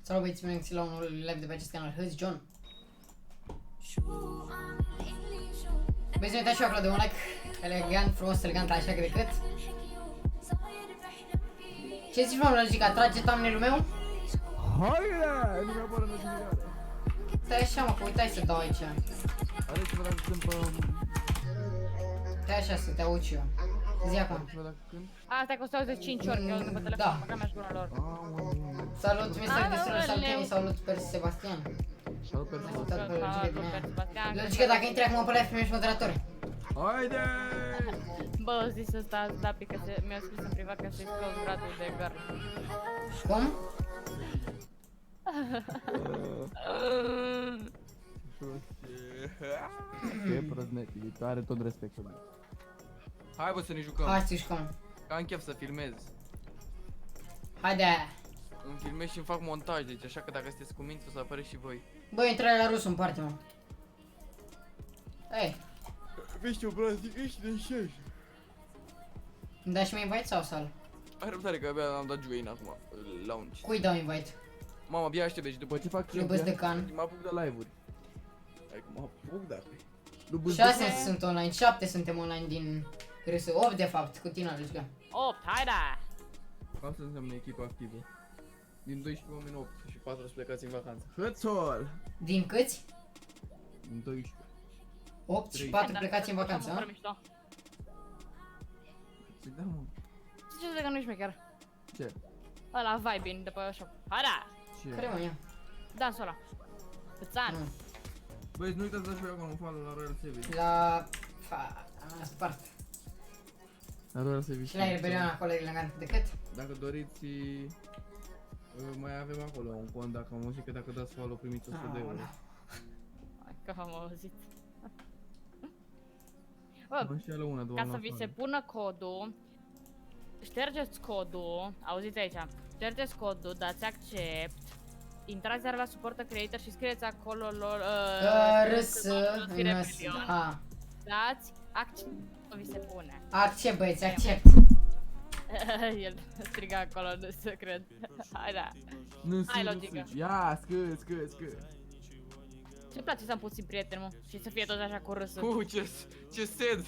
Salut băieți, bineînțeles la un live de pe acest canal, Hăzi John. Băieți, nu uitați și acolo de un like, elegant, frumos, elegant, așa că decât. Ce zici, mă, Logica, trage thumbnail-ul meu? Haide! Nu mi-a apără notificare. Stai așa, mă, că uitai să dau aici. Arăți-mă dacă cânt pe... Stai așa să te aud și eu. Zi acum. Arăți-mă dacă cânt. Asta că o să auzi de 5 ori, că eu de pe telefon, Da. băga mi-aș gura lor. Salut, Mr. Desul Salteni, salut, Per Sebastian. Salut, persoană. Salut, Logica, Salut, bine. Sebastian. Logica, dacă intri acum pe live, primești moderator. Haide! Bă, zis ăsta, da, că mi-a scris în privat că să-i scos gradul de gar. Cum? Ce prăznetii, are tot respectul meu. Hai bă să ne jucăm. Hai să jucăm. Am chef să filmez. Haide. Îmi filmez și îmi fac montaj, deci așa că dacă sunteți cuminți o să apareți și voi. Bă, intră la rus în parte, mă. Ei, Vezi ce obraznic ești de șești. îmi dai și mie invite sau sal? Ai răbdare că abia am dat join acum, launch. Cui dau invite? Mama, abia aștept, deci după ce fac Lui Băs de Can. mă apuc de live-uri. Hai că mă apuc, dacă... Lui Băs de 6 Can. sunt online, 7 suntem online din râsă, 8 de fapt, cu tine, Logica. 8, haide! Asta înseamnă echipă activă. Din 12 oameni 8 și 4 să plecați în vacanță. Hățol! Din câți? Din 12. 8 și Trei. 4 plecați în vacanță, Fără a? mișto. Ce da, mă? Ce că nu ești mecher? Ce? Ăla, vibe-in de pe shop. Haide! Ce? Care mă ia? Dansul ăla. Pățan. Nu. Băi, nu uitați să dați acolo un follow la Royal Savage. La... am spart. La Royal Savage. Și la Rebelion acolo elegant decât? Dacă doriți, mai avem acolo un cont, dacă am auzit că dacă dați follow primiți 100 de euro. Hai că am auzit. Bă, Mă și ala una, două ca să vi se pună codul, ștergeți codul, auziți aici, ștergeți codul, dați accept, intrați iar la supportă creator și scrieți acolo lor, Râs, a. dați accept, vi se pune. Accept, băieți, accept. El striga acolo, nu se cred. Hai da. Nu Hai, Logica. Ia, scâ. Ce-mi place să am puțin prieteni, mă, și să fie toți așa cu râsul. Ce sed!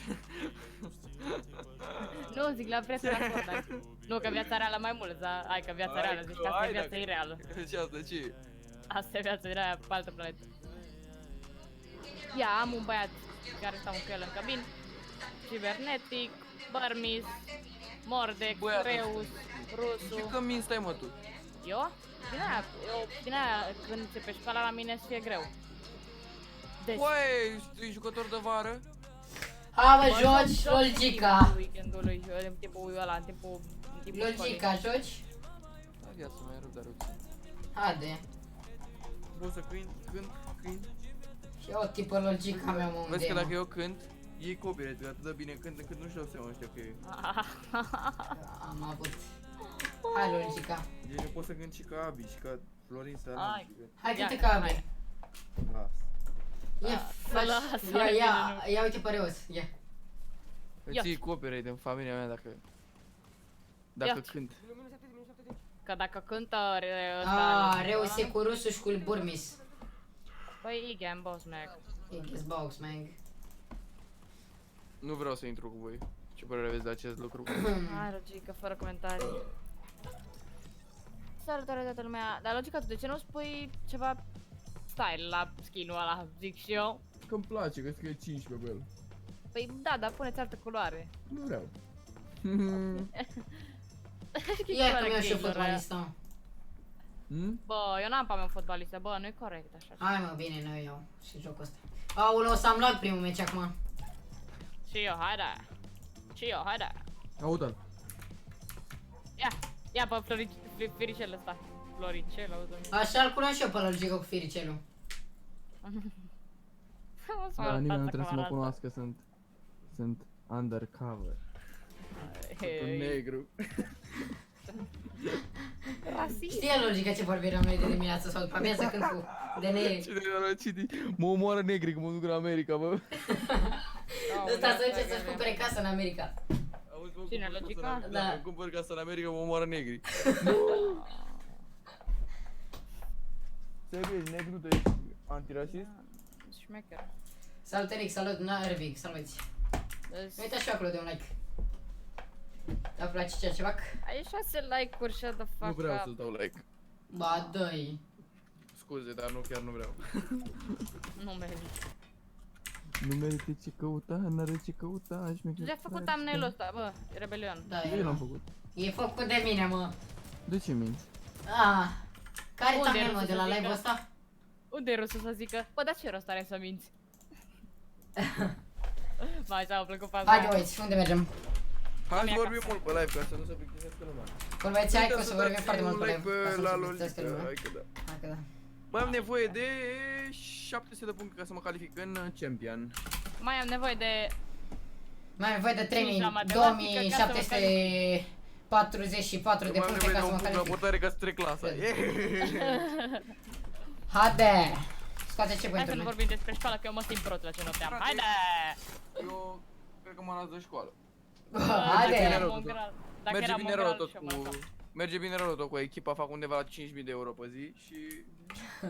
Nu, zic la prieteni la Fortnite. Nu, că viața reală mai mult, dar hai că viața reală, zici că asta e viața ireală. Ce asta, ce? Asta e viața ireală pe altă planetă. Ia, am un băiat care stau cu el în cabin. Cibernetic, Barmis, Mordec, Băiatul. Reus, Rusu. Ce cămin stai, mă, tu? Eu? Din aia, când se pe școala la mine să fie greu. Deci, Băi, ești jucător de vară? Ha, mă, joci, Logica. Weekendului, în timpul ăla, în timpul școlii. Logica, joci? Da, viața mai e răbdare. Haide. Poți să cânt. Și eu tipă Logica mea, mă, Vezi că unde dacă eu cânt, e copyright, atât de bine cânt încât nu-și dau seama ăștia că e. am avut. Hai, Logica. Eu pot să cânt și ca Abi și ca Florin Hai. Salam. Hai, Ia, câte cabe. hai. Las. Ia, lasă, ia, ia, bine, ia uite pe Reus, ia. Îți iei copyright în familia mea dacă Ia. cânt. Că dacă cântă Reuse cu rusul și cu Burmis. Păi igen, boss meg. Igis box, man. Nu vreau să intru cu voi. Ce părere aveți de acest lucru? Hai, Logica, fără comentarii. Salutare toată lumea. Dar Logica, tu de ce nu spui ceva style la skin-ul ăla, zic și eu? Că-mi place, că scrie 15 pe el. Păi da, dar puneți altă culoare. Nu vreau. Ia că mi-au și eu fotbalista. Bă, eu n-am pe mea un fotbalistă, bă, nu-i corect așa. Hai mă, bine, nu iau și jocul ăsta. Aoleu, o să am luat primul meci acum. Și eu, haide. Și eu, haide. Audă-l. Ia pe Floricel ăsta. Floricel, auzi-o. Așa-l cunosc și eu pe Logica cu firicelul. Da, nimeni nu trebuie să mă cunoască, sunt undercover. Sunt negru. Rasist. Știe Logica ce vorbirea noi de dimineață sau după amiază când cu DNA. Cine era citi? Mă omoară negri că mă duc în America, bă. Ăsta să duce să-și cumpere casă în America. Auzi, mă, Cine, cumpăr Logica? casă în- Da. Dacă cumpăr casă în America, mă omoară negri. Serios, negru, tu ești antirasist? Șmecher. Salut Eric, salut Narvic, salut. Uite așa acolo de un like. Dacă place ceva. Ai 6 like-uri, shut the fuck Nu vreau up. să-ți dau like. Ba, dă-i. Scuze, dar nu, chiar nu vreau. Nu meriți. Nu merită ce căuta, n-are ce căuta, aș mi-a Ce-a făcut thumbnail-ul ăsta, bă? Rebelion. Da, Eu e. l-am făcut. E făcut de mine, mă. De ce minți? Ah. Care Unde thumbnail, era mă, să de la zică? live-ul ăsta? Unde e rostul să zică? Bă, dar ce rost are să minți? Mai ți-a plăcut faza Haide, aia. uite, unde mergem? Hai să Mea vorbim acasă. mult pe live, ca să nu se plictisească lumea. Băieți, hai că o Uite să dați vorbim foarte un mult pe like live. Ca să la nu se LOL, plictisească lumea. hai că da. Hai că da. Mai am nevoie de 700 de puncte ca să mă calific în Champion. Mai am nevoie de... Mai am nevoie de Cinci la matematică, 2744 de Mai am puncte nevoie ca de să un mă punct la calific. portare ca să trec clasa. Haide! Scoate ce Hai point să nu vorbim despre școală, că eu mă simt prost la ce noteam. Haide! Eu cred că mă las de școală. Haide! bine Dacă rău eram tot. mongrel- Dacă Merge eram bine rău mongrel tot și-o cu... mănâncat. Merge bine rău tot cu echipa, fac undeva la 5.000 de euro pe zi și...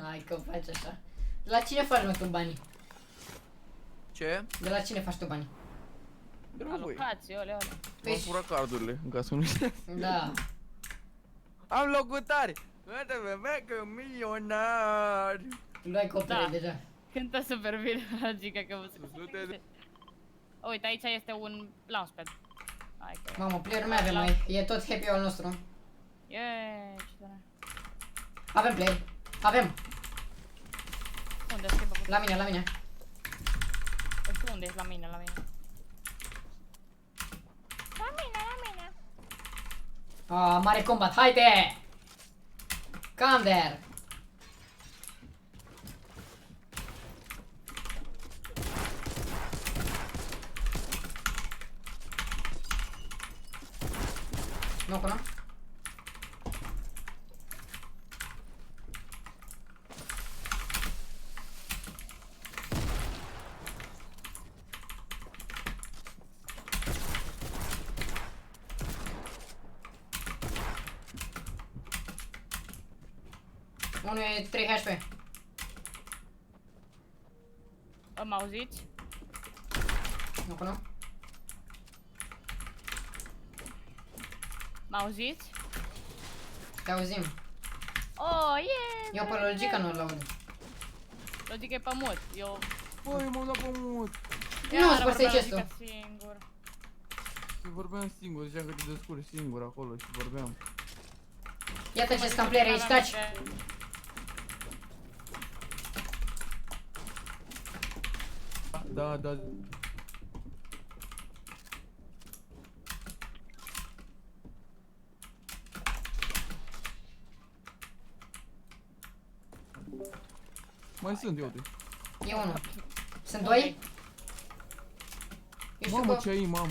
Hai că faci așa. De la cine faci, mă, tu banii? Ce? De la cine faci tu banii? De la voi. Alocații, ole, ole. M-am furat cardurile, în cazul nu știați. Da. Am locutare! Uite, bebe, că milionar! Luai copilul Da. deja. Cântă super bine, Logica, că vă Sute- Uite, aici este un launchpad. Hai că... Mamă, player nu mai avem, mai. E tot happy al nostru. Yeee, ce tare. Avem player. Avem. Unde schimbă? La mine, la mine. Nu știu unde ești, la mine, la mine. La mine, la mine. Ah, mare combat, haide! Come there! Nu, nu? Unul e 3 HP. Mă auziți? Nu, nu? Mă auziți? Te auzim. Oh, yeah! Eu pe Logica nu-l aud. Logica e pe mut. Eu... Băi, m-am dat pe mut! Nu, îți vorbeam păstai Logica chestul. singur. Și vorbeam singur, ziceam că te descurci singur acolo și vorbeam. Iată ce scam player aici, taci! Da, da. Mai sunt, eu uite. E unul. Sunt doi? Eu știu Mamă, că... ce ai, mamă.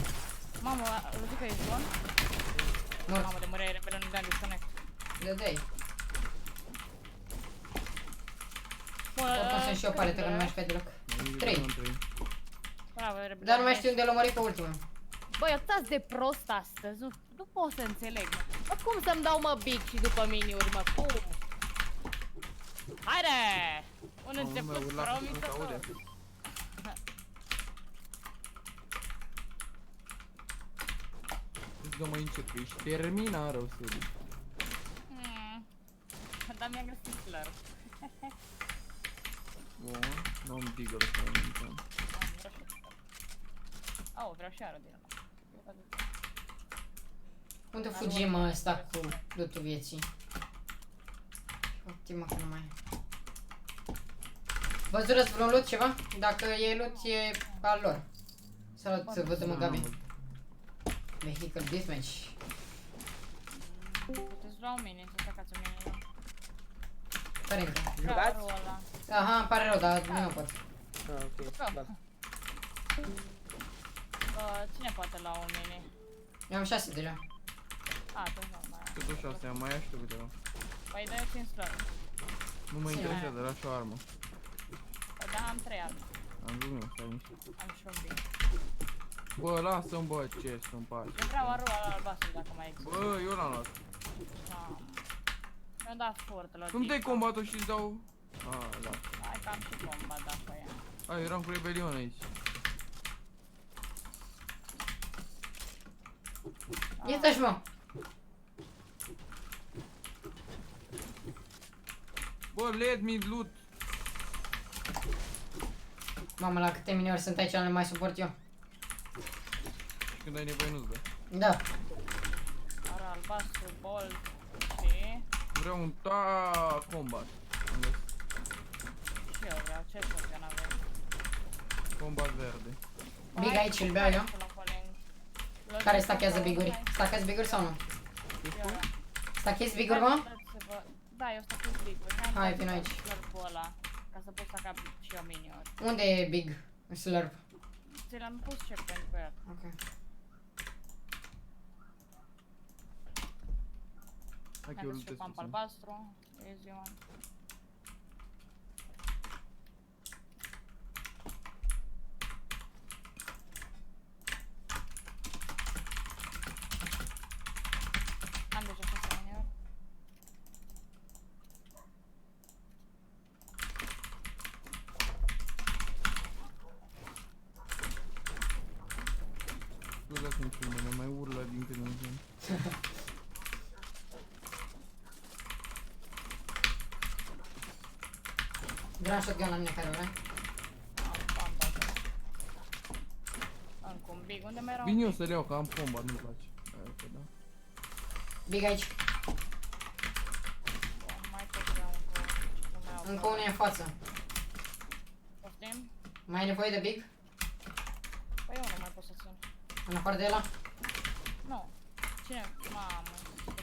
Mamă, Logica e zon? Mort. Mamă, de măreai Rebelion, nu dai disconnect. Le dai. Bă, Oricum sunt și eu paletă, că nu mai știu pe deloc. Trei. Am trei. Bravo, Rebelion. Dar nu mai știu unde l-am murit pe ultimul. Băi, atât de prost astăzi, nu pot să înțeleg, mă. Bă, cum să-mi dau, mă, big și după miniuri, mă, cum? Haide! Un început promițător. Îți dă mai încet, că ești termina rău să zic. Dar mi-a găsit slurp. Bun, nu am digă ăsta la mine. Au, vreau și ară din ăla. Unde fugim ăsta cu lutul vieții? Optimă că nu mai e. Văzurăți vreun lut ceva? Dacă e lut, e al lor. Salut, să văd, mă, Gabi. Vehicle Deathmatch. Puteți lua un mini, să stacați un mini. Care încă? Jucați? Ăla. Aha, îmi pare rău, dar nu pot. Ah, ok, da. Cine poate lua un mini? Eu am 6 deja. A, tu nu mai ai. Tot așa, să mai aștept câteva. Păi dă-i 5 slurp. Nu mă Ține. interesează, era și o armă. Păi da, am 3 arme. Am glumit, stai niște. Am și un big. Bă, lasă-mi, bă, ce să-mi pași. Eu vreau arul ăla albastru dacă mai există. Bă, eu l-am luat. Mi-am dat furt la Cum dai combatul și-ți dau... Ah, da. Hai că am și combat dacă e. Ah, eram cu rebelion aici. Ia-te-și, mă! Bă, let me loot. Mamă, la câte miniori sunt aici, nu le mai suport eu. Și când ai nevoie nu-ți dă. Da. Ar albastru, bold și... Vreau un combat. Am găsit. Și eu vreau, ce shotgun avem? Combat verde. Big aici, îl beau eu. Care stachează biguri? Stachezi biguri sau nu? Stachezi biguri, mă? Da, eu stachez biguri. Hai, vin aici. Slurp-ul ăla, ca să pot staca și eu mini-uri. Unde e big? Slurp. Ți l-am pus checkpoint pe el. Ok. Hai că Mi-am eu dus și lutesc pump puțin. albastru. Easy one. Am deja 6 mini-uri. Scuzați-mi și mână, mai urlă din când în când. Grand shotgun la mine care vrea. Am pump asta. Încă un big. Unde mai era un Vin eu big? să le iau, că am combat, nu-mi place. Hai, ok, da. Big aici. Bun, mai tot vreau încă unul. Nu mai au Încă prea. unul e în față. Poftim? Mai ai nevoie de big? Păi eu nu mai pot să țin. În afară de ăla? Nu. Cine? Mamă.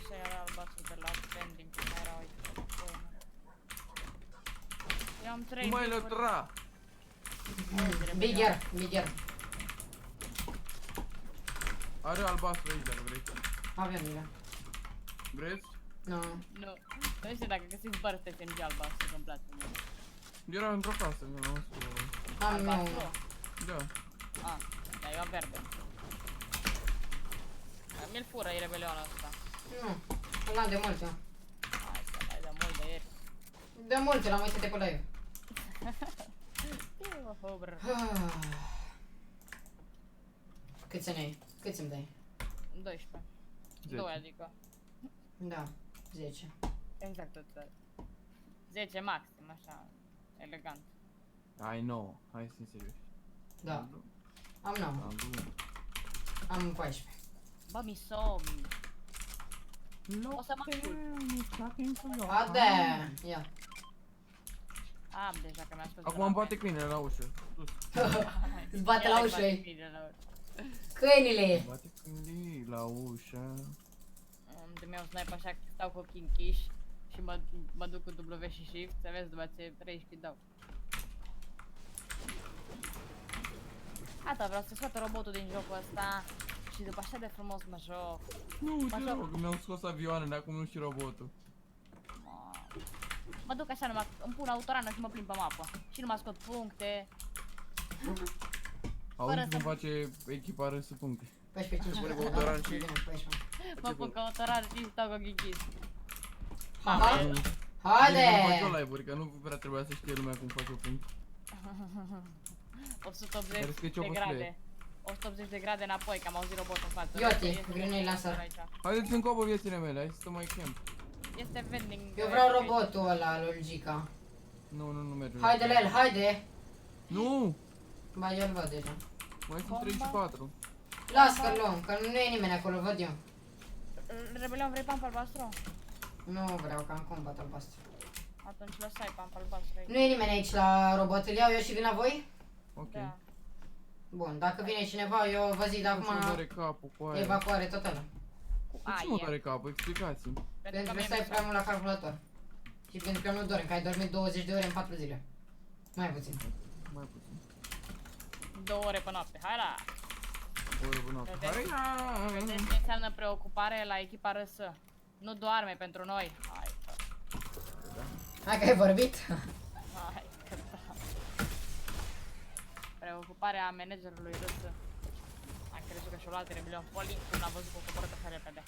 Să era albastru de la pending. Cum mai erau aici. Bun. Eu am 3 Nu mai lătra! Big iar, big iar. Are albastru aici, dacă vrei. Avem bine. Vreți? Nu. Nu. Nu știu dacă găsiți bărți SMG albastru, că-mi place mie. Era într-o casă, nu am spus. Am eu Albastru? unul. Da. Ah, dar eu am verde. Dar mi-l fură, e rebelionul ăsta. Nu. Îl am de mult eu. Hai să dai de mult de ieri. De mult l-am uitat de pe live. Oh, brr. Câți ani ai? Câți îmi dai? 12. 10. 2 adică. Da. 10. Exact tot. 10 maxim, așa. Elegant. I know, hai să fim serioși. Da. Am 9. Am glumit. Am 14. Bă, mi somn. O să mă culc. A, da. Ia. Am deja că mi-a spus. Acum îmi bate câinele la ușă. Sus. Îți bate la ușă ei. Câinile. Bate câinele la ușă. De mi-au snipe așa că stau cu ochii închiși și mă duc cu W și Shift, să vezi după ce rage quit dau. Gata, vreau să scoată robotul din jocul ăsta și după așa de frumos mă joc. Nu, te Mă joc. rog, mi-au scos avioanele, acum nu și robotul. Mă duc așa numai, îmi pun autorană și mă plimb pe mapă. Și nu mă scot puncte. Auzi Fără cum să- face echipa râs puncte. 14, 15. Spune Bogdan și- 14. Mă pun căutărar și stau cu ghichis. Aha. Nu. Haide! Bine că nu faci o live-uri, că nu prea trebuia să știe lumea cum faci o punct. 180 Dar scrie ce-o de fost grade. play. 180 de grade înapoi, că am auzit robotul în față. Ioti, Este grenade laser. aici. Haideți în copă viețile mele, hai să stăm mai camp. Este vending. Eu vreau robotul ăla, lui Gica. Nu merge. Haide la el, haide! Nu! Ba, eu-l văd deja. Mai sunt 34. Las că-l luăm, că nu e nimeni acolo, văd eu. Rebelion, vrei pamp albastru? Nu vreau, că am combat albastru. Atunci lăsai pamp albastru aici. Nu e nimeni aici la robot, îl iau eu și vin la voi? Ok. Da. Bun, dacă vine cineva, eu vă zic de Cum mă acum doare capul cu aia? evacuare totală. De ce mă doare capul? Explicați-mi. Pentru că stai prea mult la calculator. Și pentru că nu dormi, că ai dormit 20 de ore în 4 zile. Mai puțin. Mai puțin. 2 ore pe noapte, hai la! O oră până noapte. Vedeți? Hai! Vedeți ce înseamnă preocupare la echipa RS? Nu doarme pentru noi. Hai că, Hai că ai vorbit? hai că da. Preocuparea managerului RS. Am crezut că și-o luat Rebelion Falling când l-am văzut că o coborât așa repede.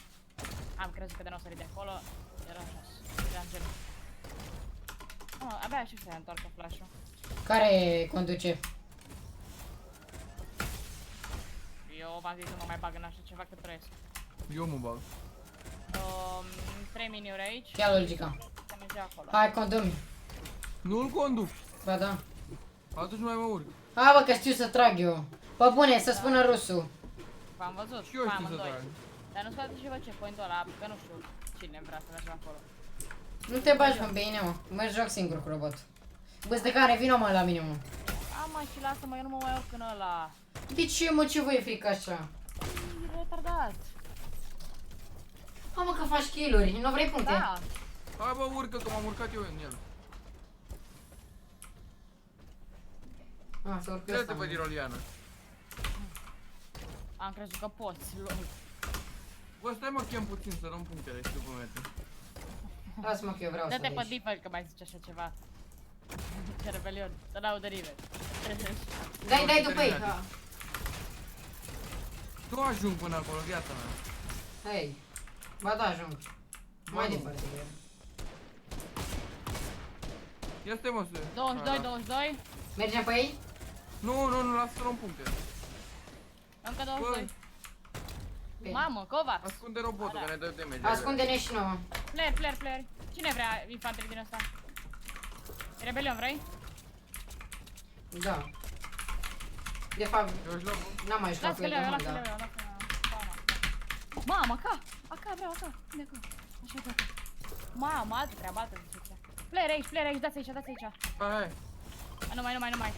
Am crezut că de n-o sări de acolo. Era așa, era în genul. Abia aștept să întoarcă flash-ul. Care conduce? Eu v-am zis să nu mă mai bag în așa ceva că trăiesc. Eu mă bag. 3 miniuri aici. Ia lui Gica. Se merge acolo. Hai, condumi. Nu-l conduc. Ba da. Atunci mai mă urc. Hai bă, că știu să trag eu. Pă bune, să spună rusul. V-am văzut, Și eu pe știu să amândoi. trag. Dar nu scoate și vă checkpoint-ul ăla, că nu știu cine vrea să mergem acolo. Nu te bagi, mă, bine, mă. Mă joc singur cu robot. Bă, de care vină, mă, la mine, mă. Mă, și lasă-mă, eu nu mă mai urc în ăla. De ce, mă, ce vă e frică așa? E retardat. Mă, că faci kill-uri, nu vrei puncte? Da. Hai bă, urcă, că m-am urcat eu în el. Ah, să urc eu Ia ăsta, te mă. văd, Iroliana. Am crezut că poți, lol. Bă, stai mă, chem puțin să luăm punctele, știu cum merge. Lasă-mă că eu vreau să Dă-te pe vezi. default că mai zice așa ceva. Ce rebelion, să n-audă nimeni. Dai după ei. Terminat. Nu ajung până acolo, viața mea. Hei. Ba da, ajung. Mai nu. departe de el. Ia stai mă, să... 22, 22. Mergem pe ei? Nu, lasă să luăm puncte. Încă Bă, 22. Bine. Mamă, Kovacs. ascunde robotul, Da. că ne dă damage. Ascunde-ne și nouă. Player. Cine vrea infanterie din asta? Rebelion, vrei? Da. De fapt, Eu își luau. n-am mai jucat cu Lasă-le el de eu, mult, lasă-le da. eu, lasă-le. Mamă, AK, vreau AK. Unde AK? Așa e. Mamă, altă treabă, altă ziceți. Player aici, dați aici. Hai. Nu mai.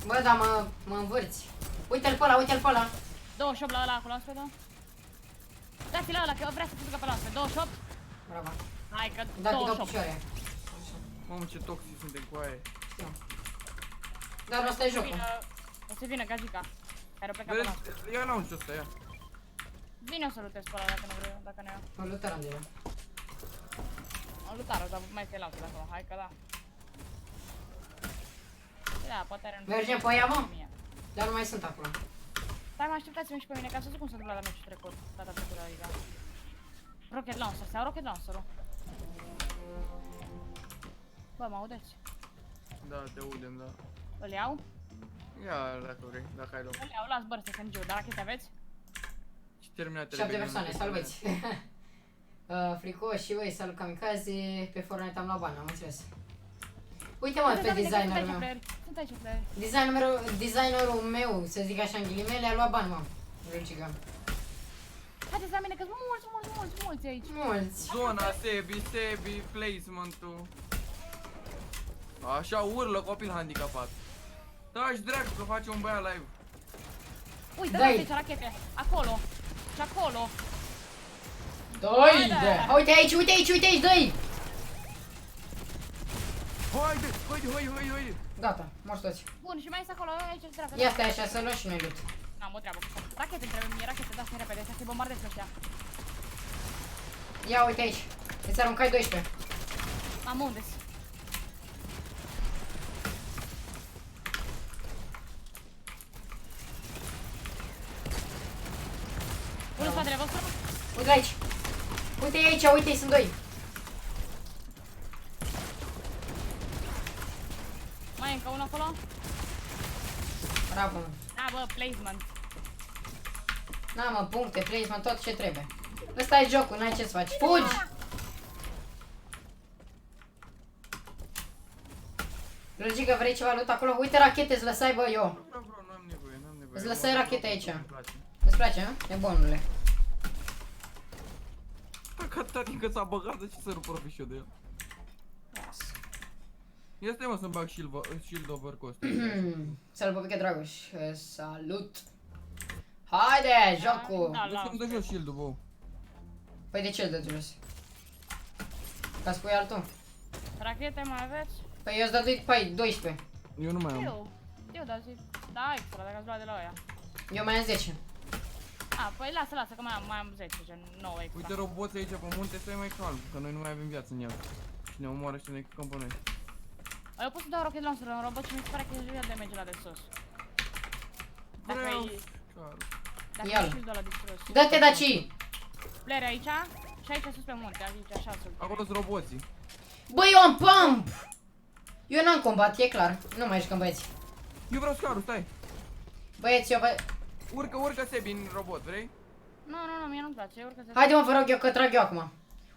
Bă, da, mă învârți. Uite-l pe ăla, 28 la ăla acolo, spre da? Dați-le ăla, că vrea să se ducă pe la spre 28. Bravo. Hai că Da, cu două 28. picioare. Mamă, ce toxic suntem cu aia. Știu. Dar ăsta e jocul. O să vină gagica, care o pleca pe la. Vezi, ia launch ăsta, ia. Vine o să lutez pe ăla dacă nu vrei, dacă nu eu. Mă lutăram deja. O lutară, dar mai este lanțul acolo, hai că da. Da, poate are un... Mergem pe ea, mă? Mie. Dar nu mai sunt acolo. Stai, mă, așteptați-mă și pe mine, ca să zic cum s-a întâmplat la meciul trecut, data trecută, adică. Rocket Launcher, sau Rocket Launcher-ul. Bă, mă audeți? Da, te audem, da. Îl iau? Ia dacă vrei, dacă ai loc. Îl iau, las bără să se îngiu, dar rachete aveți? Și terminat 7 persoane, salvați. Frico și voi, salut kamikaze. Pe Fortnite am luat bani, am înțeles. Uite mă, pe designerul meu. Sunt aici, player. Designerul meu, să zic așa în ghilimele, a luat bani, mă. Lucica. Haideți la mine, că sunt mulți aici. Mulți. Zona, Sebi, placement-ul. Așa urlă copil handicapat. Da-și dracu că face un băiat live. Uite, Dai. dați aici rachete. Acolo. Și acolo. Doi de. Uite aici, doi. Haide. Gata, morți toți. Bun, și mai este acolo, aici îți treabă. Ia stai așa să luăm și noi loot. N-am o treabă. Rachete trebuie mie, rachete, dați-mi repede, să-i bombardez pe ăștia. Ia uite aici. Îți aruncai 12. Am unde -s? Unul în spatele vostru. Uite aici. Uite aici, uite, sunt doi. Mai e încă unul acolo. Bravo, mă. Da, bă, placement. Na, mă, puncte, placement, tot ce trebuie. Ăsta e jocul, n-ai ce să faci. Fugi! Logică, vrei ceva loot acolo? Uite rachete, îți lăsai, bă, eu. Nu, bro, nu am nevoie, nu am nevoie. Îți lăsai rachete aici. Îmi place. Îți place, nu? Nebunule. Dacă tati că s-a băgat, de ce să nu profit și eu de el? Ia stai, mă, să-mi bag shield over cost. Salut, Popiche Dragoș. Salut. Haide, jocul. Da, Deci să-mi dă jos shield-ul, bă. Păi de ce îl dă jos? Ca să pui altul? Rachete mai aveți? Păi eu îți dau păi 12. Eu nu mai am. Eu, dar zic, da, extra, dacă ați luat de la ăia. Eu mai am 10. A, păi lasă, că mai am 10, gen 9 extra. Uite roboții aici pe munte, stai mai calm, că noi nu mai avem viață în el. Și ne omoară și ne chicăm pe noi. Eu pot să dau rocket launcher în robot și mi se pare că e jucat damage la de sus. Dacă Vreau, e... Scaru. Dacă Ia-l. e shield-ul ăla distrus. Dă-te, Daci! Player aici și aici sus pe munte, aici așa sus. Acolo sunt roboții. Bă, eu am pump! Eu n-am combat, e clar. Nu mai jucăm, băieți. Eu vreau Scaru, stai. Băieți, eu vă... Urcă Sebi în robot, vrei? Nu, mie nu-mi place, urcă să... Haide, mă, vă rog eu, că trag eu acum.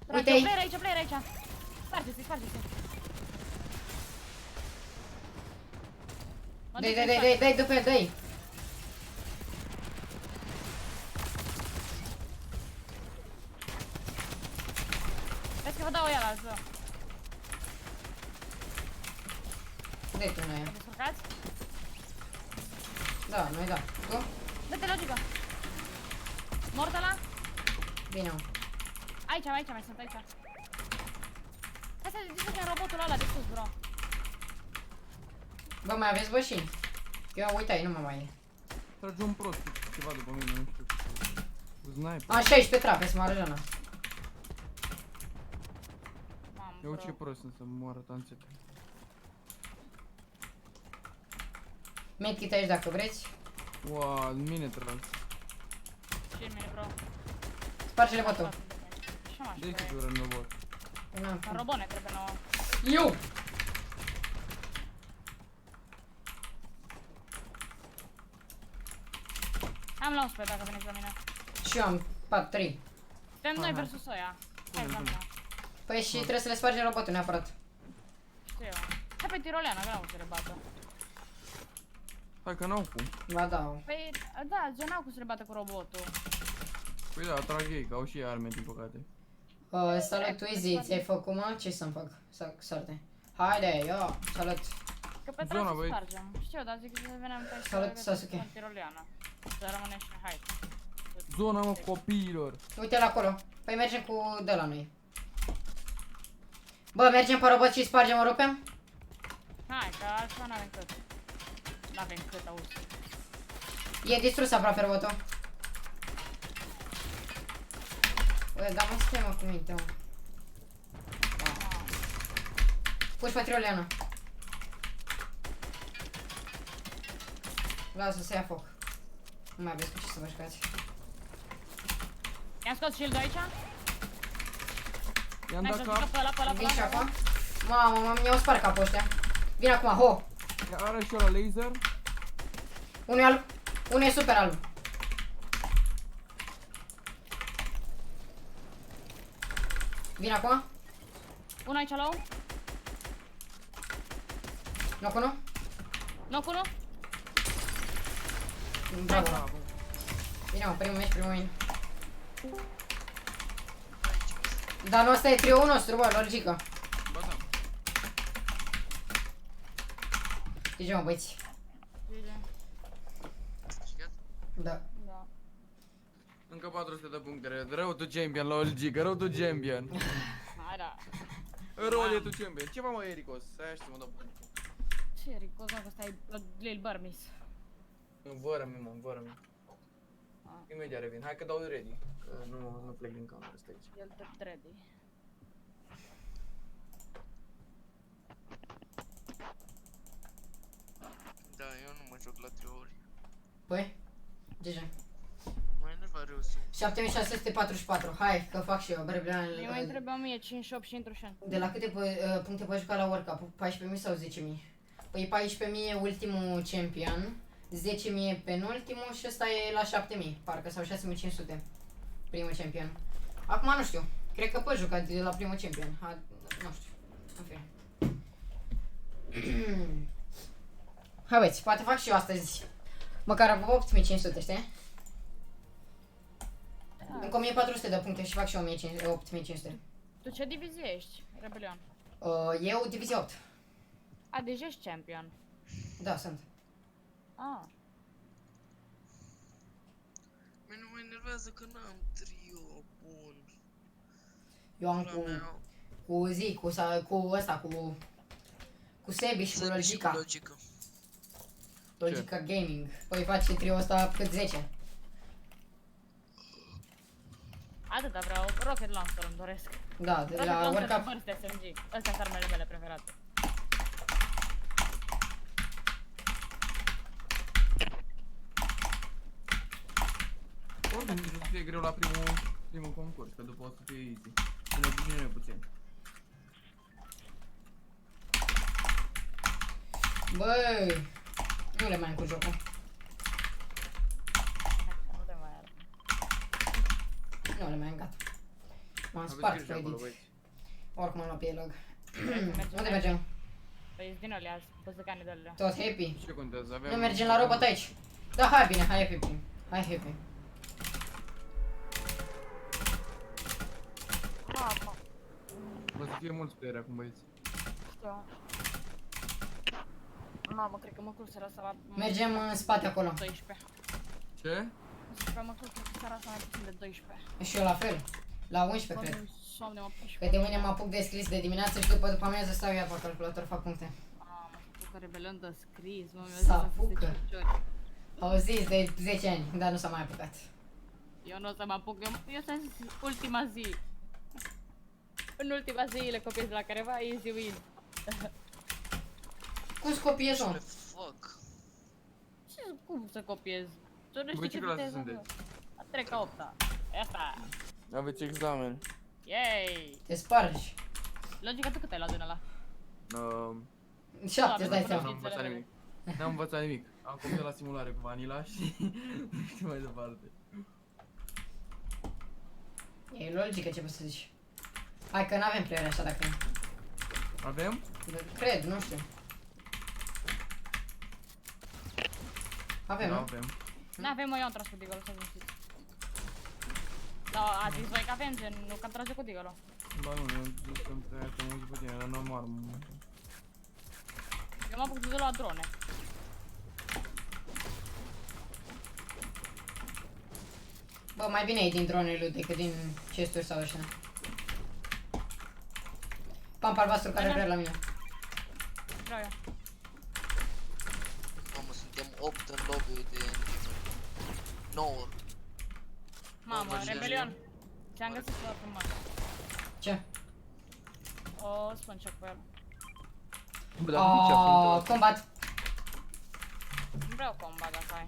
Uite aici. Player aici. Sparge-se. Dai, după el, dai. Vezi că vă dau ea la ză. Dai tu, noi. Vă descurcați? Da, noi da. Tu? Dă-te logică. Mort ăla? Bine, mă. Aici, mai sunt, aici. Hai să distrugem robotul ăla de sus, bro. Bă, mai aveți bășini? Eu, uite, ai, nu mă mai e. Trage un prost ceva după mine, nu știu. Sniper. Am 16 trape, să mă arăjana. Mamă, Eu bro. ce prost sunt să moară tanțete. Medkit aici dacă vreți. Wow, mine trag. Ce mine, bro? Sparge-le botul. Ce m-aș De ce vrea? tu în robot? N-am În robot ne trebuie nouă. Eu! Am la 11 dacă veniți la mine. Și eu am 4-3. Suntem noi Aha. versus ăia. Hai Bine, la bine. mine. Păi și trebuie să le spargem robotul neapărat. Știu eu. Hai pe tiroleană, vreau să le bată. Hai că n-au cum. Ba da. Păi, da, gen n-au cum să le bată cu robotul. Păi da, trag ei, că au și ei arme, din păcate. Salut, Easy, ți-ai făcut, mă? Ce să-mi fac? Sorte. Haide, eu, salut. Că pe Zona, trasă băi. spargem. Știu, dar zic că veneam pe aici Salut, să Sasuke. în tiroleană. Să rămâne și hai. Zona, mă, copiilor. Uite-l acolo. Păi mergem cu de la noi. Bă, mergem pe robot și spargem, o rupem? Hai, că altceva n-avem cât. N-avem cât, auzi. E distrus aproape robotul. Bă, dar mă stai, mă, cu minte, mă. Puși patrioleană. Lasă să ia foc. Nu mai aveți cu ce să vă jucați. I-am scos shield-ul aici. I-am Hai dat să cap. zică pe ăla, Vin și acum? Mamă, mi-au spart capul ăștia. Vin acum, ho! Are și ăla laser. Unul e alb. Unul e super alb. Vin acum? Unul aici low. Knock unul? Knock unul. Bravo. Bravo. Bine, mă, primul meci, primul win. Dar nu ăsta e trio-ul nostru, bă, logică. Ba da. Deci, mă, băieți. Da. Da. Încă 400 de puncte. Rău tu champion la OLG, rău tu champion. Hai da. Rău e tu champion. Ce mă, Ericos? Stai așa să mă dau puncte. Ce ricos, mă, că stai Lil Burmis. Învără-mi, mă, învără-mi. Imediat revin. Hai că dau ready. Că nu plec din cameră, stai aici. El te ready. Da, eu nu mă joc la triouri. Păi? De ce? Mă enerva tare o să... 7644. Hai, că fac și eu. Eu mai trebuie 1508 și intru și în. De la câte puncte poți juca la World Cup? 14.000 sau 10.000? Păi 14.000 ultimul champion, 10.000 penultimul și ăsta e la 7.000, parcă, sau 6.500 primul champion. Acum nu știu, cred că poți juca de la primul champion, nu știu, în fine. Hai băieți, poate fac și eu astăzi, măcar 8.500, știi? Încă 1.400 de puncte și fac și eu 8.500. Tu ce divizie ești, Rebelion? Eu divizia 8. A, deja ești champion. Da, sunt. Ah. Mie nu mă enervează că n-am trio bun. Eu am Pula mea, cu ăsta, cu Sebi și cu Sebi și cu Logica. Logica. Logica Gaming. Păi face trio ăsta cât 10. Atâta vreau, Rocket Launcher îmi doresc. Da, de Rocket la Launcher World și Cup. Burst SMG. Astea sunt armele mele preferate. Oricum trebuie să fie greu la primul concurs, că după o să fie easy. Să ne ducem puțin. Băi, nu le mai am cu jocul. Nu te mai arăt. Nu le mai am, gata. M-am Aveți spart grijă pe acolo, edit. băieți. Oricum am luat pe log. mergem Unde mai- mergem? Păi din alea, băzăcanii de alea. Tot happy? Ce contează? Avem... Nu mergem la robot aici. Da, hai bine, hai happy. Hai happy. Papa. O să fie mulți player acum, băieți. Știu. Mamă, cred că mă culc seara asta la... Mergem în spate acolo. 12. Ce? Zic că mă culc seara asta mai puțin de 12. Și eu la fel. La 11 cred. Somne, mă piși. Că de mâine mă apuc de scris de dimineață și după amiază stau iar pe calculator, fac puncte. Mamă, s-a apucă rebelion de scris, mă, mi-a S-a zis să apucă. de 5 ori. Auziți de 10 ani, dar nu s-a mai apucat. Eu nu o să mă apuc, eu ți-am zis ultima zi. În ultima zi le copiez la careva, easy win. Cum copiezi, Ce mă? le fac? Cum să copiez? Tu nu Voi știi ce ce clasă viteză am sunteți? eu. A trec ca 8-a. Asta. Aveți examen. Yay! Te spargi. Logica, tu cât ai luat din ăla? 7, îți dai Da, seama. N-am învățat nimic. N-am învățat nimic. Am copiat la simulare cu Vanilla și nu știu mai departe. E logică ce poți să zici. Hai că n-avem player așa dacă... Avem? Cred, nu știu. Avem, Da, nu? avem. N-avem, mă, eu am tras cu Deagle, să vă știți. Da, a zis voi că avem, gen, nu că am trage cu Deagle-ul. Ba nu, eu am zis că îmi trebuie să mă zic pe tine, dar n-am armă. Eu mă apuc de la drone. Bă, mai bine e din dronele lui decât din chesturi sau așa. Pampa albastru care vrea la mine. Vreau eu. Mamă, suntem 8 în lobby de engine. 9. Mamă, Bă, rebelion. Ți-am găsit ceva frumos. Ce? O spun ce cu el. Bă, dar nici a fost. Combat. Nu vreau combat dacă ai.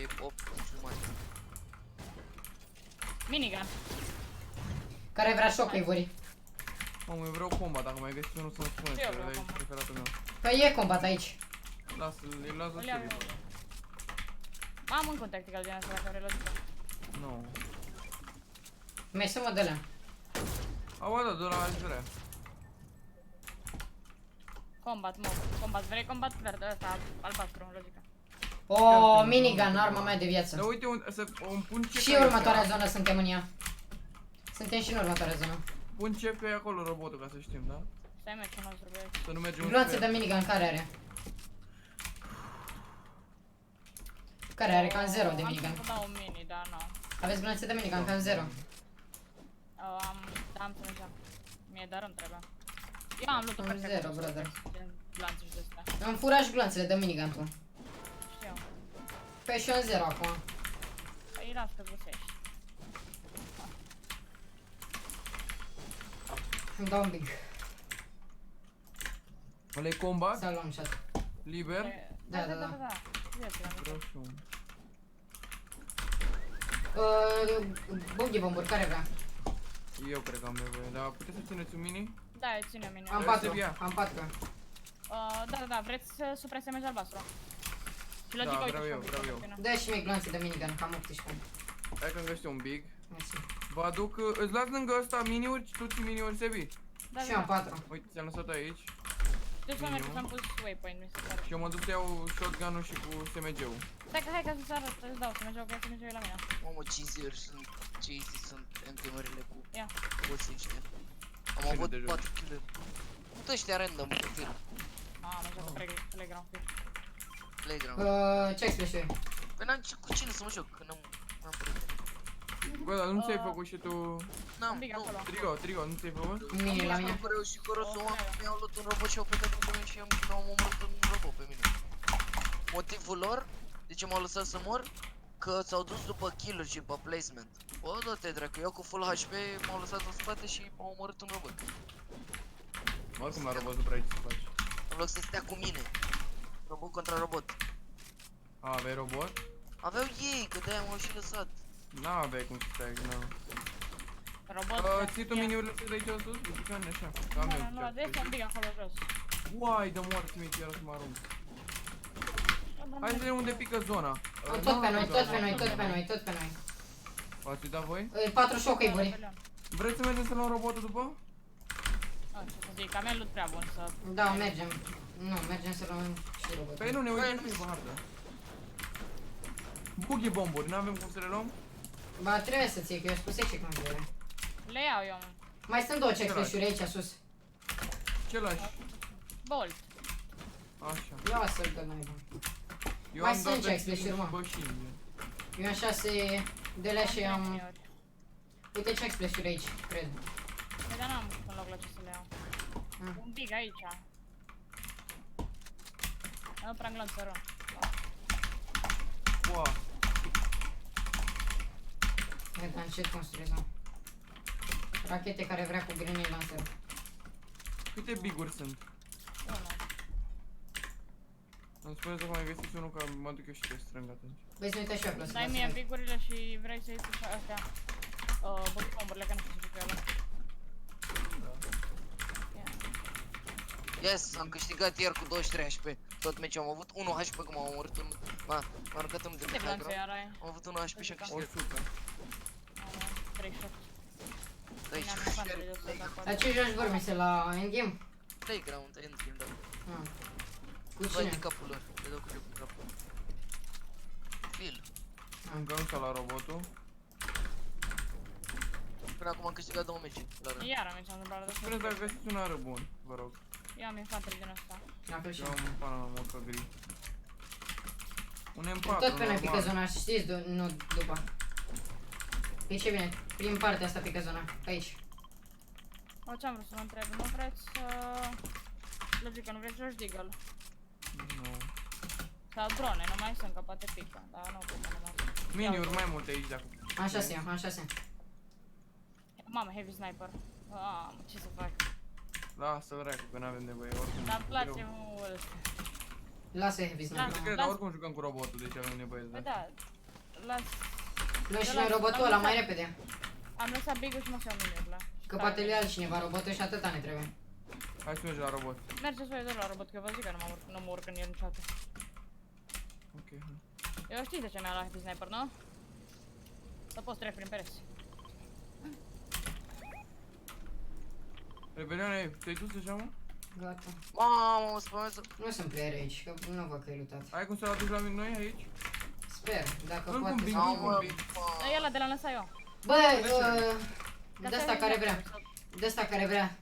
E 8 jumătate. Minigun. Care vrea shockwave-uri. Mamă, eu vreau combat, dacă mai găsiți unul să-mi spuneți, Și eu că vreau ăla e combat. preferatul meu. Păi e combat aici. Lasă-l, îi lasă Îl iau serii. eu. Am încă un tactical din asta dacă vrei logică. Nu. Mergi să mă dă-le. Au, da, de la Algeria. Combat, mă. Combat, vrei combat verde ăsta, albastru, logică. O, minigun, arma mea de Dar viață. uite, îmi pun ce Și în următoarea zonă suntem în ea. Suntem și în următoarea zonă. Pun ce că e acolo robotul, ca să știm, da? Stai meciul nostru, băieți. Să nu mergem Gloanțe de minigun, care are? Care are cam 0 de Am minigun. să dau un mini, dar nu. Aveți gloanțe de minigun, cam 0. Am să mergem. Mie dar îmi trebuie. Eu am luat-o Am perfect. zero, brother. Gen glanțe și de astea. Am furat și gloanțele de minigun tu. Știu. Păi și eu în 0 acum. Păi las că găsești. Îmi dau un pic. Ăla e combat? Să luăm shot. Liber? Da. Da. Zi, Vreau și un. Buggy bomburi, care vrea? Eu cred că am nevoie, dar puteți să țineți un mini? Da, eu țin eu mine. Am Trebuie 4, să ia. am 4. Da, vreți să suprese meci albastru? Și Da, logică, uite vreau și eu, un pic, vreau foarte eu. bine. Dă și mie glanțe de minigun, cam 18. Hai că-mi găsește un big. Mersi. Vă aduc, îți las lângă ăsta miniuri, tu ții miniuri, Sebi. Da, Și eu am 4. Uite, ți-am lăsat aici. Știu să merg, am pus waypoint, mi se pare. Și eu mă duc să iau shotgun-ul și cu SMG-ul. Stai că hai ca să-ți arăt, îți dau să mergem, că să mergem la mine. Mamă, ce zi-uri sunt, ce zi sunt MT-urile cu Ia. boții ăștia. Am Cine avut de joc? 4 kill-uri. Tot ăștia random cu fir. Mamă, joacă playground field. Playground. Ce expresie? Păi n-am cu cine să mă joc, că n-am prieteni. Bă, dar nu ți-ai făcut și tu... N-am, Un pic acolo. Trio, nu ți-ai făcut? Mini la mine. Coreu și Corosu Ok. mi-au luat un robot și au plecat după mine și am omorât un robot pe mine. Motivul lor, de ce m-au lăsat să mor, că s-au dus după kill-uri și după placement. Bă, dă-te dracu, eu cu full HP m-au lăsat în spate și m-au omorât un robot. Oricum la robot nu prea ai ce să faci. În loc să stea cu mine. Robot contra robot. A, aveai robot? Aveau ei, că de-aia m-au și lăsat. N-aveai cum să stai, nu. Robot. Ții tu miniurile de aici sus? Bucane, așa. Că am eu. Nu, este un pic acolo jos. Uai, de moarte mi chiar o să mă arunc. Hai să vedem unde pică zona. Tot pe noi, tot pe noi, tot pe noi, tot pe noi. V-ați uitat voi? 4 shockwave-uri. Vreți să mergem să luăm robotul după? Nu știu să zic, am loot prea bun să... Da, mergem. Nu, mergem să luăm și robotul. Păi nu, ne uităm și pe hartă. Buggy bomburi, n-avem cum să le luăm? Ba, trebuie să ții, că eu spus și cum trebuie. Le iau eu, Mai sunt 2 check flash-uri aici sus. Ce lași? Bolt. Așa. Ia să-l dă naiba. Eu Mai am sunt dat checks, le știu, mă. bășini. Eu am 6 de lea și am... Uite check flash-uri aici, cred. Păi dar n-am un loc la ce să le iau. Un pic aici. Nu prea glonță rău. Ua, Cred că încet construiesc. Rachete care vrea cu grenade lancer. câte biguri sunt? Unu. Îmi spuneți dacă mai găsiți unul, că mă duc eu și te strâng atunci. Băi, să ne uitați și eu acolo. Dai mie bigurile și vrei să iei tu și astea. Bomburile, că nu știu ce cu ele. Yes, am câștigat ieri cu 23 HP. Tot meciul am avut 1 HP că m-am omorât un... M-a aruncat unul de Câte pe glonțe high iar ai? Am avut 1 HP și am câștigat. 100. Am 38. De aici, Bine, am infantry de 100 de acolo. La ce joci vormise? La endgame? Playground, endgame, da. Ah. Cu Vai de cine? capul lor, le dau cu joc cu capul. Phil. Încă ăsta la robotul. Până acum am câștigat 2 meciuri la rând. Iar am ieșit în bară de Spuneți dacă găsiți un ară bun, vă rog. Eu am infantry din asta. La fel și Eu eu. am un pana la mocă gri. Un M4, Tot pe noi pică normal. zona, știți, nu după. E ce bine, prin partea asta pică zona, aici. O, ce-am vrut să mă întreb? Nu vreți să... Logică, nu vreți George Deagle? Nu. Sau drone, nu mai sunt, că poate pică. Dar nu pică numai. Miniuri mai multe aici dacă... Am 6, am 6. Mamă, heavy sniper. Ce să fac? Lasă-l dracu, că n-avem nevoie, oricum. Dar îmi place greu. mult. Lasă heavy Da. sniper. Cred, dar oricum jucăm cu robotul, deci avem nevoie de Păi asta. da, las... Luăm și noi robotul ăla mai repede. Am lăsat big-ul și mă să iau miniurile. Că poate le ia altcineva robotul și atâta ne trebuie. Hai să mergem la robot. Mergeți voi de la robot, că eu vă zic că nu mă urc în el niciodată. Ok, hai. Eu știi de ce mi-a luat heavy sniper, nu? Să poți trec prin pereți. Rebelione, te-ai dus deja, mă? Gata. Mamă, mă spămează. Nu sunt player aici, că nu văd că e lutat. Ai cum să-l aduci la noi aici? Sper, dacă Nu-l poate. combin, să- nu-l combin. E ăla de la lăsa eu. Bă, Dar de să asta ai care heavy vrea. sniper. De asta care vrea.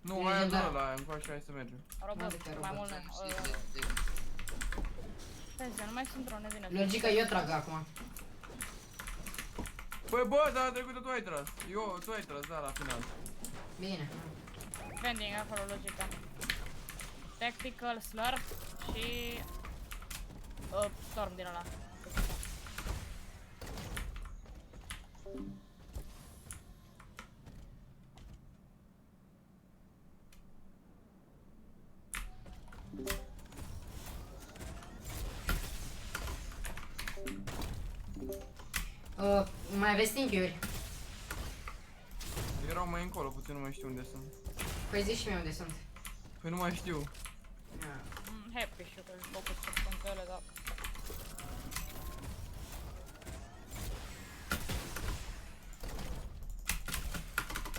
Nu, E aia legendar. doar la aia, încoace, hai să mergem. Robot, Adică mai robot. mult nu. Vezi, nu mai sunt drone, vine. Logica, eu trag acum. Păi bă, dar trecută tu ai tras. Tu ai tras, da, la final. Bine. Vending acolo, logica. Tactical, slurp și... Storm din ăla. Mai aveți stinchiuri? Erau mai încolo, puțin nu mai știu unde sunt. Păi zici și mie unde sunt. Păi nu mai știu. Happy și eu că îl focus pe ele, dar...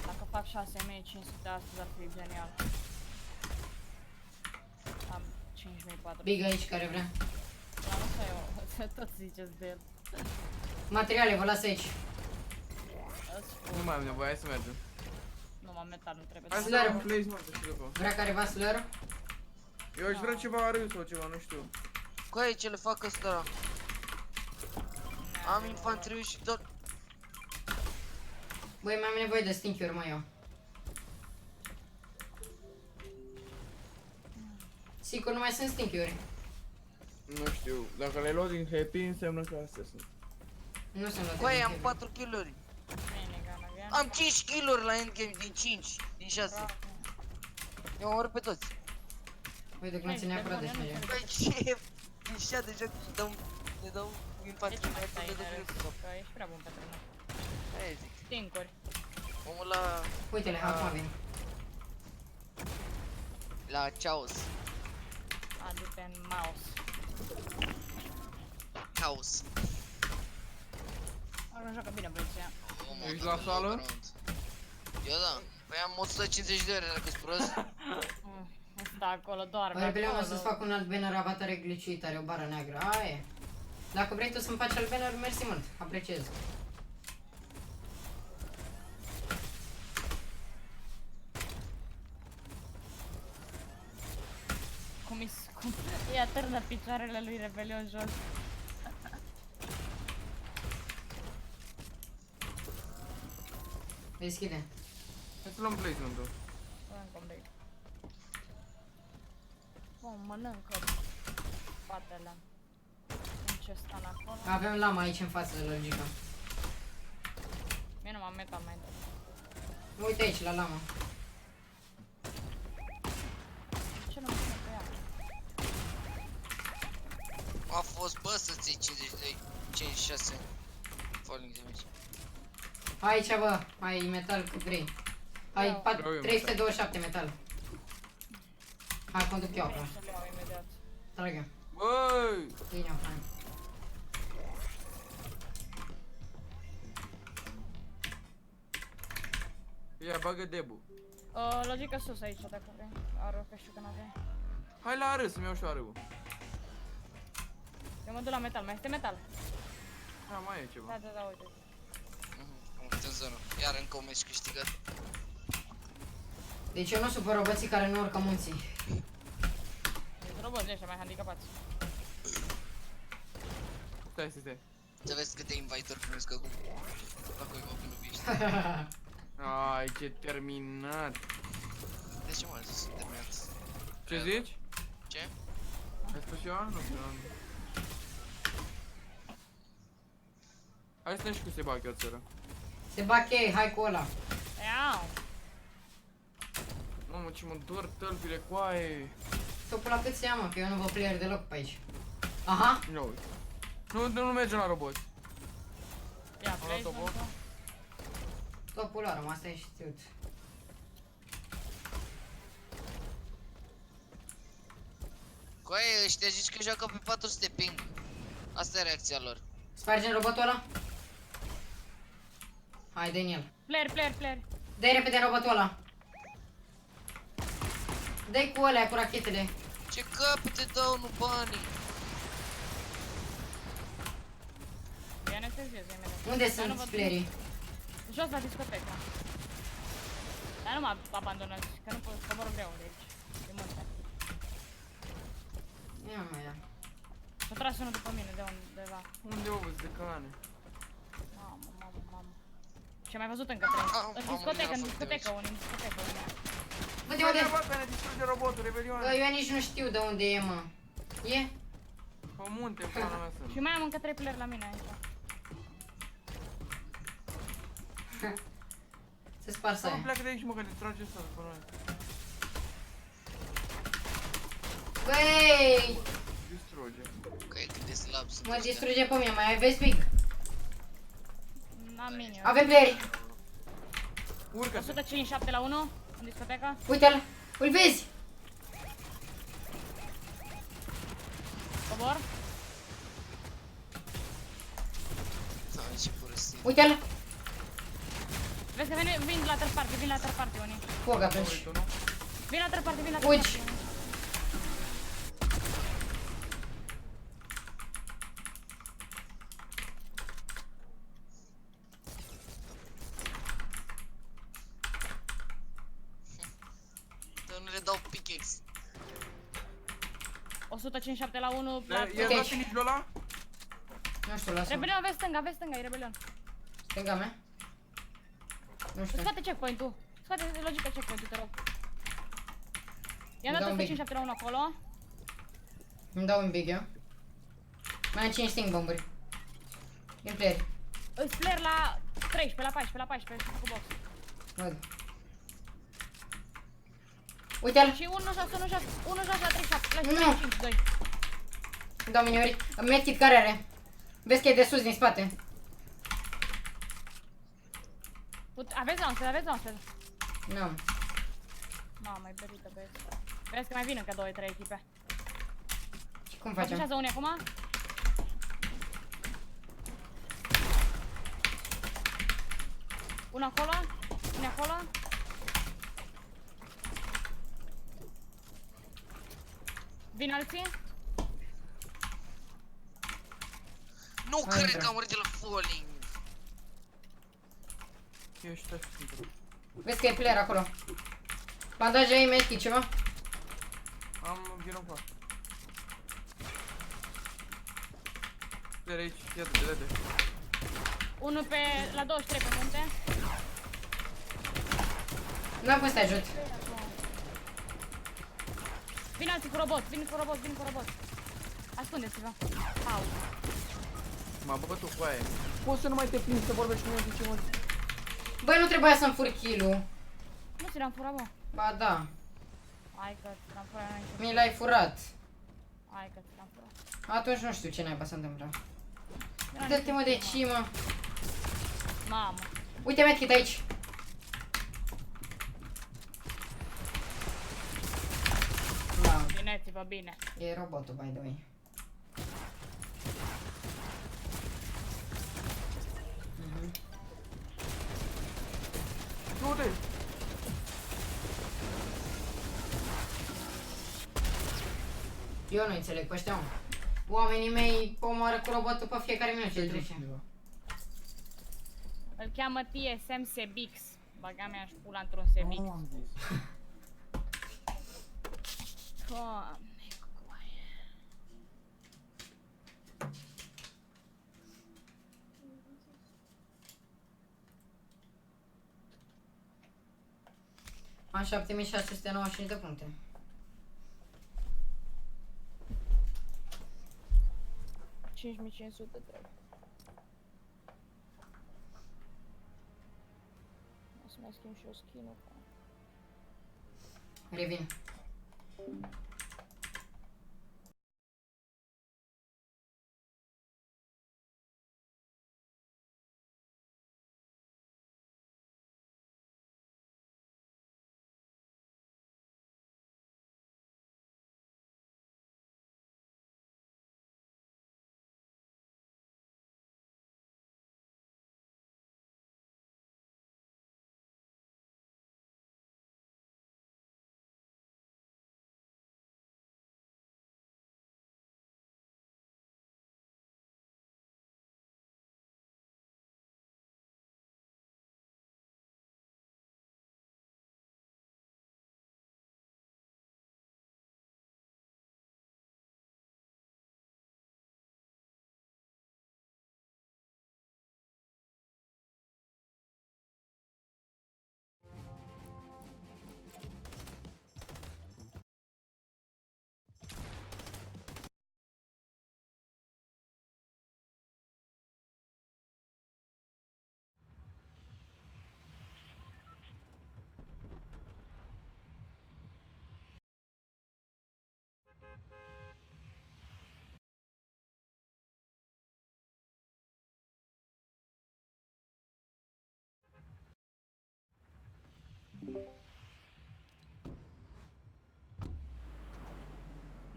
Dacă fac 6500 astăzi ar fi genial. Am 5400. Big aici care vrea. Dar nu să eu, tot ziceți de el. Materiale, vă las aici. Nu mai am nevoie, hai să mergem. Nu m-am metal, nu trebuie. Hai să Slurp. dăm placement și după. Vrea careva slur? Eu aș vrea ceva râu sau ceva, nu știu. Coaie, ce le fac ăsta? Am infanteriu și tot. Băi, mai am nevoie de stinchiuri, mă, eu. Sigur, nu mai sunt stinchiuri. Nu știu, dacă le luau din happy înseamnă că astea sunt. Nu sunt luate. Coaie, din am happy. 4 kill-uri. Minigun again. Am 5 kill-uri la endgame din 5, din 6. Eu omor pe toți. Uite, cum ți neapărat de smege. Băi, ce? Ieșea deja că ne dau infanteriu Ce mai mai stai de nerăs? greu. Că ești prea bun pe trenul. Aia zic. Stincuri. Omul la... Uite-le, acum vin. La Chaos. Adu-te în mouse. Chaos. Acum joacă bine băieția. Ești la sală? Eu da. Păi am 150 de ore dacă-s prost. Stă acolo, doarme Băi, Rebelion, o acolo. să-ți fac un alt banner avatare glitchuit, are o bară neagră. Aia e. Dacă vrei tu să-mi faci alt banner, mersi mult. Apreciez. Cum i-a târnă picioarele lui Rebelion jos. Deschide. Hai să luăm placement-ul. Încă un pic. Bă, mănâncă spatele. În ce stan acolo? Avem lama aici în față, logică. Mie nu m-am metal mai întâi. Uite aici, la lama. Ce nu mă sună pe ea? A fost, bă, să-ți iei 50 de 56 falling damage. Aici, bă, ai metal cât vrei. Ai Vreau eu 327 metal. Hai, conduc eu acum. Să-l iau imediat. Trag eu. Băi! Bine, hai. Ia, bagă debu. Logică sus aici, dacă vrei. Ară, că știu că n-aveai. Hai la arâs să-mi iau și arâul. Eu mă duc la metal, mai este metal? Da, mai e ceva. Da, uite. Am fost în zonă. Iar încă un meci câștigat. Deci eu nu supăr roboții care nu urcă munții. Deci roboții ăștia mai handicapați. Stai. Să vezi câte invite-uri primesc acum. La cuiva când iubești. Ai, ce terminat. De ce mă sunt terminat? Ce zici? Ce? Ai spus eu? Nu știu. Hai să ne și cu Sebache o țără. Se bache, hai cu ăla. Iau! Mamă, ce mă dor tălpile cu aie. Topul la cât se ia, mă, că eu nu vă player deloc pe aici. Aha! Ia uite. Nu mergem la robot. Ia, Am luat-o, bă. placement-ul. Topul ăla, asta e știut. Coaie, ăștia zici că joacă pe 400 ping. Asta e reacția lor. Spargem robotul ăla? Hai, dă-i în el. Player. Dă-i repede robotul ăla. Dă-i cu alea, cu rachetele. Ce capete dau, nu banii? Îi anestezez imediat. Unde Dar nu sunt văd- playerii? Jos la discotecă. Dar nu mă abandonați, că nu pot, că mor greu de aici. E multe. Ia mai da. S-a tras unul după mine, de undeva. Unde o văzi de cane? Mamă. Ce mai văzut încă trei? Mamă, În discotecă, în mi-a discotecă, făcut unii în discotecă, unii. Unde, unde? Bă, ne distruge robotul, Bă, rebelioane. eu nici nu știu de unde e, mă. E? Pe munte, pana mea sunt. Și mai am încă 3 player la mine aici. Se sparsă Să aia. pleacă de aici, mă, că ne trage ăsta după noi. Băi! Distruge. Că e cât de slab sunt Mă ăștia. distruge pe mine, mai aveți pic? N-am mini. Avem playeri. Urcă-te. 157 la 1 în discotecă. Uite-l. Îl vezi? Cobor. Ai ce prostie. Uite-l. Vezi că vin la third party, vin la third party unii. Fug atunci. Vin la third party, vin la third Fugi. party. Dar nu le dau pickaxe. 157 la 1 la E Uite la aici. finish ăla? Nu știu, lasă-mă. Rebelion, vezi stânga, e rebelion. Stânga mea? Nu știu. Scoate checkpoint-ul. Scoate logica checkpoint-ul, te rog. I-am dat Dau un pic. 157 la 1 acolo. Îmi dau un big eu. Mai am 5 sting bomburi. Din playeri. Îți flare la 13, la 14, la 14, cu box. Văd. Uite-l. Și 1 6, 1 6, 1 6 la 37, la Nu. 5, 2. Îmi dau miniuri. Medkit care are? Vezi că e de sus din spate. Aveți launcher, aveți launcher. Nu. Mamă, e berită, băieți. Vezi că mai vin încă 2-3 echipe. Și cum facem? Așează unii acum. Unul acolo, unul acolo. Vin alții. Nu Hai, cred intră. că am murit de la falling. Ești așa. Vezi că e player acolo. Bandaje ai medkit ceva? Am vino cu de aici, iată, de. Unul pe la 23 pe munte. N-am cum să te ajut. Vin alții cu robot, vin cu robot, vin cu robot. Ascundeți-vă. Au. M-a bătut cu aia. Poți să nu mai te plimbi să vorbești cu mine de ce mă... Băi, nu trebuia să-mi fur kill-ul. Nu ți l-am furat, bă. Ba da. Hai că ți l-am furat înainte. Mi l-ai furat. Hai că ți l-am furat. Atunci nu știu ce naiba s-a întâmplat. Era Dă-te mă de niște- cimă. Mamă. Uite medkit aici. Da, Bineți-vă bine. e robotul, by the way. Du-te! Eu nu înțeleg pe ăștia, mă. Oamenii mei omoară cu robotul pe fiecare minut ce trece. Îl cheamă TSM Sebix. Baga mea și pula într-un Sebix. Nu am zis. Doamne, coaie. Am 7695 de puncte. $5.500 trebuie. O să mai schimb și eu skin-ul. Revin.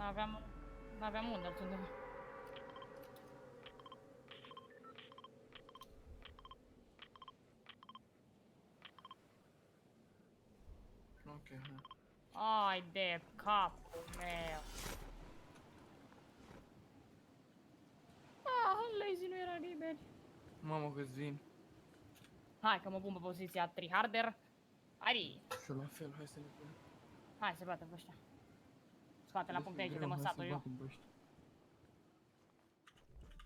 N-aveam unde altundeva. Ok, hai. Ai de capul meu. Lazy nu era nimeni. Mamă, câți vin. Hai că mă pun pe poziția triharder. Hai, Și eu la fel, hai să ne punem. hai să batem pe ăștia. Scoate la punct aici de măsatul eu.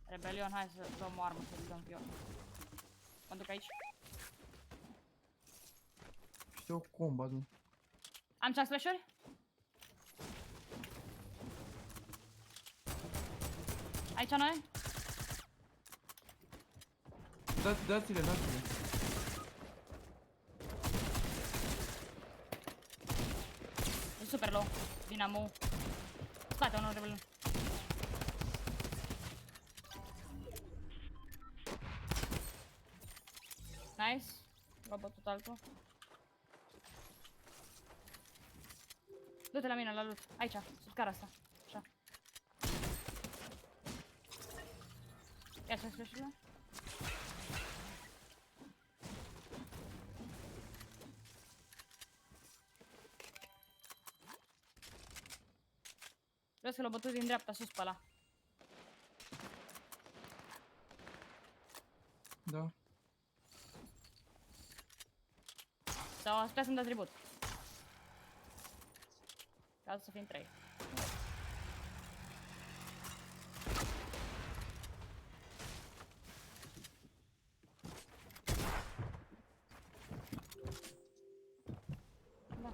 Rebelion, hai să luăm o armă să-l dăm pior. Mă duc aici. Știu combat, nu. Am chance flash-uri? Aici noi? Dați-le, dați-le. E super low. Dinamo. Spate unul rebelion. Nice. L-a bătut altul. Du-te la mine, la loot. Aici, sub cara asta. Așa. Ia să flash-urile. Vezi că l-a bătut din dreapta sus pe ăla. Da. Sau sper să-mi dea tribut. Ca să fim 3. Da.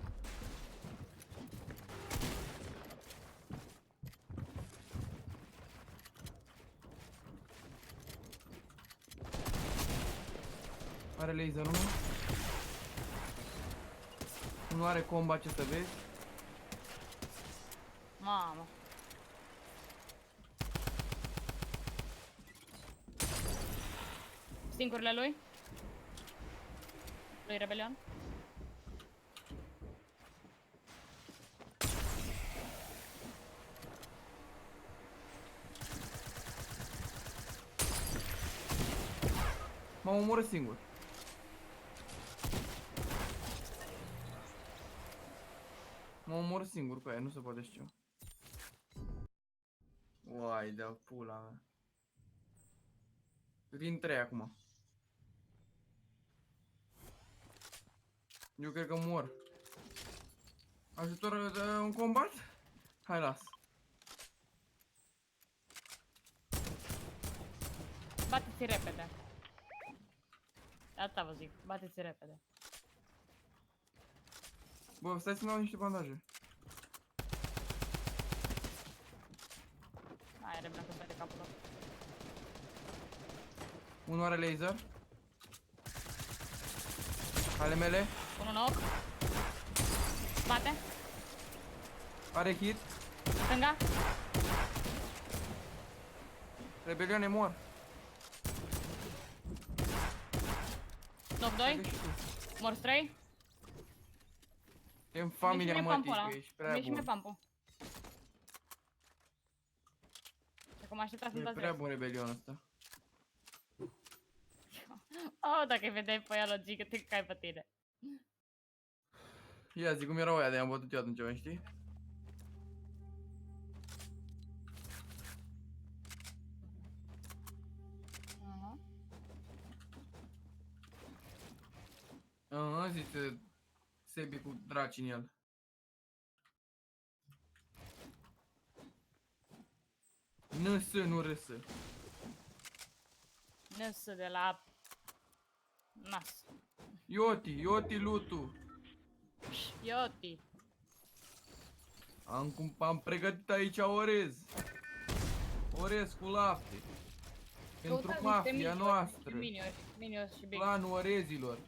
Are laser 1. Nu are combat, ce să vezi. Mamă. Stingurile lui? Lui Rebelion? M-am omorât singur. M-am omorât singur cu aia, nu se poate știu. Uai, de-a pula mea. Vin 3 acum. Eu cred că mor. Ajutor de un combat? Hai, las. Bateți repede. Asta vă zic, bateți repede. Bă, stai să-mi iau niște bandaje. Hai, Rebelion, că de capul lor. Unul are laser. Ale mele. Unul knock. Spate. Are hit. Stânga. Rebelioane mor. Knock 2. Morți 3. E în familia mătii, că ești prea Mi-e și mie bun. pampul. Și acum aștepta să-mi E dați prea rest. bun rebelionul ăsta. Oh, dacă îi vedeai pe ea logică, te cai pe tine. Ia zi cum erau aia de am bătut eu atunci, mai știi? Aha, zice Sebi cu draci în el. NS, nu RS. NS de la... Nas. Ioti lutu. Ioti. Am pregătit aici orez. Orez cu lapte. Pentru mafia noastră. Miniori și big. Clanul orezilor.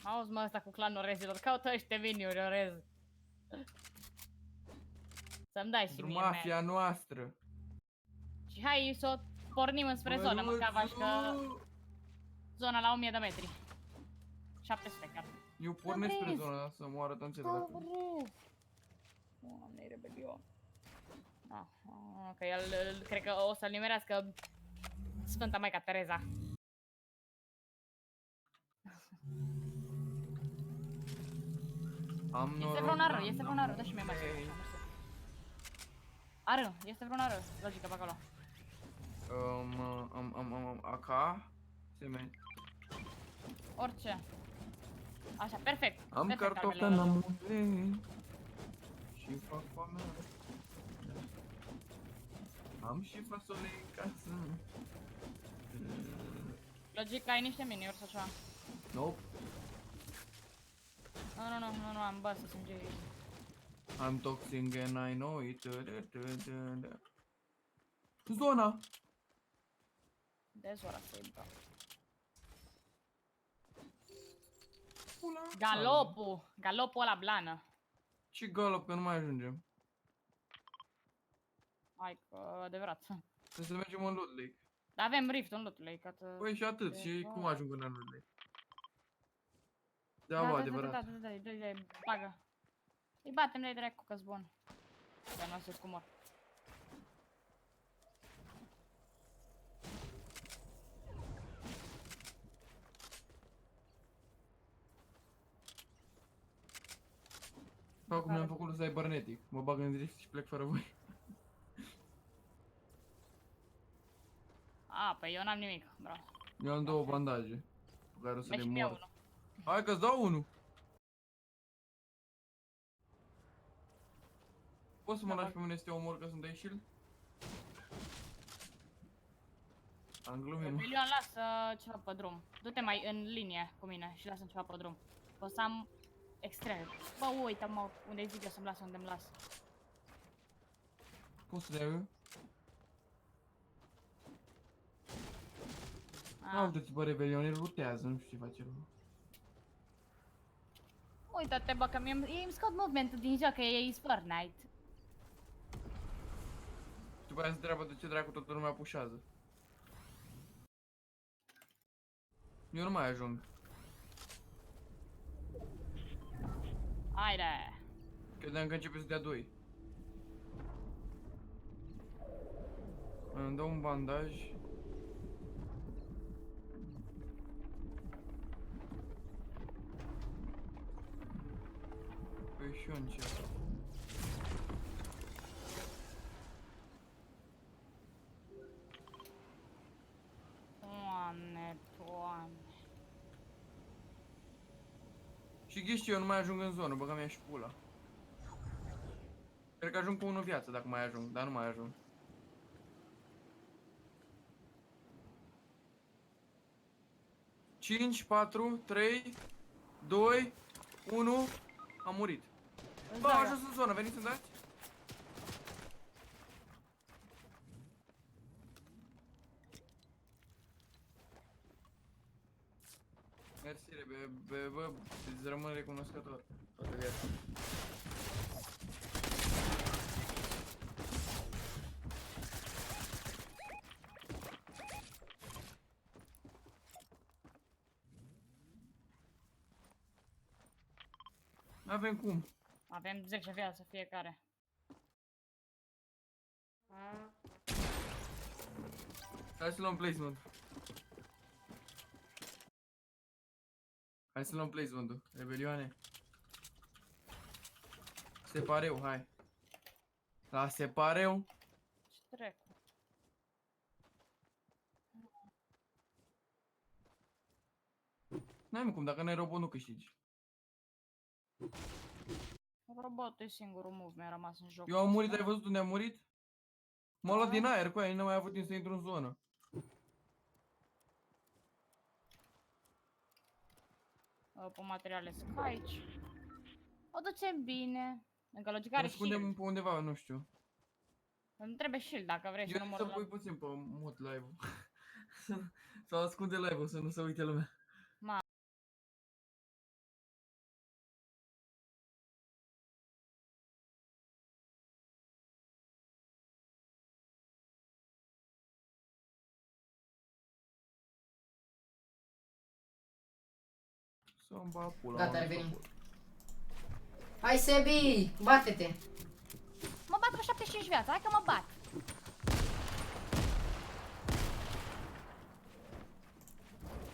Auzi mă ăsta cu clanul orezilor, caută ăștia miniuri orez. Să-mi dai și Pentru mie, mafia man. noastră. Și hai să o pornim înspre zonă, măcar v-aș că... Zona la 1000 de metri. 700 chiar. Eu pornesc spre Orez. zona să moară tăncele dacă... Doamne, rebelion. Da, că el cred că o să-l nimerească Sfânta Maica Tereza. Am Este vreun ară, este vreun ară, dă și mie mai sus. Ară, este vreun ară, logică pe acolo. AK. Semen. Orice. Așa, perfect. Am perfect, cartofi albele în ăla. amunte. Și fac foame. Am și fasole în casă. Logic, ai niște miniuri sau ceva. Nope. Nu, am bă, să sunt gei. I'm toxic and I know it. Zona. De zora să-i bă. Pula. Galopul ăla blană. Și galop, că nu mai ajungem. Hai că, adevărat. Trebuie să mergem în Loot Lake. Dar avem rift în lotul ei, ca să... Păi și atât, de și fapt. cum ajung în Loot Lake? Da, Da, bă, da, adevărat. da, bagă. Îi batem de dracu că-s bun. Dar nu o să-ți cumor. Sau cum mi-am făcut lui Cybernetic. Mă bag în drift și plec fără voi. A, păi eu n-am nimic, bravo. Eu am două bandaje. Cu care o să Dă le și mie mor. unul. Hai că-ți dau unul. Poți să mă Da, lași pe mine să te omor că sunt de shield? Am glumit, mă. Milion, lasă ceva pe drum. Du-te mai în linie cu mine și lasă ceva pe drum. O să am extreme. Bă, uite mă, unde-i zic eu să-mi las, unde-mi las. Poți să le iau eu? A, Uite-ți bă, Rebelion, el lutează, nu știu ce face el. uite-te bă, că îmi scot movementul din joc, că e Fortnite. Și după aia se întreabă de ce dracu toată lumea pușează. Eu nu mai ajung. Haide. Credeam că începe să dea 2. Îmi dă un bandaj. Păi și eu încep. Doamne, doamne. Și ghiși eu nu mai ajung în zonă, băga mea și pula. Cred că ajung cu 1 viață dacă mai ajung, dar nu mai ajung. Cinci, 4, 3, 2, 1, am murit. Bă, am ajuns în zonă, veniți să-mi dați? Mersi, bă, îți rămân recunoscător toată viața. N-avem cum. Avem 10 viață fiecare. Hai să luăm placement. Hai să luăm placement-ul. Rebelioane. Separeu, hai. La separeu. Ce trec? N-ai mă cum, dacă n-ai robot nu câștigi. Robotul e singurul move mi-a rămas în joc. Eu am murit, ai văzut unde am murit? M-a luat din aer cu aia, n-am mai avut timp să intru în zonă. Pe materiale sunt aici. O ducem bine. Încă logic Ne are ascundem shield. pe undeva, nu știu. Îmi trebuie shield dacă vrei să Eu nu să mor pui la... puțin pe mod live-ul. Sau ascunde live-ul să nu se uite lumea. Să-mi bag pula. Gata, m-am ai venit. făcut. Hai Sebi, bate-te. Mă bat cu 75 viața, hai că mă bat.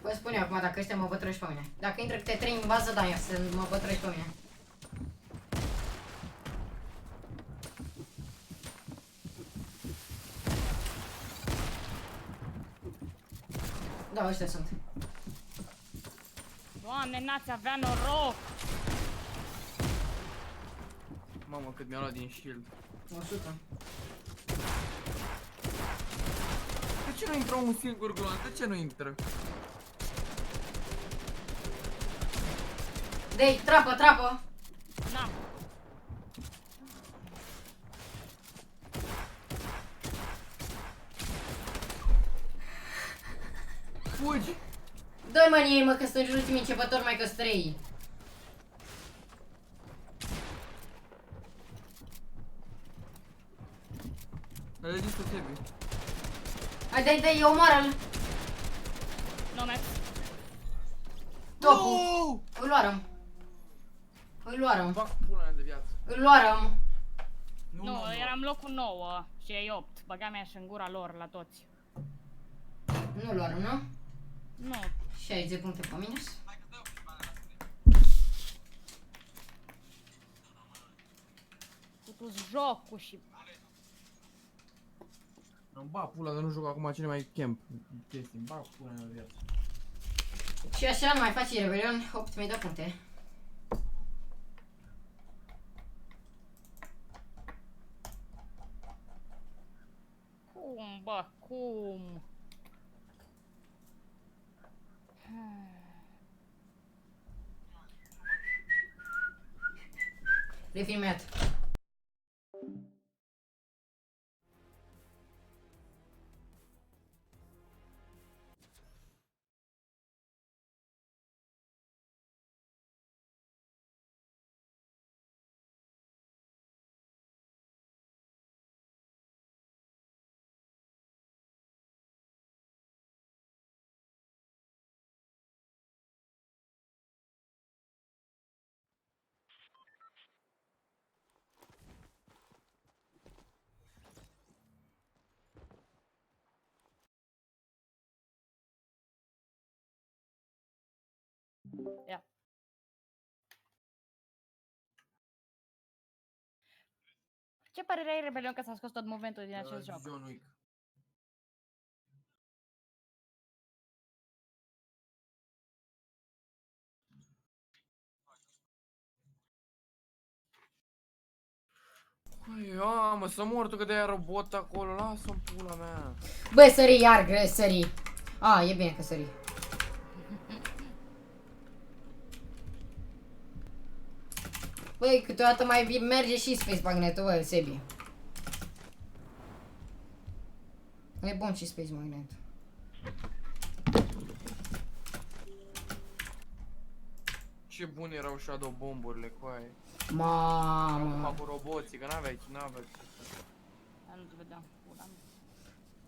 Vă spun eu acum dacă ăștia mă bătrăși pe mine. Dacă intră câte 3 în bază, da, să mă bătrăși pe mine. Da, ăștia sunt. Doamne, n-ați avea noroc! Mamă, cât mi-a luat din shield. 100. De ce nu intră un singur glonț? De ce nu intră? Dei, trapă, trapă! N-am. Fugi! Dă-i mă, mă, că sunt ultimii începători, mai că-s 3. Îl rezistă Sebi. Hai, dai, omoară-l! Nu merg. Topul! Îl luarăm. Îl luarăm. Fac pula mea de viață. Îl luarăm. Nu, eram locul 9 și ei 8. Băga mea și în gura lor la toți. Nu luarăm, nu? Nu. 60 de puncte pe minus. Cu jocul și... Îmi bag pula, dar nu joc acum cine mai camp. Chestii, îmi bag pula mea de viață. Și așa nu mai faci rebelion, 8000 de puncte. Cum, bă, cum? Refilmat. Ia. Ce părere ai, Rebelion, că s-a scos tot momentul din acest joc? John Wick. Păi, mă, să mor tu că de-aia robot acolo, lasă-mi pula mea. Băi, sări iar, sări. A, e bine că sări. Băi, câteodată mai merge și Space Magnetul, bă, Sebi. E bun și Space Magnet. Ce bune erau Shadow bomburile cu aia. Mamă. Cu roboții, că n-aveai. Dar nu-ți vedeam pula mea.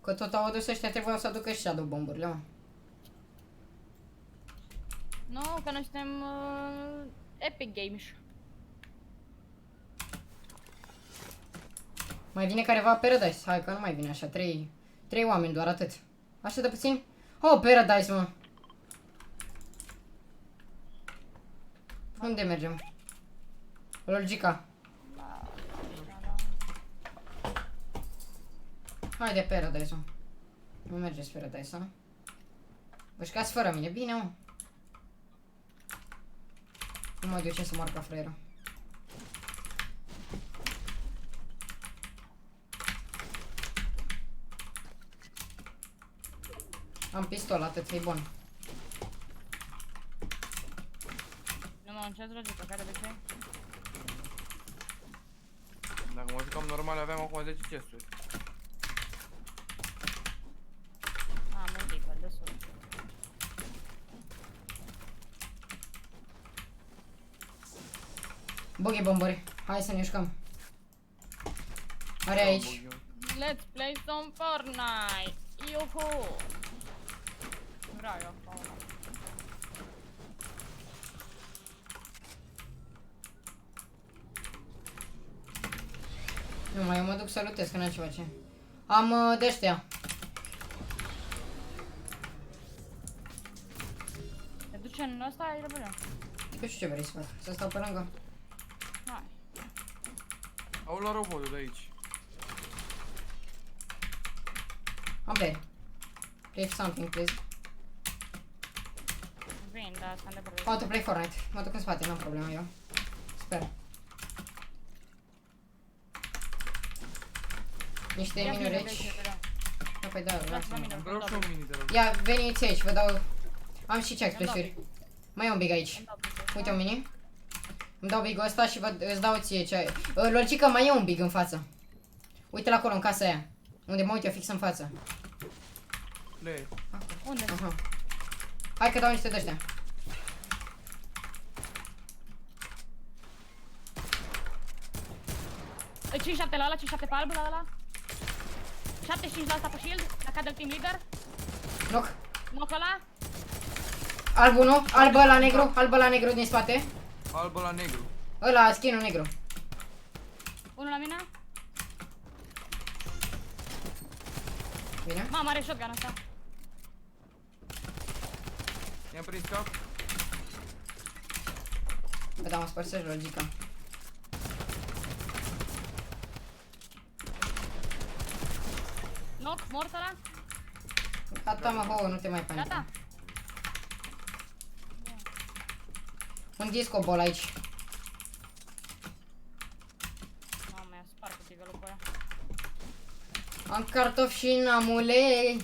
Că tot au adus ăștia, trebuiau să aducă și Shadow bomburile, mă. Nu, că noi suntem Epic Games. Mai vine careva Paradise. Hai că nu mai vine așa, 3 oameni, doar atât. Așa de puțin? Oh, Paradise, mă. Unde mergem? Logica. Haide, Paradise, mă. Nu mergeți Paradise, mă. Vă șcați fără mine, bine, mă. Nu mă duce să mor ca fraieră. Am pistol, atât, e bun. Nu mă încet, logică, care de ce? Dacă mă jucam normal, aveam acum 10 chesturi. Am un pic, de sus. Buggy bombări. Hai să ne jucăm. Are aici. Let's play some Fortnite! Iuhu! Vreau eu acolo. Nu mai, eu mă duc să lutez, că n-am ce face. Am de-aștia. Te duce în ăsta, e rebelion. Eu știu ce vrei să fac, să stau pe lângă. Hai. Au luat robotul de aici. Am play. Play something, please. Vin, dar asta îndepărtă. How to play Fortnite. Mă duc în spate, n-am problemă eu. Sper. Niște mini reci. Da, păi da, lasă-mă. Vreau și un mini de la. Ia, veniți aici, vă dau... Am și check splash-uri. Mai e un big aici. Uite un mini. Îmi dau big-ul ăsta și îți dau ție ce ai. Logică, mai e un big în față. Uite-l acolo, în casa aia. Unde mă uit eu fix în față. Le. Unde? Aha. Hai că dau niște de-ăștia. E 5-7 la ăla, 5-7 pe alb la ăla. 75 la asta pe shield, la cadă team leader. Knock. Knock ăla. Alb 1, alb la negru, alb la negru din spate. Albă la negru. Ăla, skin-ul negru. Unul la mine. Bine. Mamă, are shotgun ăsta. I-am prins cap. Bă, da, mă spărsești logica. Knock, mort ăla. Gata, mă, ho, nu te mai panica. Gata. Un disco ball aici. Mamă, i-a spart cu tigelul pe ăla. Am cartofi și namule.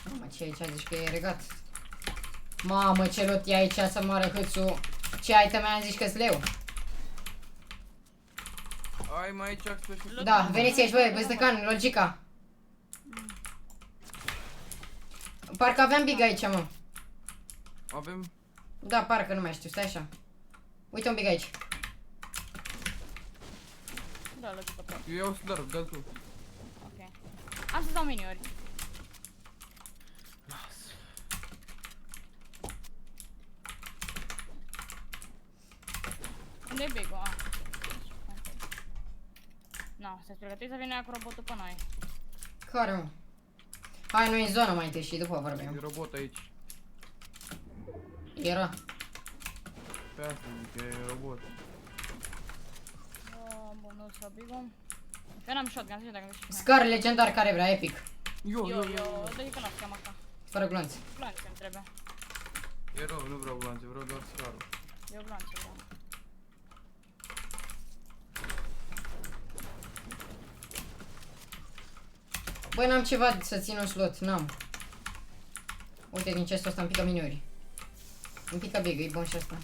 Mamă, ce aici zici că e regat. Mamă, ce lot e aici să moară hâțul. Ce item am zici că-s leu. Ai mai aici access. Da, veniți aici, băi, băstăcan, logica. Parcă aveam big aici, mă. Avem. Da, parcă nu mai știu, stai așa. Uite un big aici. Da, logică pe. Eu iau slur, dă tu. Ok. Am să dau mini-uri. Unde e big-ul? Ah. No, se pregătit să vină cu robotul pe noi. Care, mă? Hai, noi în zonă mai întâi și după E vorbim. robot aici. Era. Pe asta zic, e robot. Bun, nu să big-ul. Eu n-am shotgun, zice dacă nu știu. Scar legendar care vrea, epic. Eu. Dă-i că n-o cheamă asta. Fără glonț. Blanțe îmi trebuie. E rău, nu vreau glanțe, vreau doar scarul. Eu blanțe vreau. Băi, n-am ceva să țin un slot, n-am. Uite, din chestul ăsta îmi pică miniuri. Îmi pică big, e bun și ăsta.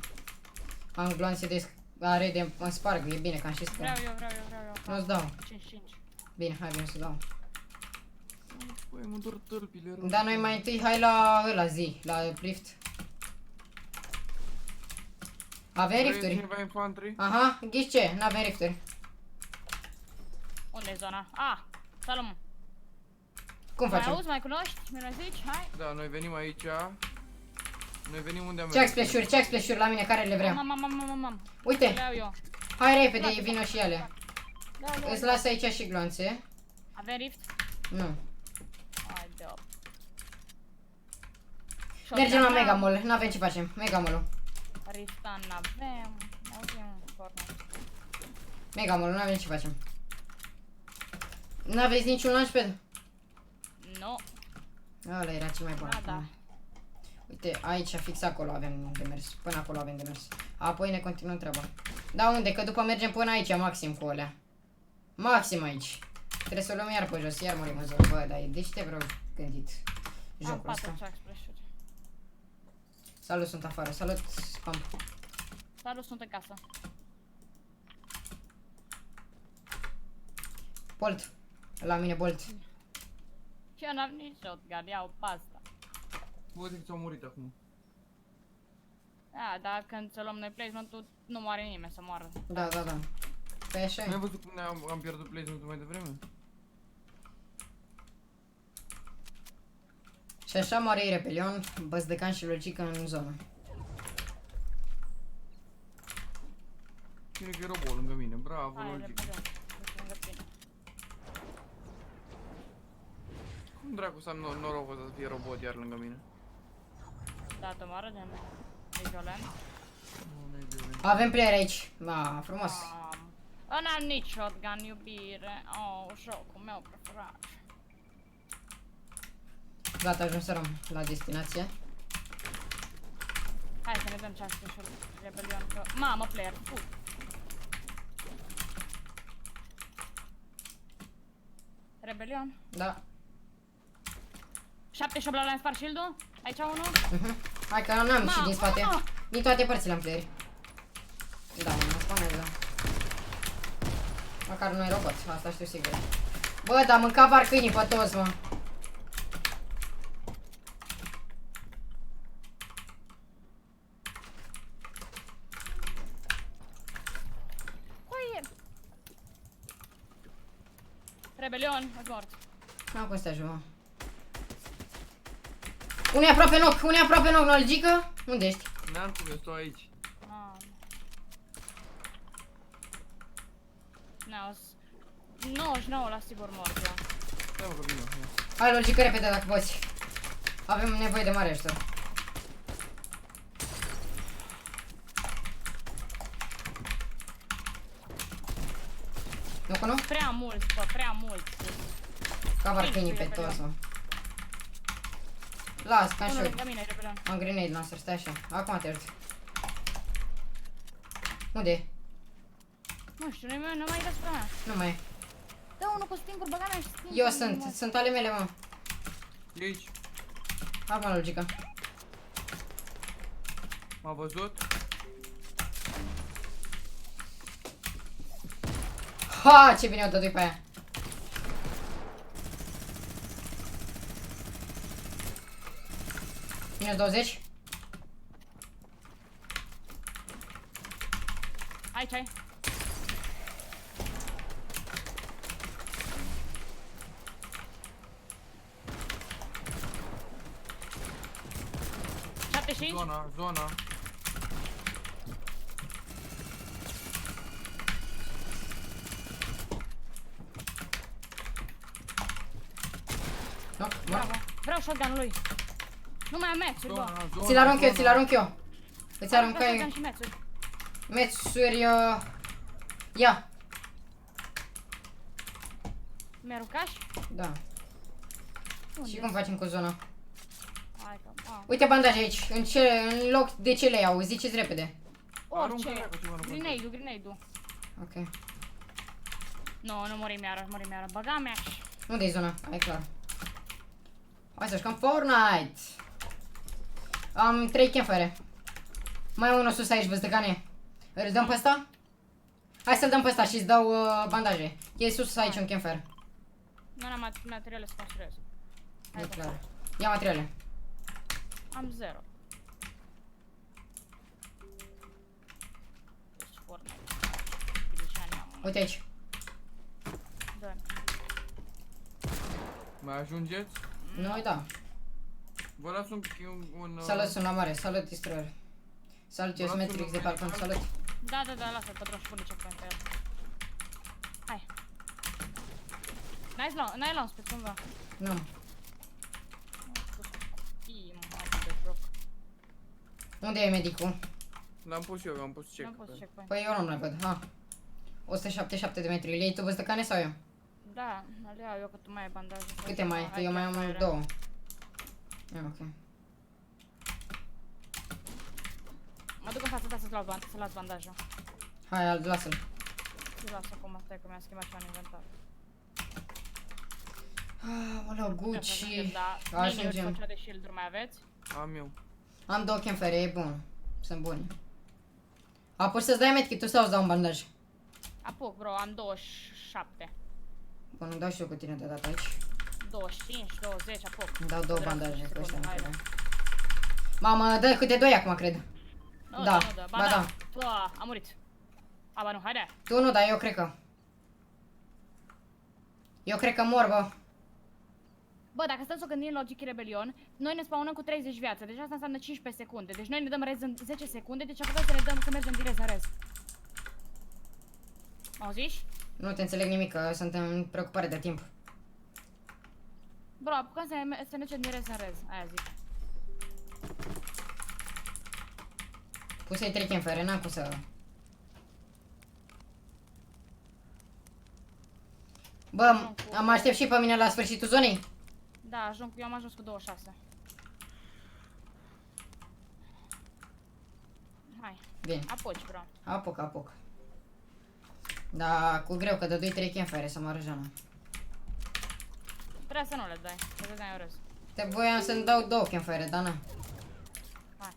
Am gloanțe de are de mă sparg, e bine, că am și Vreau spun. eu. Nu-ți dau. 5-5. Bine, hai, bine să dau. Băi, mă dor tălpile rău. Dar noi mai întâi, hai la ăla zi, la Rift. Avem Vrei rifturi. cineva infantry? Aha, ghiși ce? N-avem rifturi. Unde e zona? Ah, salut mă. Cum Mai facem? auzi, mai cunoști? Mi-l zici? Hai. Da, noi venim aici. Noi venim unde am Check splash-uri la mine, care le vreau. Mam. Uite, Le iau eu. hai repede, vină și ele. Da. Îți las aici și glonțe. Avem rift? Nu. Hai de op. Mergem la Mega Mall, n-avem ce facem. Mega Mall-ul. Riftan avem. Auzim Fortnite. Mega Mall, n-avem ce facem. N-aveți niciun launchpad? Nu. Ăla era cel mai bun. Da. Uite, aici, fix acolo avem de mers. Până acolo avem de mers. Apoi ne continuăm treaba. Da, unde? Că după mergem până aici, maxim cu alea. Maxim aici. Trebuie să o luăm iar pe jos, iar murim în zonă. Bă, dar e deștept rău gândit Am jocul 4 ăsta. check splash-uri. Salut, sunt afară. Salut, spam. Salut, sunt în casă. Bolt. La mine, Bolt. Și eu n-am nici shotgun, iau pasta. Bă, zic ți-au murit acum. Da, dar când să luăm noi placement-ul, nu moare nimeni să moară. Da. Păi așa Nu ai e. văzut cum am pierdut placement-ul mai devreme? Și așa moare ei Repelion, Băzdecan și Logică în zonă. Bine că e robot lângă mine, bravo, Hai, logic. repede. Deci lângă tine. Cum dracu să am norocul să fie robot iar lângă mine? Da, te omoară de mine. E violent. Nu, nu e violent. Avem player aici. Ma, frumos. N-am nici shotgun, iubire. Oh, jocul meu preferat. Gata, ajunserăm la destinație. Hai să ne dăm ceas și rebelion că... Mamă, player, fut. Rebelion. Da. 78 la spart shield-ul. Aici unul. Hai că n-am ieșit din spate. Mamă! Din toate părțile am player. Da, mă spanează. Măcar nu e robot, asta știu sigur. Bă, dar mânca varcâinii pe toți, mă. Ui! Rebelion, ești mort. N-am cum să te ajut, mă. Unul e aproape knock, unul e aproape knock, Nolgică? Unde ești? N-am cum, eu stau aici. Mamă. N-au... 99 la sigur mort, eu. Stai mă că vine. Ia. Hai, Logică, repede dacă poți. Avem nevoie de mare ajutor. Nu? Prea mulți, bă, prea mulți. Ca varcâinii pe toți, mă. Las, ca și Unul eu. lângă mine, rebelion. Am grenade launcher, stai așa. Acum te ajut. Unde e? Nu știu, nu mai dați pe mea. Nu mai e. Dă unul cu stinguri, băga mea și stinguri. Eu sunt ale mele, mă. E aici. Acum, Logică. M-a văzut? Ha, ce bine o dădui pe aia. Minus 20. Aici ai. Zona. Nu, Bravo. mă. Vreau shotgun-ul lui. Nu mai am match-uri, bă. Zona. Ți-l arunc eu, ți-l arunc eu. Îți Vreau aruncai shotgun și match-uri. mețuri, ia. Mi-aruncași? Da. Unde? Și cum facem cu zona? Hai că... a. Uite bandaje aici. În loc de ce le iau? Ziceți repede. Orice. Aruncă ceva, nu Grenade-ul, grenade-ul. Ok. Nu muri iară. Băga mea. Unde e zona? Ai clar. Hai să jucăm Fortnite. Am 3 campfire. Mai e unul sus aici, văzdăcane. Îl dăm pe ăsta? Hai să-l dăm pe ăsta și îți dau bandaje. E sus aici un campfire. Nu am materiale să construiesc. Hai E că clar. Ia materiale. am 0. Deci Fortnite. Deja ne-am. Uite aici. Dă. Mai ajungeți? Noi da. Vă las un Salut, sunt la mare. Salut, destroyer. Salut, eu sunt Matrix de balcon. Salut. Da, lasă-l pe drum și pune checkpoint pe el. Hai. N-ai launch pe cumva. Nu. Ii, mă, de joc. Unde e medicul? L-am pus eu, am pus N-am check. pus checkpoint. Păi eu nu-l văd. Ha. 177 de metri. Le iei tu văzdăcane sau eu? Da, îl iau eu că tu mai ai bandaje. Câte mai ai? Că eu mai am campfire. 2. Ia, ok. Mă duc în fața ta să las bandajul. Hai, lasă-l. Îl las acum, stai că mi-a schimbat ceva în inventar. Aoleu, Gucci. Da, Ajungem. mini-uri de shield-uri mai aveți? Am eu. Am 2 campfire, e bun. Sunt buni. Apuci să-ți dai medkit tu sau îți dau un bandaj? Apuc, bro, am 27. Bun, îmi dau și eu cu tine de data aici. 25, 20, apuc. Îmi dau 2 Vreau bandaje, să că ăștia nu hai, trebuie. Mamă, dă câte 2 acum, cred. Nu, Da, nu, ba da. Bă, a murit. A, ba nu, haide. Tu nu, dar eu cred că. Eu cred că mor, bă. Bă, dacă stăm să o gândim Logic Rebellion, noi ne spawnăm cu 30 viață, deci asta înseamnă 15 secunde. Deci noi ne dăm rez în 10 secunde, deci apucăm să ne dăm, să mergem direct în rez. Auziși? Nu te înțeleg nimic, că sunt în preocupare de timp. Bro, apucăm să ne ducem din rez în rez, aia zic. Puse-i 3 campfire, n-am cum să... Bă, am aștept și pe mine la sfârșitul zonei. Da, eu am ajuns cu 26. Hai, Bine, apuci, bro. apuc. Da, cu greu, că dădui 3 campfire să mă răjana. Trebuie să nu le dai, să te dai în rez. Te voiam să-mi dau 2 campfire, dar na. Hai.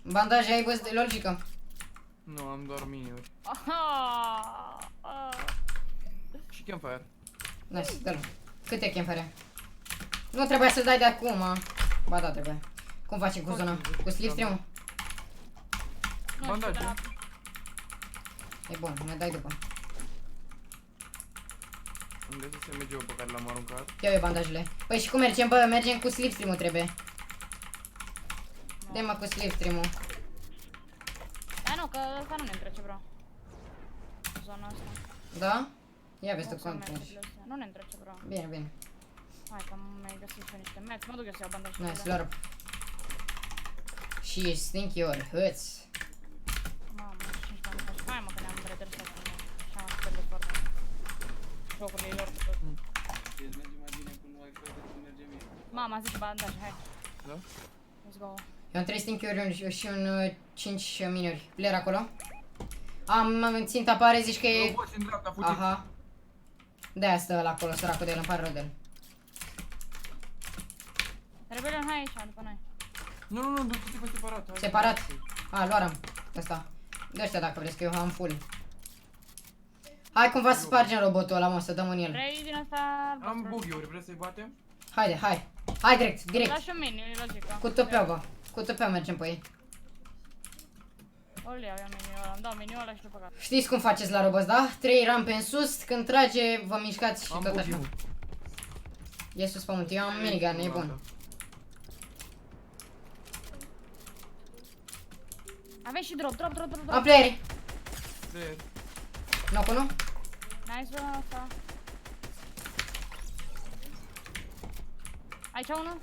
Bandaje ai văzut de logică? Nu, am doar miniuri. Aha! Și campfire. Nice, dă-l. Câte campfire? Nu trebuia să dai de acum, Ba da, trebuie. Cum facem cu zona? Cu slipstream-ul? Nu știu, Bandaje. dar... E bun, ne dai după. Unde să se merge pe care l-am aruncat? Ia bandajele. Păi și cum mergem, bă? Mergem cu slipstream-ul trebuie. Dă-mă cu slipstream-ul. Da, nu, că ăsta nu ne întrece, bro. Zona asta. Da? Ia vezi Nu tu să mergem contești. pe astea. Nu ne întrece, bro. Bine, bine. Hai că mi-ai găsit și niște meds. Mă duc eu să iau bandajele. Nice, slurp. Și stink your hurts. Mamă, 5 bandaje. Hai mă, că ne-am redresat. Și am super de formă. Jocurile lor cu tot. Mama, 10 bandaje, hai. Da? Let's go. Eu am 3 stink-uri și un 5 minuri. Player acolo. Am ținta apare, zici că e... Robot în dreapta, fugiți. Aha. De-aia stă ăla acolo, săracul de el, îmi pare rău de el. Rebelion, hai aici, după noi. Nu, duceți-te pe separat. hai. Separat? A, luaram. Ăsta. De ăștia dacă vreți, că eu am full. Hai cumva să spargem robotul ăla, mă, să dăm în el. Vrei din asta? Am buggy-uri, vreți să-i batem? Haide, hai. Hai direct. Lași un mini, e logică. Cu tupeu, bă. Cu tupeu mergem pe ei. O-l iau eu miniul ăla, îmi dau miniul ăla și după gata. Știți cum faceți la roboți, da? 3 rampe în sus, când trage, vă mișcați și Am tot așa. buggy-ul. E sus pe mult, eu am minigun, e bun. Avem și drop. Am playeri. Player. Knock unu. Nice, bă, asta. Aici unul?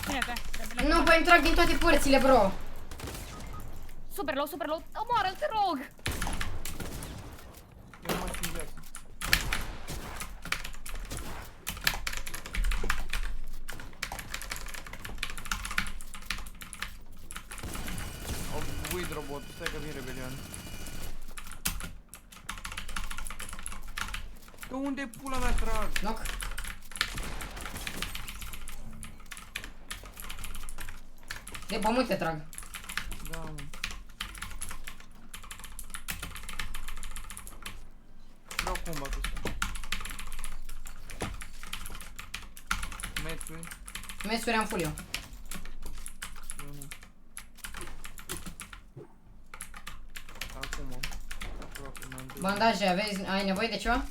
Ține-te. Nu, păi îmi trag din toate părțile, bro. Super low. Omoară-l, te rog! Eu mai sunt viață. Au buguit robotul, stai că vin rebelion. Că unde pula mea trag? Knock. De pe mult te trag. Da, mă. Vreau combatul ăsta. Mețui. Mesuri am full eu. Eu nu. Acum. Aproape m-am dus. Bandaje, ai nevoie de ceva?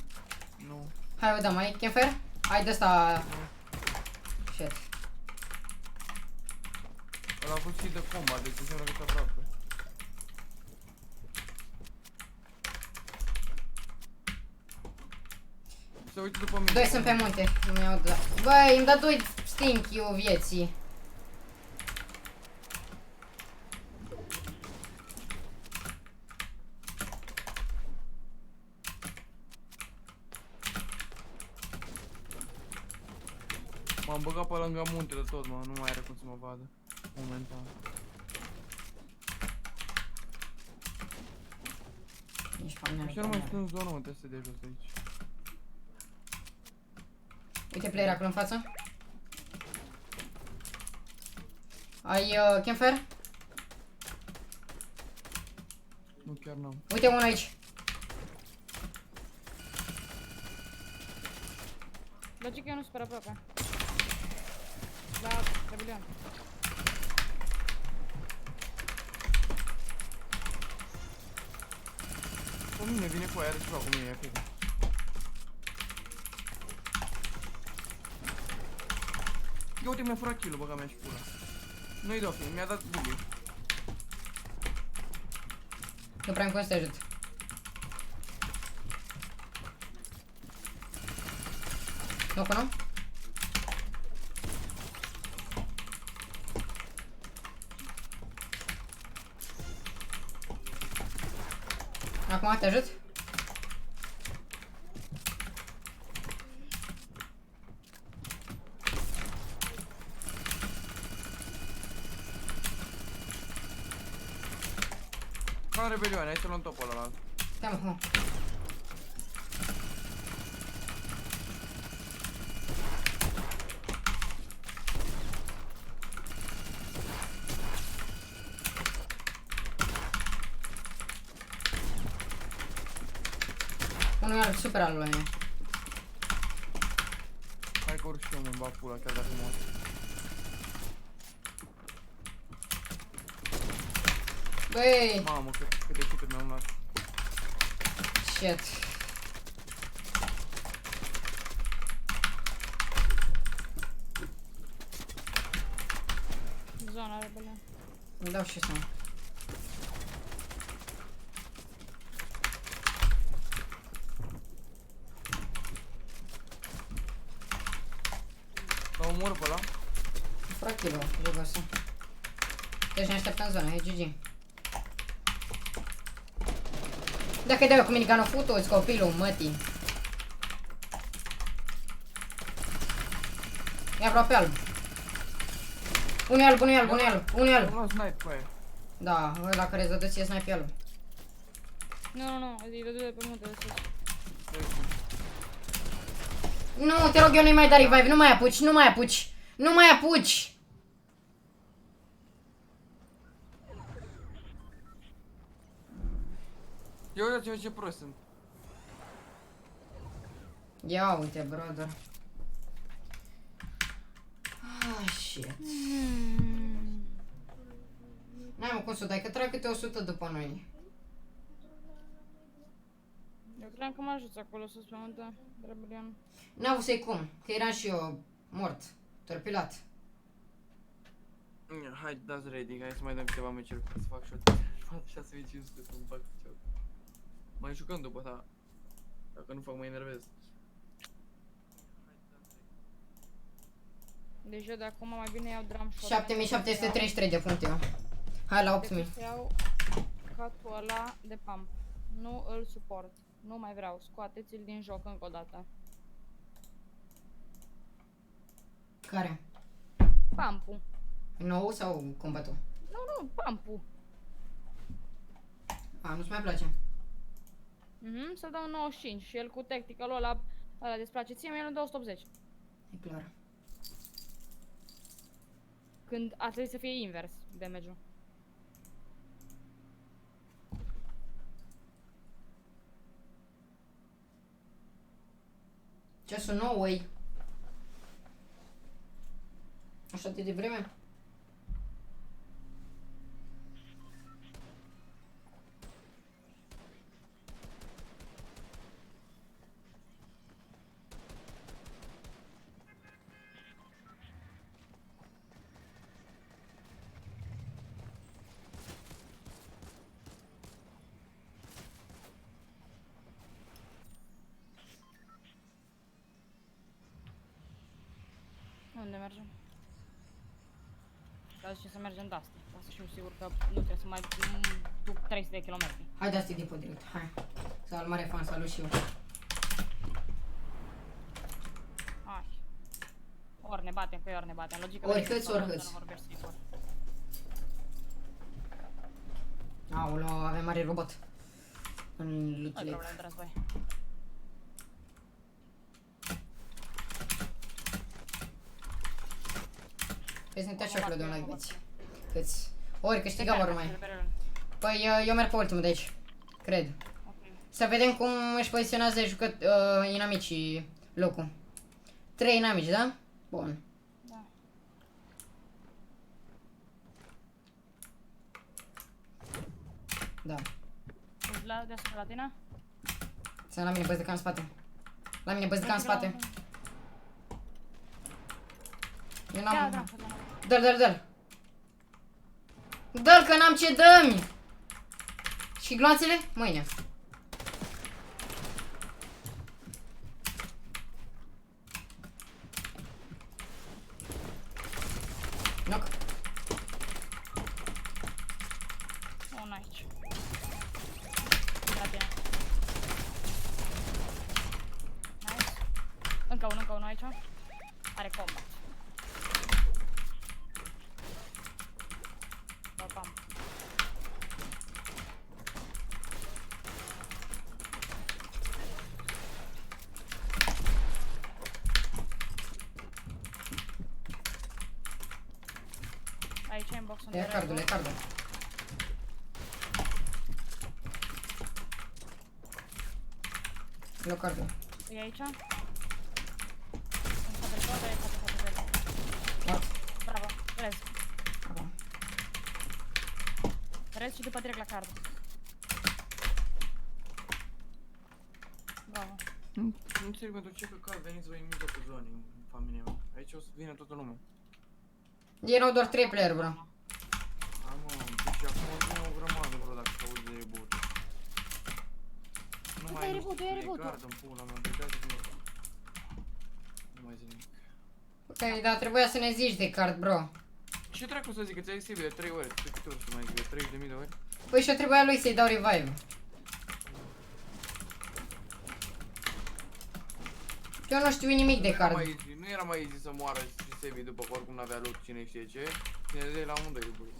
Nu. Hai, o dăm, ai campfire? Ai de-asta... Shit. Ăla a fost și de combat, deci înseamnă că e aproape. Se uită după mine. Doi sunt pe munte. Nu mi-au dat. Băi, îmi da 2 stink eu vieții. M-am băgat pe lângă munte de tot, mă, nu mai are cum să mă vadă. Momentan. Nici pe mine. Așa nu mai sunt în zonă, mă, trebuie să de jos aici. Uite player acolo în față. Ai campfire? Nu, chiar n-am. Uite unul aici. Logic eu nu super aproape. La rebelion. Cu mine vine cu aia, are ceva cu mine, ia cred. Ia uite, mi-a furat kill-ul, băga mea și pula. Nu-i dau, mi-a dat buggy. Nu prea-mi cum să te ajut. Nu, că nu? Acum te ajut? Ca în rebeliune, hai să luăm topul ăla. Stai mă, mă. Unul e super al lui mine. Hai că urc și eu mă bag pula, chiar dacă mor. Băi, Mamă, câte chituri mi-am luat. shit. Zona rebelion. Îmi dau și seama. L-am omorât pe ăla. Frachilor, jocul deci ne așteptăm în zonă, e GG. Dacă-i dau eu cu minicanul futu-ți copilul, mătii. E aproape alb. Unul e alb, unul e alb, unul e alb, unul e alb. Am luat snipe pe aia. Da, ăla care îți dă ție snipe alb. Nu, îi dădu de pe munte de sus. Nu, te rog eu, nu-i mai da revive, nu mai apuci, nu mai apuci. Nu mai apuci! Ia uitați-vă ce prost sunt. Ia uite, brother. Ah, shit. N-ai mă cum să o dai, că trag câte 100 după noi. Eu cream că mă ajuți acolo sus pe munte, rebelion. N-au să-i cum, că eram și eu mort, torpilat. Hai, dați ready, hai să mai dăm câteva meciuri ca să fac shot. Fac 6500 să-mi fac shot. Mai jucăm după ta. Dacă nu fac, mă enervez. Deci eu de acum mai bine iau drum shot. 7733 de puncte eu. Hai la 8000. Decât să iau catul ăla de pump. Nu îl suport. Nu mai vreau. Scoateți-l din joc încă o dată. Care? Pump-ul. Nou sau combatul? Nu, pump-ul. A, nu-ți mai place. Să dau 95 și el cu tactical-ul ăla desplace ție, mie îl dau 180. E clar. Când ar trebui să fie invers damage-ul. Ceasul 9 -i. Așa de devreme? Unde mergem? Dar zice să mergem de asta, ca să știu sigur că nu trebuie să mai duc 300 de kilometri. Hai de asta tipul direct, hai. Salut, mare fan, salut și eu. Hai. Ori ne batem, pe ori ne batem. Logică Ori de hâți, să ori nu hâți. vorbești sigur. Aoleu, avem mare robot. În Nu-i loot lake. problemă de război. Păi sunt așa acolo de un like, veți. Câți? Ori câștigăm, ori mai. Rebelion. Păi eu merg pe ultimul de aici. Cred. Ok. Să vedem cum își poziționează inamicii locul. 3 inamici, da? Bun. Da. Da. Ești la deasupra la tine? Sunt la mine, băzi de ca în spate. La mine, băzi de ca în spate. Eu Da, n-am... da, Dă-l, dă-l, dă-l. Dă-l, că n-am ce dă-mi! Și gloanțele? Mâine. Knock. Un aici. La tine. Nice. Încă unul aici. Are combat. Bam. Aici e în boxul Ia cardul, ia cardul. Ia cardul. E aici? În spatele tău, e spatele. What? Bravo, rez. Bravo. Rez și după direct la card. Bravo. Nu înțeleg pentru ce căcat veniți voi în mijlocul zonei, în familia mea. Aici o să vină toată lumea. Erau doar 3 player, bro. Hai mă, și acum o vine o grămadă, bro, dacă se aude de reboot. Nu Tu mai dai reboot, dai reboot. Card în pula mea, îmi din nou. Nu mai zic nimic. Ok, dar trebuia să ne zici de card, bro. Ce dracu să zic, că ți-ai zis de 3 ori, de câte ori să mai zic, de 30.000 de ori? Păi și-o trebuia lui să-i dau revive. Eu nu știu nimic de card. Nu era mai easy să moară și Sebi după că oricum n-avea loot cine știe ce. Ne dai la amândoi de băi.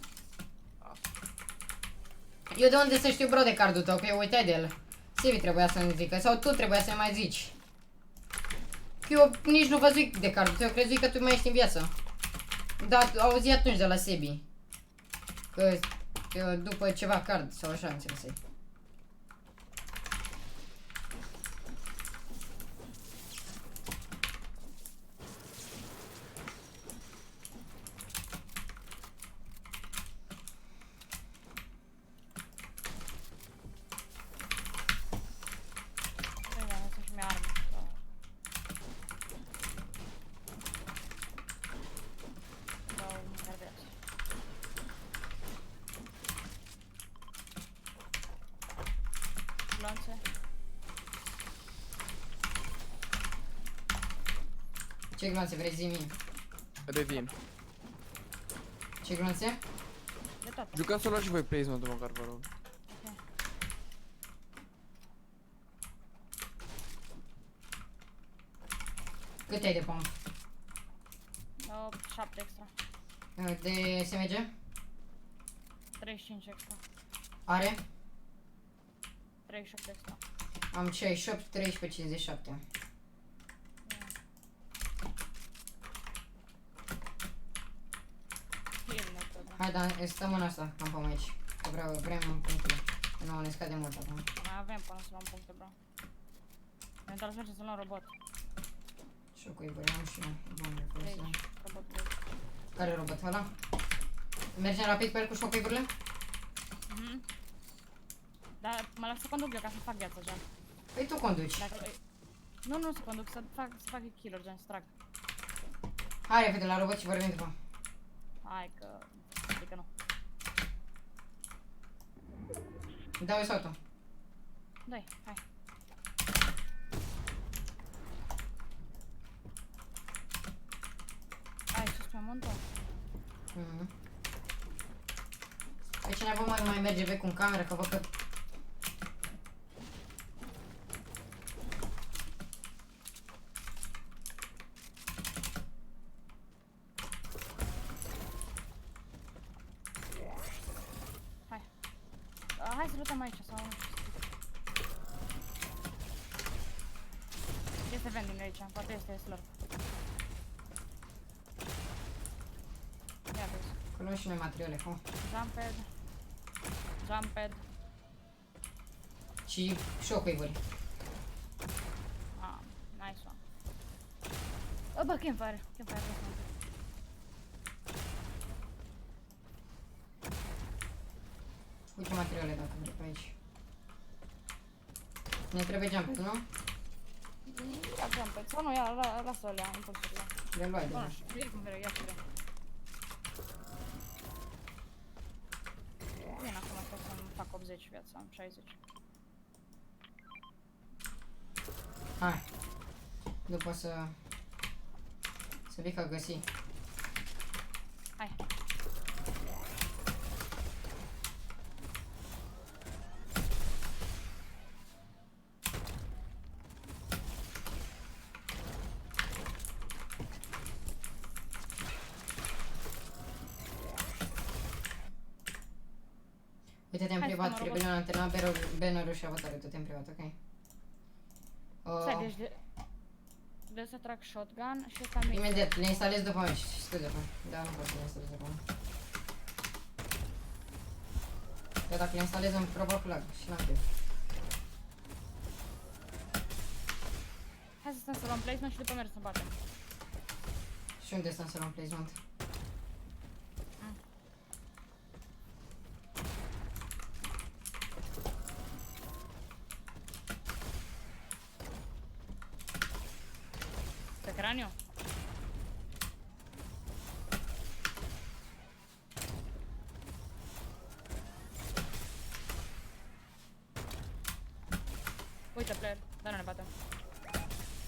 Asta. Eu de unde să știu, bro, de cardul tău, că eu uitai de el. Sebi trebuia să-mi zică, sau tu trebuia să-mi mai zici. Că eu nici nu văzui de cardul tău, eu crezui că tu mai ești în viață. Dar auzi atunci de la Sebi. Că după ceva card sau așa înțelesei. Ce glonțe vrei, zi-mi? Revin. Ce glonțe? De tot. Jucați să luați și voi placement-ul măcar, vă rog. Cât ai de pump? 7 extra. De SMG? 35 extra. Are? 38 extra. Am 68, 13, 57. Hai, dar stăm în asta, campăm aici. Că vrem punctele. Că nu ne scade mult acum. Mai avem până să luăm puncte, bro. Eventual să mergem să luăm robot. Șocuiburi am și eu. Bun, de De aici. aici, robotul de aici. Care robot ăla? Mergem rapid pe el cu șocuiburile? Dar mă las să conduc eu ca să fac viață, gen. Păi tu conduci. Nu să conduc, să fac kill-uri, gen, să trag. Hai repede la robot și vorbim după. Hai că... Adică nu. Dau eu sau tu? Dai, hai. Hai, sus pe montă. Păi cineva mai merge pe cu în cameră, că văd că... Hai să luptăm aici sau nu știu. Este vending aici, poate este slurp. Ia vezi. Că luăm și noi materiale, ho. Jump pad. Și șocuiburi. Ah, nice one. Bă, campfire. Uite materiale dacă vrei pe aici. Ne trebuie jump, nu? Ia jump pad. Sau nu, ia, lasă alea, impulsurile. Le luai de Nu la. știu, ia cum vrei, ia și vrei. Bine, acum stai să-mi fac fac 80 viața, am 60. Hai. După să vii că găsi. Hai. Uite-te în Hai să privat, mă rog. Tribelion, antena, bannerul și avatarul, uite-te în privat, ok? Stai, deci de să trag shotgun și ăsta mic. Imediat, le instalez după mine, scuze-mă. Da, nu pot să le instalez după mine. Că dacă le instalez îmi provoc lag și n-am chef. Hai să stăm să luăm placement și după merg să batem. Și unde stăm să luăm placement? Pe craniu? Uite, player, dar nu ne batem.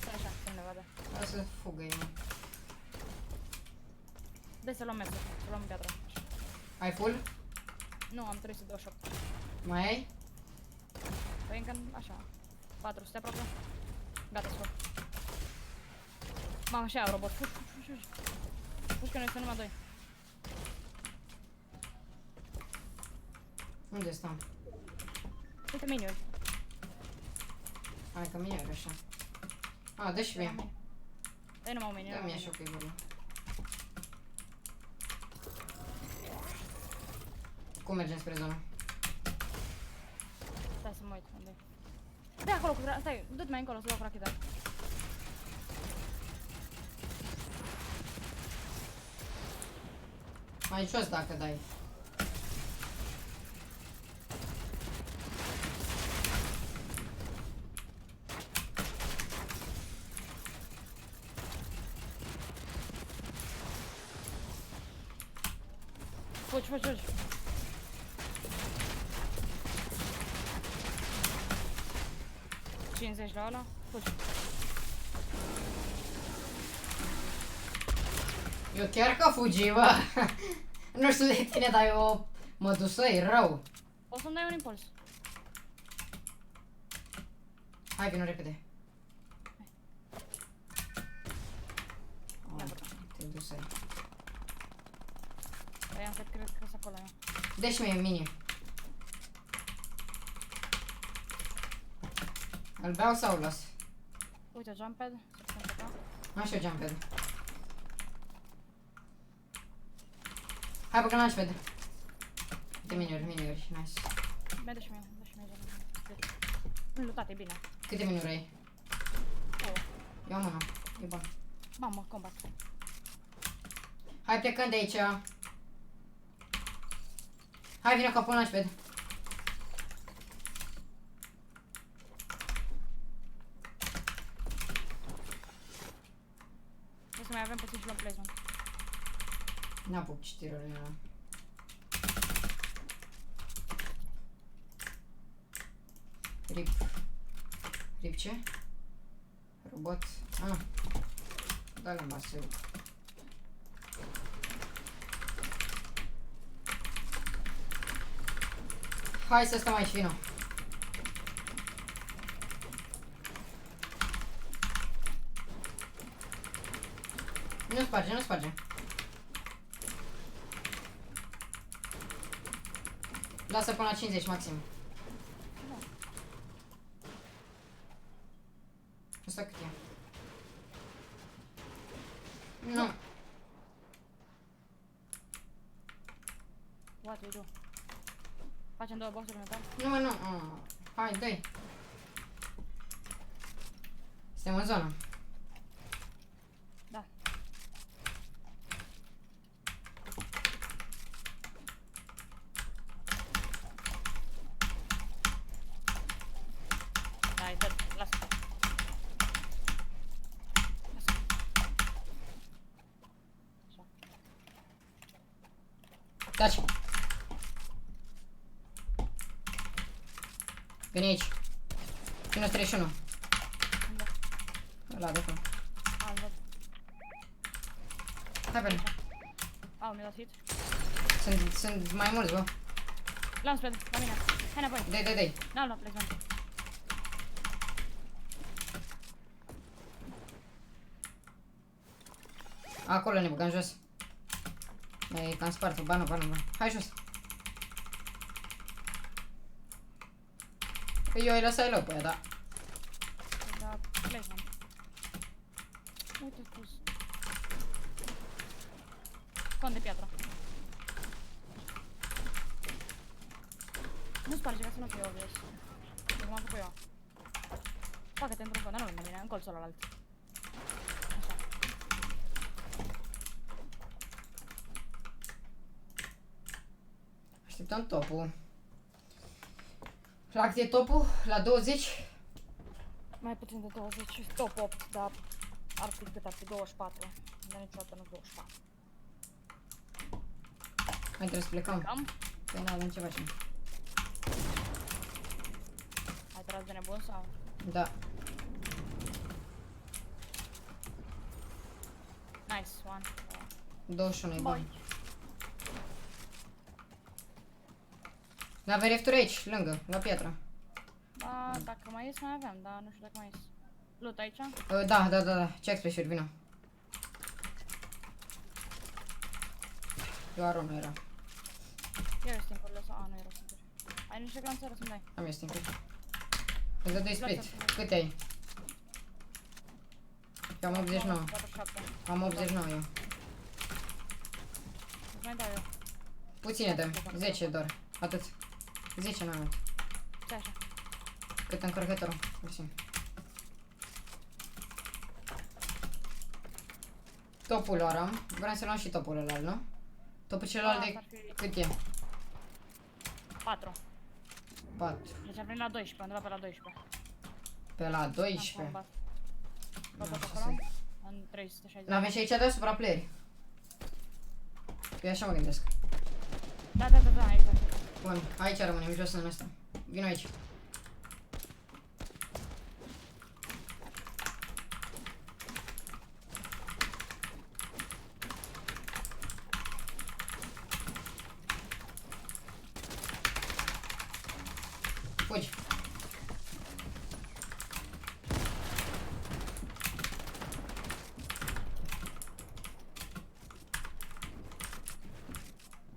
Stai așa, să nu ne vadă. Hai să fugă ei, mă. Dai să luăm mersul, să luăm piatra. Ai full? Nu, am 328. Mai ai? Păi încă așa. 400 aproape. Gata, scop. Mamă, și aia, robot. Fugi, fugi, fugi, fugi. Fugi că noi suntem numai doi. Unde stăm? Uite miniuri. Hai că mine are așa. A, dă și mie. Dai numai un minion. Dă-mi așa că e bun. Cum mergem spre zonă? Stai să mă uit unde e. Stai acolo cu stai, du-te mai încolo să dau cu racheta. Mai jos dacă dai. Fugi, fugi, fugi. $50 la ăla. Fugi. Eu chiar că fugi, bă. Nu știu de tine, dar eu mă dusăi rău. O să-mi dai un impuls. Hai, vino repede. Ia Oh, bă. te dusăi. Păi am cred că sunt acolo. Dă-și mie mini. Îl beau sau îl las? Uite, jump pad. Să putem căta. Am și eu jump pad. Hai, băgăm launchpad. Uite miniuri, miniuri, nice. Mai dă-și mie, dă-și mie. Nu lutat, e bine. Câte miniuri ai? Ouă. Eu am una, e bun. Mamă, combat. Hai, plecăm de aici. Hai, vino capul launchpad. Trebuie să mai avem puțin și luăm placement. N-apuc citirurile ăla. Rip. Rip ce? Robot. Ah. Dă-l în basă. Hai să stăm aici, vino. Nu sparge, nu sparge. Lasă până la 50 maxim. Asta cât e? Nu. What we do? Facem două boxuri metal? Nu, mă, nu. Hai, dă-i. Suntem în zonă. Da. Da, e dead. Lasă. Lasă. Așa. Taci. Veni aici. Minus 31. Unde? Ăla de acolo. Îl văd. Hai pe el. Au, mi-a dat hit. Sunt mai mulți, bă. L-am spre la mine. Hai înapoi. Dai. N-am luat placement. Acolo ne băgăm jos. E cam spart-o, bană. Hai jos. Păi eu îi lăsai loc pe ea, da. Da, placement. Uite pus. Con de piatră. Nu sparge ca să nu fie obvious. Deci m-am făcut eu. Facă-te într-un con, dar nu lângă mine, în colțul ălalt. Așa. Așteptăm topul. La cât e topul? La 20? Mai puțin de 20, top 8, dar ar fi cât ar fi 24. Dar niciodată nu 24. Mai trebuie să plecăm. Cam? Păi n-avem ce facem. Ai tras de nebun sau? Da. Nice, one. 21 e Bye. bun. Avem refturi aici, lângă, la piatră. Da, dacă mai ies, mai avem, dar nu știu dacă mai ies. Loot aici? Da. Ce expresiuri, vină. Doar unul era. Ia stincurile sau... A, nu erau stincuri. Ai niște glanțări să-mi dai. Am eu stincuri. Îți dă 2 split. Câte ai? Eu am 89. 47. Am 89 eu. Îți mai dau eu. Puține dăm. 10 doar. Atât. 10 n-am. Ce așa? Cât încărcătorul. Mersi. Topul luăm. Vreau să luăm și topul ăla, nu? Topul celălalt Da, de ar fi- cât e? 4. 4. Deci am venit la 12, undeva pe la 12. Pe la Am 12. combat. Nu, Tot așa acolo? În 360. L-avem și aici deasupra playeri. Că eu așa mă gândesc. Da, exact. Bun, aici rămânem jos în ăsta. Vino aici. Fugi.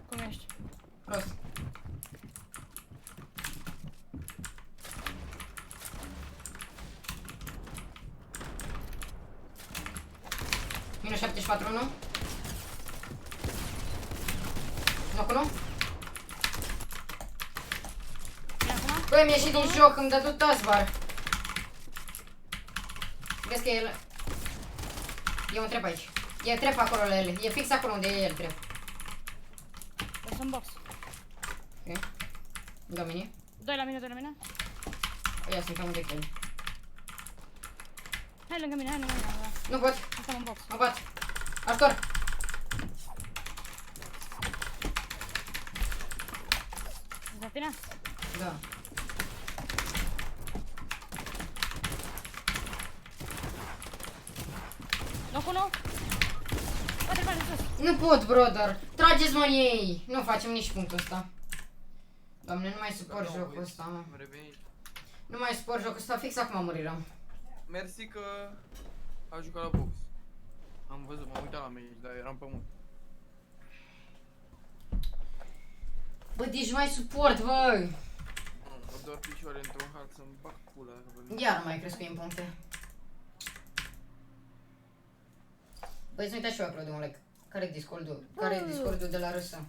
Cum ești? Prost. Minus 74, nu? Locul nu? Bine acum? Băi, mi-a ieșit din joc, îmi dă tot taskbar. Vezi că el... E un trep aici. E trep acolo la el. E fix acolo unde e el trep. Eu sunt box. Ok. Domini. 2 la mine, 2 la mine. Ia sunt cam unde e el. Hai lângă mine, da. Nu pot. Stăm în box. Mă bat. Ajutor. Ești la tine? Da. Locul nu? Bate, sus. Nu pot, brother. Trageți-mă în ei. Nu facem nici punctul ăsta. Doamne, nu mai suport jocul ăsta, mă. Am revenit. Nu mai suport jocul ăsta, fix acum muriram. Mersi că a jucat la box. Am văzut, m-am uitat la meci, dar eram pe mult. Bă, deci mai suport, bă. Am doar picioare într-un hard să-mi bag pula. Iar mai crezi că e în puncte. Băi, să uitați și eu acolo de un like. Care-i Discord-ul? Care-i Discord-ul de la Râsă?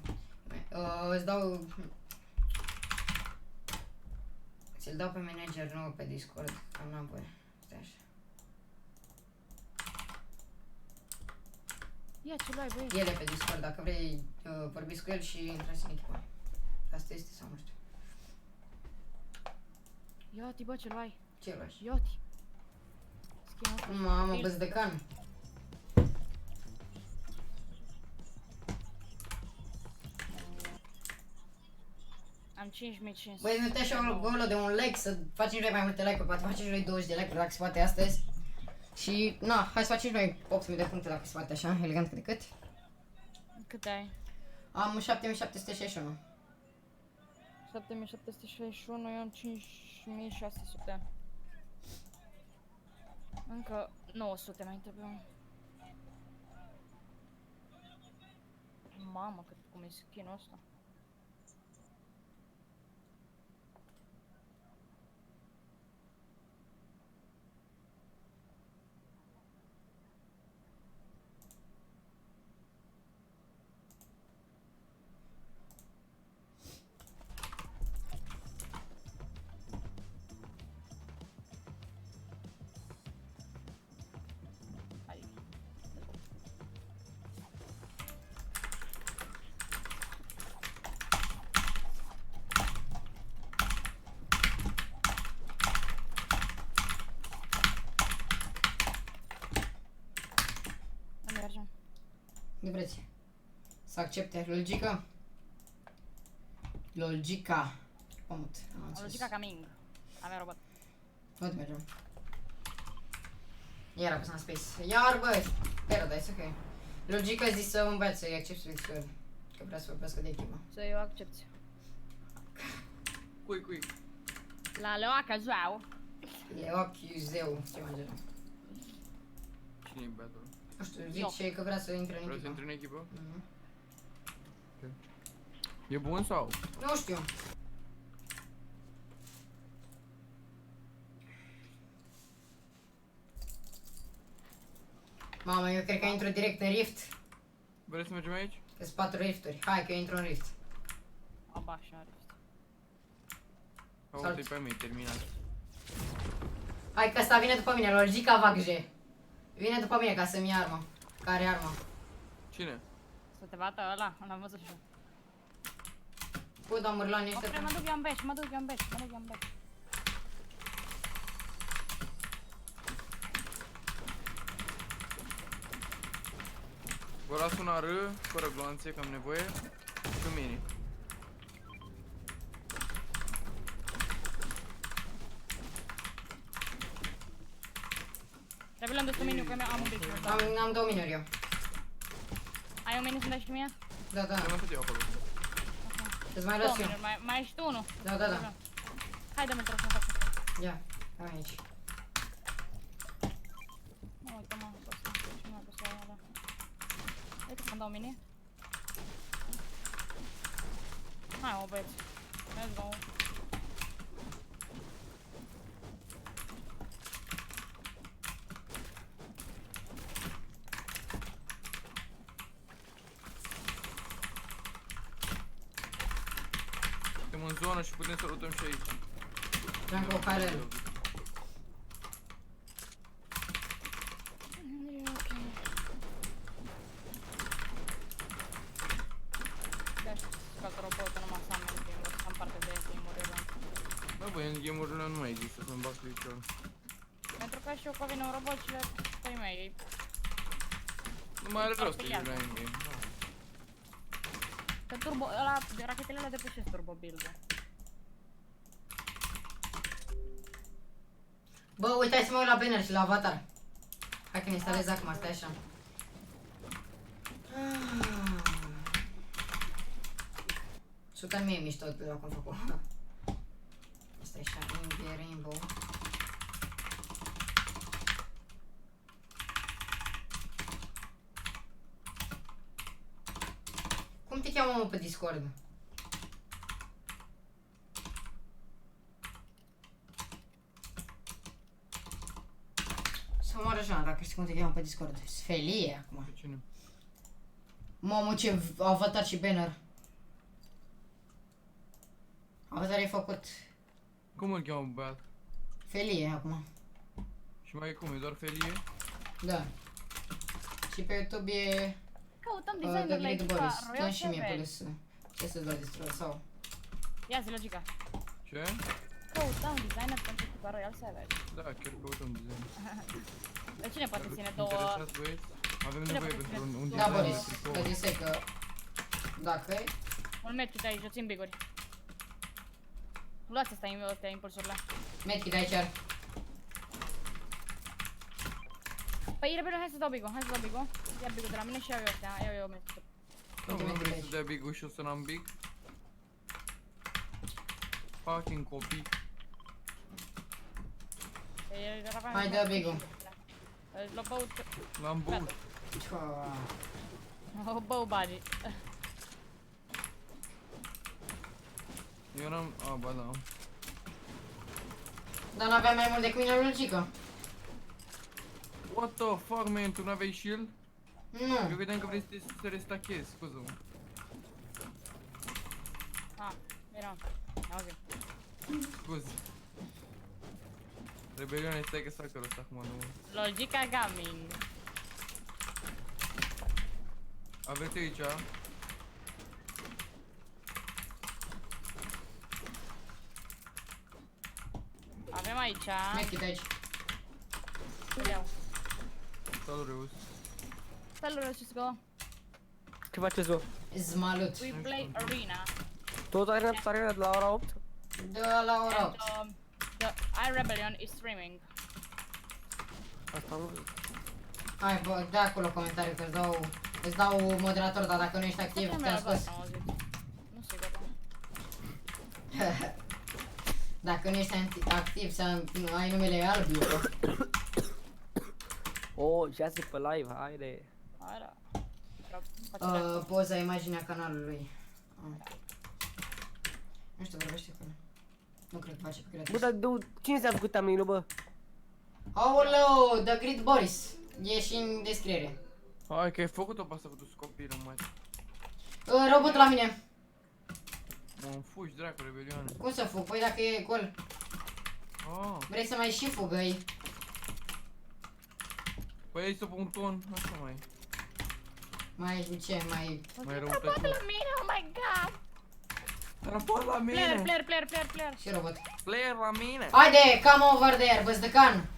Îți dau... Ți-l dau pe manager, nu pe Discord, că n-am voie. Stai așa. Ia ce luai, băi. El e pe Discord, dacă vrei vorbiți cu el și intrați în echipă. Asta este sau nu știu. Ioti, bă, ce luai. Ce lași? Ioti. Schimbă. Mamă, băți de can. Am 5500. Băi, nu te așa o golă de un like, să facem noi mai multe like-uri, poate facem și noi 20 de like-uri dacă se poate astăzi. Și, na, hai să facem și noi 8000 de puncte dacă se poate așa, elegant cât de cât. Cât ai? Am 7761. 7761, eu am 5600. Încă 900 mai trebuie. Mamă, cum e skin-ul ăsta. Hai. Unde mergem? De vreți? Să accepte. Logica? Logica. Pământ. Am O înțeles. logica coming. Avem robot. Unde mergem? Iar apăsăm space. Iar bă! Paradise, ok. Logica zis să învețe, să-i accept să că vrea să vorbească de echipă. Să eu accepti. Cui. La Leoaca Joao. Leochiuzeu, ce mai genul. Cine e băiatul? Nu știu, Eu. zice că vrea să intre în Vreau să echipă. intri în echipă? Mhm. E bun sau? Nu știu. Mamă, eu cred că intru direct în Rift. Vrei să mergem aici? Sunt 4 rifturi. Hai că eu intru în Rift. Aba și are. Uite-i pe mine, terminat. Hai că ăsta vine după mine, Logica Vagje. Vine după mine ca să-mi ia armă. Care armă? Cine? Să te bată ăla, l-am văzut și eu. Păi, dar Mârlan Opre, este... mă duc eu în beș, mă duc eu în beș. Vă las una R, fără gloanțe, că am nevoie. Și mini. Trebuie luăm destul meniu, că am un beș. Am 2 minuri eu. Ai un meniu să-mi dai și mie? Da, da. Ce am eu acolo? Îți mai Două las eu. meniuri, mai ești tu unul. Da, da, da. Hai, dă-mi te rog să-mi fac și Ia, am aici. nu, uite mă, pot să și nu mai pot să iau ăla. Uite să-mi dau mini. Hai, mă, băieți. Let's go. Suntem în zonă și putem să luptăm și aici. Jungle Hyler. Da, știu să scoată robotul, numai să am game-uri, să am parte de game-uri. Bă, băi, în game-urile nu mai există să-mi bag click-ul. Pentru că și eu că vine un robot și le păi mei, ei. Nu mai are rost să Ia. iei la endgame. Da. Că turbo, ăla, de rachetele alea depășesc turbo build-ul. Bă, uite, hai să mă uit la banner și la avatar. Hai că ne instalez acum, stai așa. Super mie mișto de la cum făcut. Asta e Shining Rainbow. Cum te cheamă, mă, pe Discord? Să mă așa, dacă știi cum te cheamă pe Discord. Sfelie acum. Pe cine? Mamă, ce avatar și banner. Avatar e făcut Cum îl cheamă băiat? Felie acum. Și mai e cum, e doar felie? Da. Și pe YouTube e Căutăm design-uri la David echipa Boris. Dă Royal și mie Savage. plus. Ce să-ți dau distrol sau? Ia zi logica. Ce? Căutăm designer pentru echipa Royal Savage. Da, chiar căutăm design. De cine poate ține două? Interesați, băieți? Avem Cine nevoie poate pentru ține un două? Da, design Boris. de Că tricou. zise că dacă e, Un meci de aici, eu țin biguri. Luați astea impulsurile. Medkit aici are. Păi, repede, hai să dau Bigo, hai să dau Bigo. Ia Bigo de la mine și iau eu astea, iau eu medkit. Nu, nu vrei să dea big și o să n-am big? Fucking copii. Hai, dă Bigo. L-o băut. L-am băut. O bău bagi. Eu n-am... A, ba da. Dar n-avea mai mult decât mine logică. What the fuck, man? Tu n-aveai shield? Eu Nu. vedeam că vrei să restachezi, scuză-mă. Ah, era. Auzi. Scuze. Rebelione, stai că fac ăsta acum, nu. Logica Gaming. Aveți aici. Avem aici. Medkit aici. Îl iau. Salut, Reus. Salut, let's go. Ce faceți voi? Zmalut. We play arena. Tot arena de la ora 8? De la ora 8. And, the iRebellion is streaming. Asta nu. Hai, bă, dă acolo comentariu că îți dau moderator, dar dacă nu ești activ, te-am scos. Nu sigur. Dacă nu ești activ, să ai numele alb, eu. Oh, Jazzy pe live, haide. Hai da. Poza, imaginea canalului. Nu știu, vorbește cu el. Nu cred că face pe Bă, creativ. dar cine s-a făcut thumbnail-ul, bă? Aoleu, The Grid Boris. E și în descriere. Hai că ai făcut-o pe asta cu copilă, mă. Robotul la mine. Mă înfugi, dracu, rebelioane. Cum să fug? Păi dacă e gol. Ah, Vrei să mai și fugăi? păi ai să pe un ton, așa mai. Mai ce? Mai răutăcios. La mine, oh my god. Raport la mine! Player. Și robot. Player la mine! Haide, come over there, băzdăcan.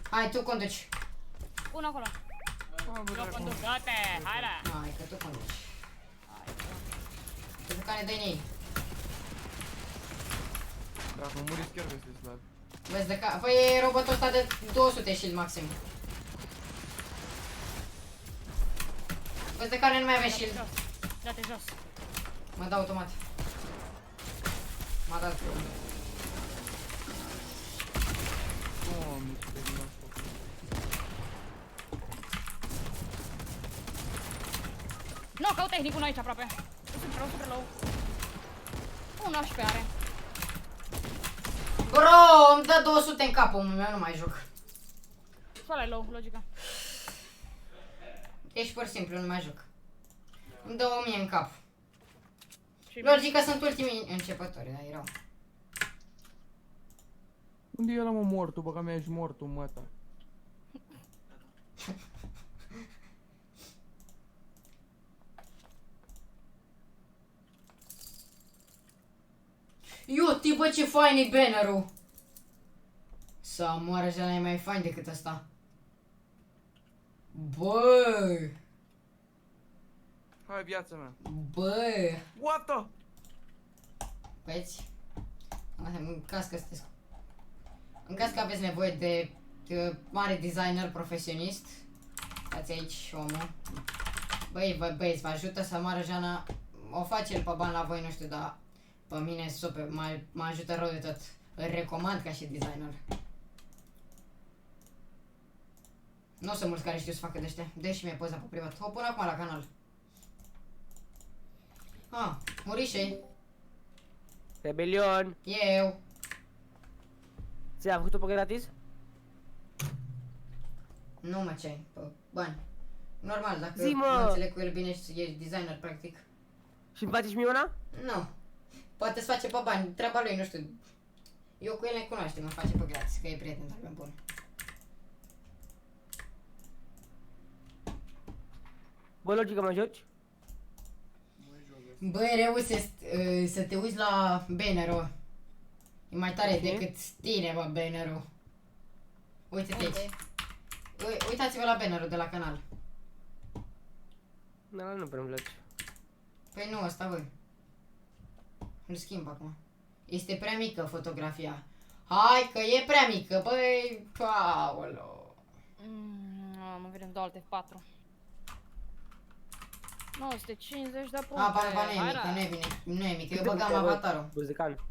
Hai, tu conduci. Unul acolo. Ah, bă, Eu dracu. conduc, gata, hai da. Hai, că tu conduci. Băzdăcane, dă-i nei. Dacă muriți chiar veți fi slab. Băzdăcan. Păi robotul ăsta de 200 shield maxim. Băzdăcane, nu mai avea shield. Dă-te jos. Mă dau automat. M-a dat. Doamne, ce pe din asta. Nu, caut tehnicul aici aproape. Super low. 11 are. Bro, îmi dă 200 în capul meu, nu mai joc. Soale low, logica. Deci pur și simplu nu mai joc. Îmi dă 1000 în cap. Și Logica sunt ultimii începători, dar erau. Unde e ăla, mă, mortul? Bă, că mi-a ești mortul, mă, ta. Iuti, bă, ce fain e bannerul! Să moară, ăla e mai fain decât ăsta. Bă! Hai, viața mea. Bă! What the? Băieți, în caz că sunteți... În caz că aveți nevoie de mare designer profesionist, dați aici omul. Băieți, vă ajută să moară Jana. O face el pe bani la voi, nu știu, dar pe mine super, mă ajută rău de tot. Îl recomand ca și designer. Nu sunt mulți care știu să facă de ăștia. Dă și mie poza pe privat. O pun acum la canal. Murișei. Rebelion. Eu. Ți-a făcut-o pe gratis? Nu mă ce ai, pe bani. Normal, dacă Zi, mă! mă înțeleg cu el bine și ești designer, practic. Și-mi faci și mie una? Nu. Poate să face pe bani, treaba lui, nu știu. Eu cu el ne cunoaștem, mă face pe gratis, că e prieten, dar bun. Bă, logică, mă joci? Băi, reu să te uiți la banner-ul. E mai tare decât tine, bă, banner-ul. Uite-te aici. Uitați-vă la banner-ul de la canal. Da, nu prea-mi place. Păi nu, ăsta, băi. Îl schimb acum. Este prea mică fotografia. Hai că e prea mică, băi, Paolo. Mă vedem două alte 4. 950 de puncte. Ba, nu e hai, mică, da. nu e bine, nu e mică, eu Câte băgam puncte, bă? avatarul. Burzican.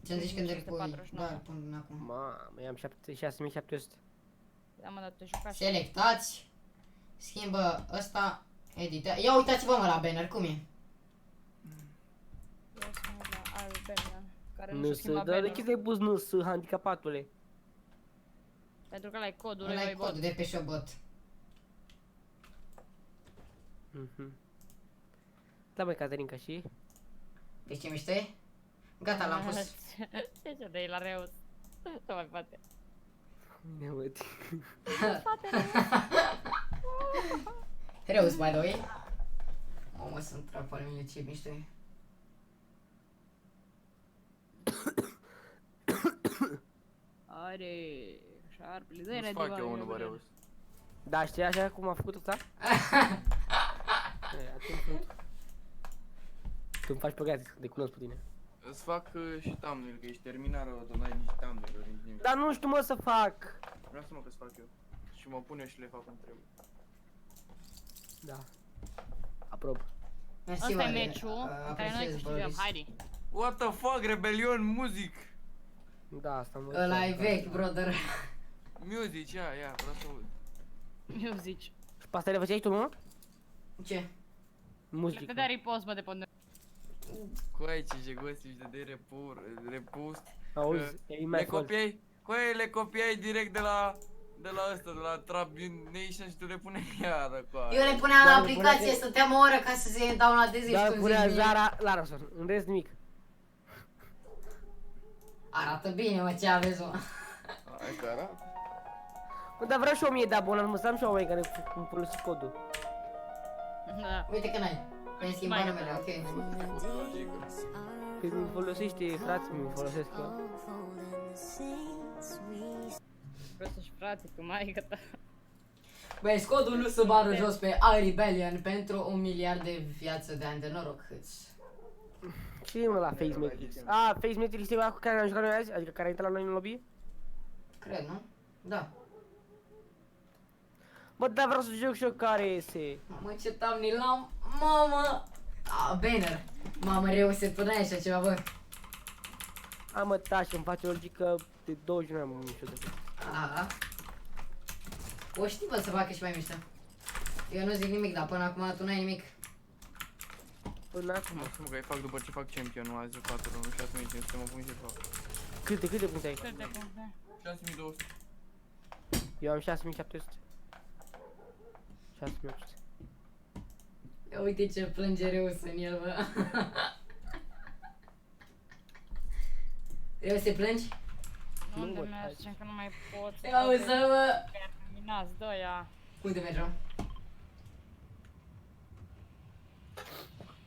Ce-mi zici când îl pui? 549. Da, îl pun din acum. Mamă, i-am 6700. Da, mă, dar te jucași. Selectați, schimbă ăsta, edita. Ia uitați-vă mă la banner, cum e? Eu să mă la Albania, care nu Nu se să, schimba dar de bannerul. ce ți-ai pus nu să, handicapatule? Pentru că ăla e codul Ăla e lui bot. codul de pe Showbot. Da, măi, Caterinca, și? Deci ce mișto e? Gata, l-am pus. Ce de la Reus? Nu mai poate. Bine, mă, Reus, by the way. Mamă, sunt trap al mine, ce mișto e. Are... Șarpele, dă-i Nu-ți fac eu unul, bă, Reus. Da, știi așa cum a făcut ăsta? Tu îmi faci păcat, de cunosc pe tine. Îți fac și thumbnail, că ești terminară, tu n-ai nici thumbnail-uri, nici nimic. Dar nu știu, mă, să fac. Vreau să mă că-ți fac eu. Și mă pun eu și le fac cum trebuie. Da. Aprob. Mersi, Ăsta e Vale. meciul în care noi Apreciez, câștigăm, Boris. haide. What the fuck, Rebelion Music! Da, asta mă. Ăla e vechi, brother. Music, ia, vreau să aud. Eu zici. Și pe asta le făceai tu, mă? Ce? Le Muzică. dădea repost, bă, de pe unde. Coai, ce jegosi de repost. Auzi, e Le mai fost. copiai, le copiai direct de la ăsta, de la Trap Nation și tu le puneai iară, coai. Eu le puneam la Doar aplicație, punea- stăteam o oră ca să se downloadeze și Dar tu punea zici, Zara Larson, în rest nimic. arată bine, mă, ce aveți, mă. Hai că arată. Mă, dar vreau și 1000 de abonați, mă, să am și oameni care îmi folosesc codul. Da. Uite că n-ai. Mi-ai schimbat Mai numele, ok. Când îmi folosește, frații mi folosesc eu. Vreau să-și frate cu maică ta. Băi, scodul lui Subaru jos pe iRebellion pentru 1 miliard de viață de ani de noroc. Ce e, mă, la Face Matrix? A, Face Matrix e ăla cu care am jucat noi azi? Adică care a intrat la noi în lobby? Cred, nu? Da. Bă, dar vreau să joc și eu care iese. Mamă, ce thumbnail am. Mamă! Banner. Mamă, reu se turnea așa ceva, bă. A, mă, tași, îmi face o logică de 20 nu am niciodată. Aha. O știi, bă, să facă și mai mișto. Eu nu zic nimic, dar până acum tu n-ai nimic. Până acum. Mă că îi fac după ce fac championul azi 4-1, 6500, mă pun și fac. Câte puncte ai? Câte puncte? 6200. Eu am 6700. 6800. Ia uite ce plânge Reus în el, bă. Reus, te plângi? Unde mă, mergem, că nu mai pot. Ia uzi, bă. Terminați, dă ia. Unde mergem?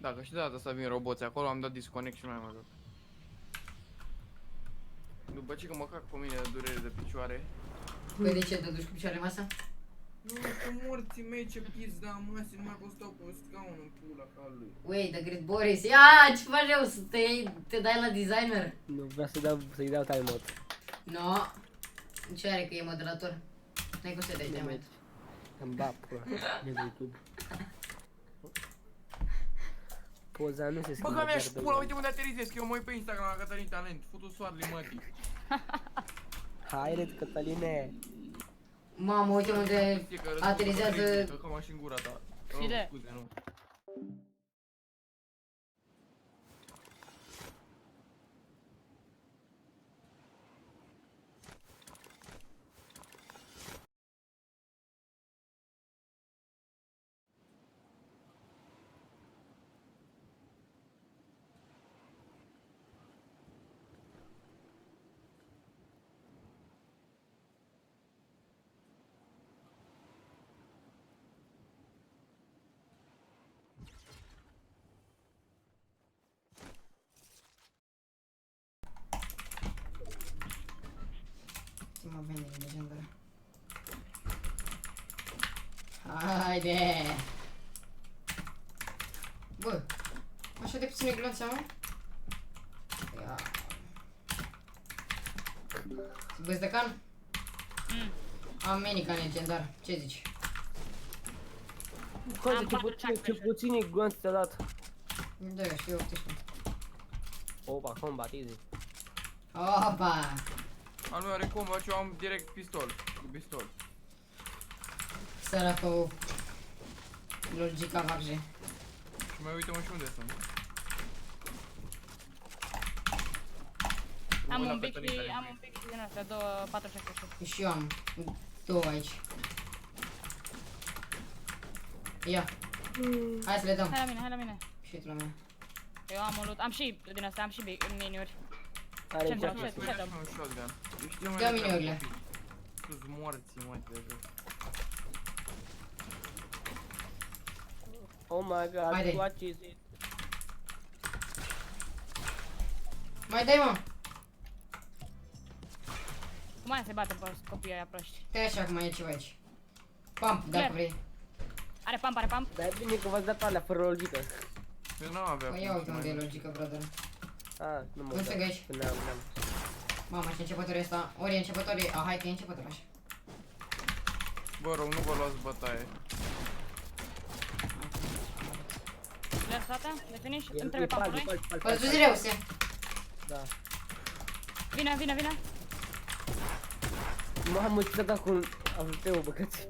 Dacă și de data asta vin roboți acolo, am dat disconnect și nu mai am dat. După ce că mă cac pe mine de durere de picioare. Păi de ce te duci cu picioarele în masă? Nu, că morții mei ce pizda măsii, nu mai pot stau pe scaun în pula ca lui. Wait, the great Boris. Ia, ce faci eu? Să te dai la designer? Nu, vreau să-i dau time mode. No. Ce are că e moderator? N-ai cum să dai Nu time. merge. Îmi bag pula. E de YouTube. Poza nu se Bă, schimbă. că mi-aș chiar de pula, mult. uite unde aterizez, că eu mă uit pe Instagram la Cătălin Talent, futu soarele mătii. Haide, Cătăline. Mamă, uite unde Știi că răspunsul aterizează. Cătălin, că mă și în gura ta. Și de? Scuze, nu. Mă vende legendă. Haide! Bă, așa de puține glonțe, mă? Ia. Băzdecan? American legendar. Ce zici? Cozi, Am ce puțini guanți ți-a dat. Da, eu știu 18. Opa, combat easy. Opa! Al meu are combat, eu am direct pistol. Cu pistol. Săracul logica vagje. Și mai uită-mă și unde sunt. Am Mă, la un pic Cătălin, și care am un pic și din astea, 4 6. Și eu am 2 aici. Ia. Hai să le dăm. Hai la mine. Și tu la mine. Eu am un loot, am și din astea, am și miniuri. Are Ce în vreau, chat. ce? Păi, un shotgun. Eu știu mai Dă degrabă miniurile. copii. Tu-s morții, mă, de jos. Oh my god, Haide. what is it? Mai dai, mă! Cum aia se bate pe copiii aia proști? Te așa cum e ceva aici. Pump, dacă Clar. vrei. Are pump, are pump. Dar e bine că v-ați dat alea fără logică. Eu n-am avea Păi cum ia să uite mai unde e merg. logica, brother. Ah, nu mă Nu se găși. N-am. Mama, și începătorul ăsta, ori e începător, a, hai că e începător așa. Vă rog, nu vă luați bătaie. Le-ați toate? Le finish? E Îmi trebuie pal, pumpul lui? pal. Păi sus Reuse. Da. Vine. Mamă, ce-a dat cu AVP-ul, băgăți.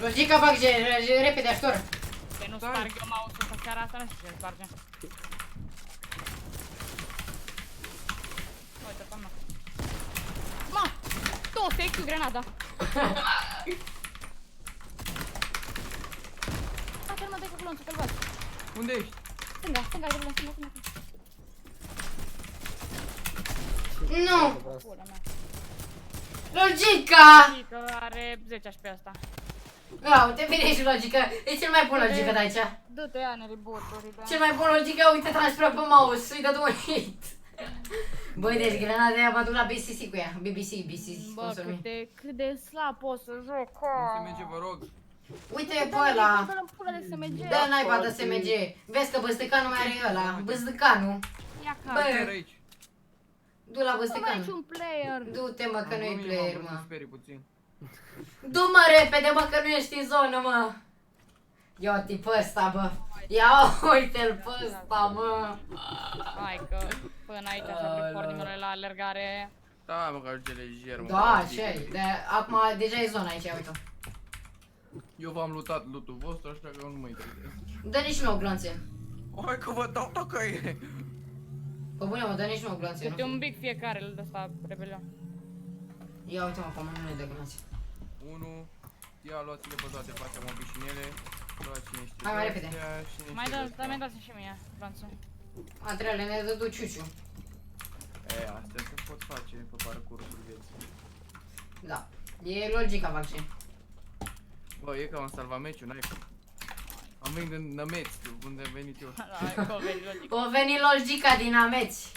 Logica vagje, repede, ajutor. Că nu Stai. sparg eu mouse-ul pe seara asta, nu știu ce sparge. Uite, pe mea. Ma! 200 cu grenada! Hai mă, dai cu glonțul, că-l văd. Unde ești? Stânga, stânga. Nu! Pula mea. Logica! Că are 10 HP asta. A, uite, vine și logica. E cel mai bun logica de aici. Du-te, Aneli, boturi, Cel mai bun logica, uite, transpiră pe mouse, îi dă un hit. Băi, deci grenada aia mă duc la BCC cu ea. BBC, Bă, sponsor me. cât de slab pot să joc. Nu se merge, vă rog. Uite pe ăla. Dă-l în pula de SMG. Dă naiba de SMG. Vezi că băzdăcanul mai are ăla. Băzdăcanul. Ia ca. Bă. Chiar aici. Du la Nu mai ești băzdăcanul. un player. Du-te, mă, că Am nu-i glumit, player, mă, mă. să sperii puțin. Du-mă repede, mă, că nu ești în zonă, mă. Ia uite pe ăsta, bă. Ia uite-l pe ăsta, mă. Hai că până aici așa pornim noi la alergare. Da, mă, că ajunge lejer, mă. Da, că ce ai? Acum deja e zona aici, uite. Eu v-am lutat lootul vostru, așa că nu mă interesează. Dă nici nouă glanțe. Hai că vă dau tăcăie. Pe bune, mă, dă nici nouă glanțe. Câte Nu? un pic fiecare de ăsta rebelion. Ia uite, mă, pe mă, nu-i de glanțe. 1. Ia, luați-le pe toate, facem o bișinele. Luați cine știe. Hai, mai repede. Mai dați și mie, Franțu. Materiale ne dă du ciuciu. E, astea se pot face pe parcursul vieții. Da. E logica, vacce. Bă, e ca un salvameciu, n-ai cum. Am venit din Nămeț, unde am venit eu. O venit logica. O veni logica din ameți.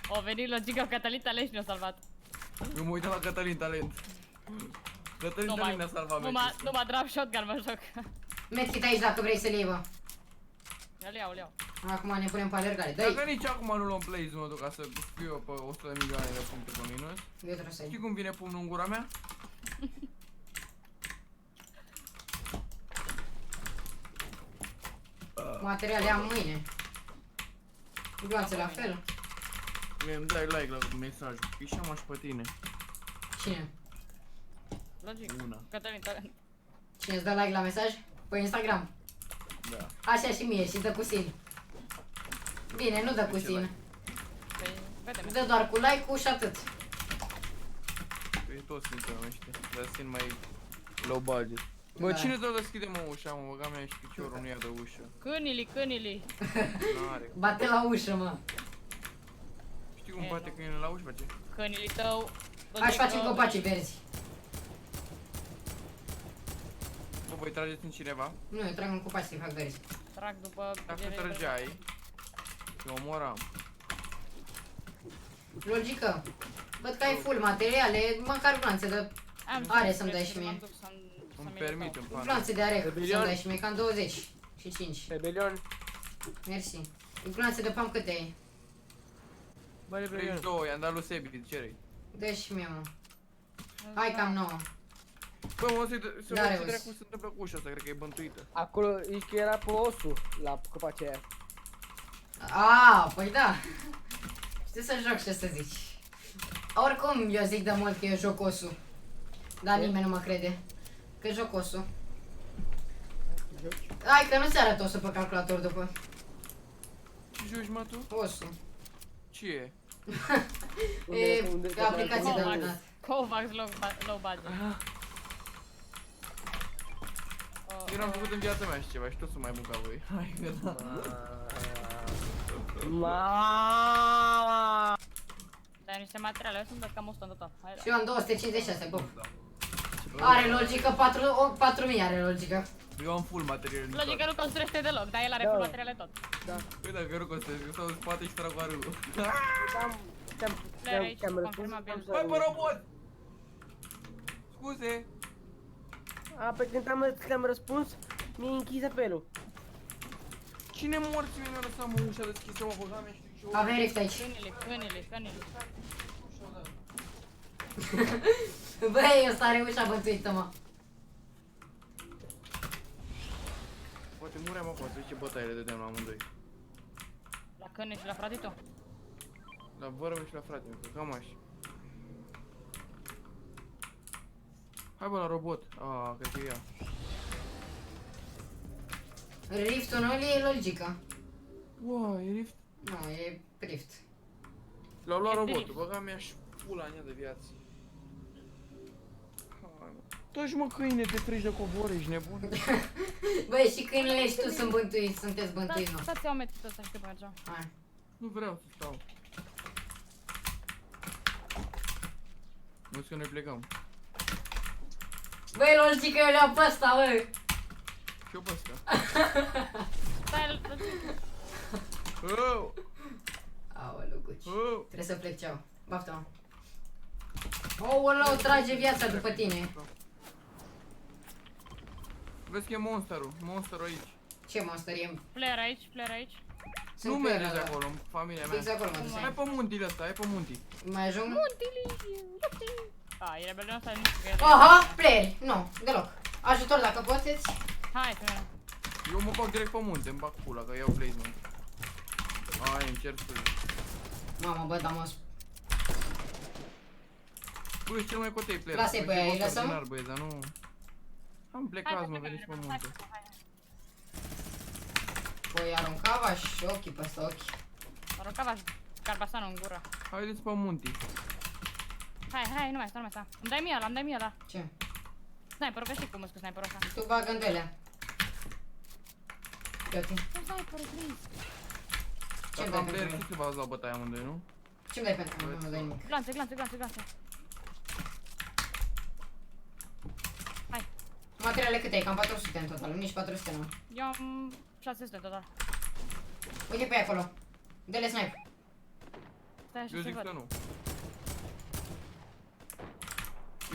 O venit logica, Cătălin Talent și ne-a salvat. Eu mă uitam la Cătălin Talent. Cătălin Talent ne-a salvat meciul. Numai drop shotgun mă joc. Medkit aici dacă vrei să le iei, bă. Îl iau. Acum ne punem pe alergare. Dacă Dă-i. nici acum nu luăm play zone ca să fiu eu pe 100 de milioane de puncte pe minus. Eu trebuie să Știi iei. cum vine pumnul în gura mea? Materiale am mâine. Glanțe la fel. Mie îmi dai like la mesaj. Pișeam și pe tine. Cine? Logic. Una. Cătălin Talent. Cine îți dă like la mesaj? Pe Instagram. Da. Așa și mie și dă cu sin. Bine, nu dă cu De ce sin. like? Păi, vedem. Dă doar cu like-ul și atât. Păi toți suntem ăștia. Dar sunt mai low budget. Bă, Da. cine tot deschide mă ușa, mă? Băga mea și piciorul nu ia de ușă. Câinili. N-are. Bate la ușă, mă. Știi cum E, bate nu. câinele la ușă, face? Câinili tău. Hai să facem copaci verzi. Bă, voi trageți în cineva? Nu, eu trag în cupaci să-i fac dări. Trag după... Dacă trăgeai, eu omoram. Logică. Văd că ai full materiale, măcar glanțe de... Are să-mi dai și mie. Îmi permit în pana. Glanțe de arec să-mi Rebelion. dai și mie, cam 25. Rebelion. Mersi. Glanțe de pam câte ai? Bă, Rebelion. 32, i-am dat lui Sebi, ce-i? Dă și mie, mă. Hai cam 9. Bă, mă, să Da, văd ce Reus. dracu se întâmplă cu ușa asta, cred că e bântuită. Acolo, zici că era pe osul la copacea aia. A, păi da. Știu să joc, ce să zici. Oricum, eu zic de mult că e jocosul. Dar nimeni nu mă crede. Că e jocosul. Hai că nu se arată osul pe calculator după. Ce joci, mă, tu? Osul. Ce e? E Unde- aplicație de Covax. învățat. Covax low budget. Eu n-am făcut în viața mea și ceva și tot sunt mai bun ca voi. Hai că da. Mama. Dar niște materiale, eu sunt cam 100 în total. Hai, Și eu am 256, bă. Are logică, 4000 are logică. Eu am full material din logic că toate. nu construiește deloc, dar el are Da. full materiale tot. Păi dacă nu costez, eu stau în spate și trag arâul. Player aici, confirmabil. Băi, pe robot! Scuze! A, pe când am răspuns, mi-a închis apelul. Cine morți mi-a lăsat mă ușa deschisă, mă, băga mea și ce Avem rift aici. Câinile. Băi, ăsta are ușa bântuită, mă. Poate muream acolo, să zici ce bătaie le dădeam la amândoi. La câine și la fratito. La vără și la frate, că cam așa. Hai bă la robot. Ah, cred că e ea. Riftul nu e logică. Wow, e rift. Nu, e rift. L-au luat E robotul, drift. băga mea și pula în ea de viață. Hai, mă. Taci mă câine, te frigi de cobor, ești nebun? Băi, și câinele și tu sunt bântuiți, sunteți bântuiți, mă. Stați-o ametit ăsta și te mergem. Hai. Nu vreau să stau. Nu că noi plecăm. Băi, logică, eu le-am pe ăsta, bă. Și eu pe ăsta. Stai, Oh! Aoleu, guci. Oh! Trebuie să plec, ceau. Baftă-mă. Aoleu, trage viața după tine. Vezi că e monsterul aici. Ce monster e? player aici. Sunt Nu pe mergeți ăla. acolo, în familia Fix mea. acolo mă duc. Hai pe muntile ăsta, hai pe muntii. Mai ajung? E rebelion ăsta, nu știu că e de... Aha, player. Nu, deloc. Ajutor dacă poți. Hai, să vedem. Eu mă bag direct pe munte, îmi bag pula, că iau placement. Ai, îmi cer scuze. Mamă, bă, dar mă... Bă, ești cel mai cotei player. Lasă-i pe aia, îi lăsăm? Băi, dar nu... Am plecat, mă, veniți pe munte. Păi aruncava și ochii pe ăsta, ochii. Aruncava carbasanul în gură. Haideți pe muntii. Hai, nu mai sta. Îmi dai mie ăla. Ce? Sniperul, că știi cum îți cu sniperul ăsta. Tu bagă în doilea. Uite. Sniperul, Chris. Ce-mi Dacă dai am player, pentru știi că v-ați luat bătaia amândoi, nu? Ce-mi dai pentru Nu dai nimic. Glanțe. Materiale câte ai? Cam 400 în total, nici 400 nu. Eu am 600 total. Uite pe aia acolo. Dă-le snipe. Stai așa Eu să zic că văd. nu.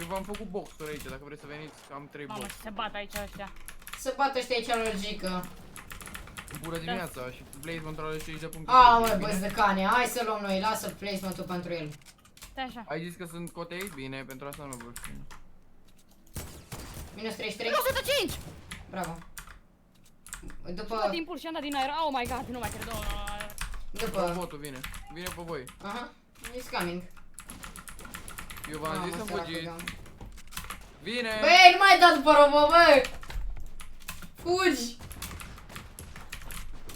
Eu v-am făcut boxuri aici, dacă vreți să veniți, am 3 Mamă, box. ce se bat aici ăștia. Să bată ăștia aici logică. Bună dimineața și placement-ul ăla de 60 de puncte. A, Bine? mă, bă, zăcane, hai să luăm noi, lasă placement-ul pentru el. Stai așa. Ai zis că sunt cotei? Bine, pentru asta nu vreau să știu. Minus 33. 105! Bravo. Tot După... timpul și am dat din aer. Oh my god, nu mai cred. După... Robotul vine. Vine pe voi. Aha. He's coming. Eu v-am zis să fugiți. Vine! Băi, nu mai da după robot, bă! Fugi!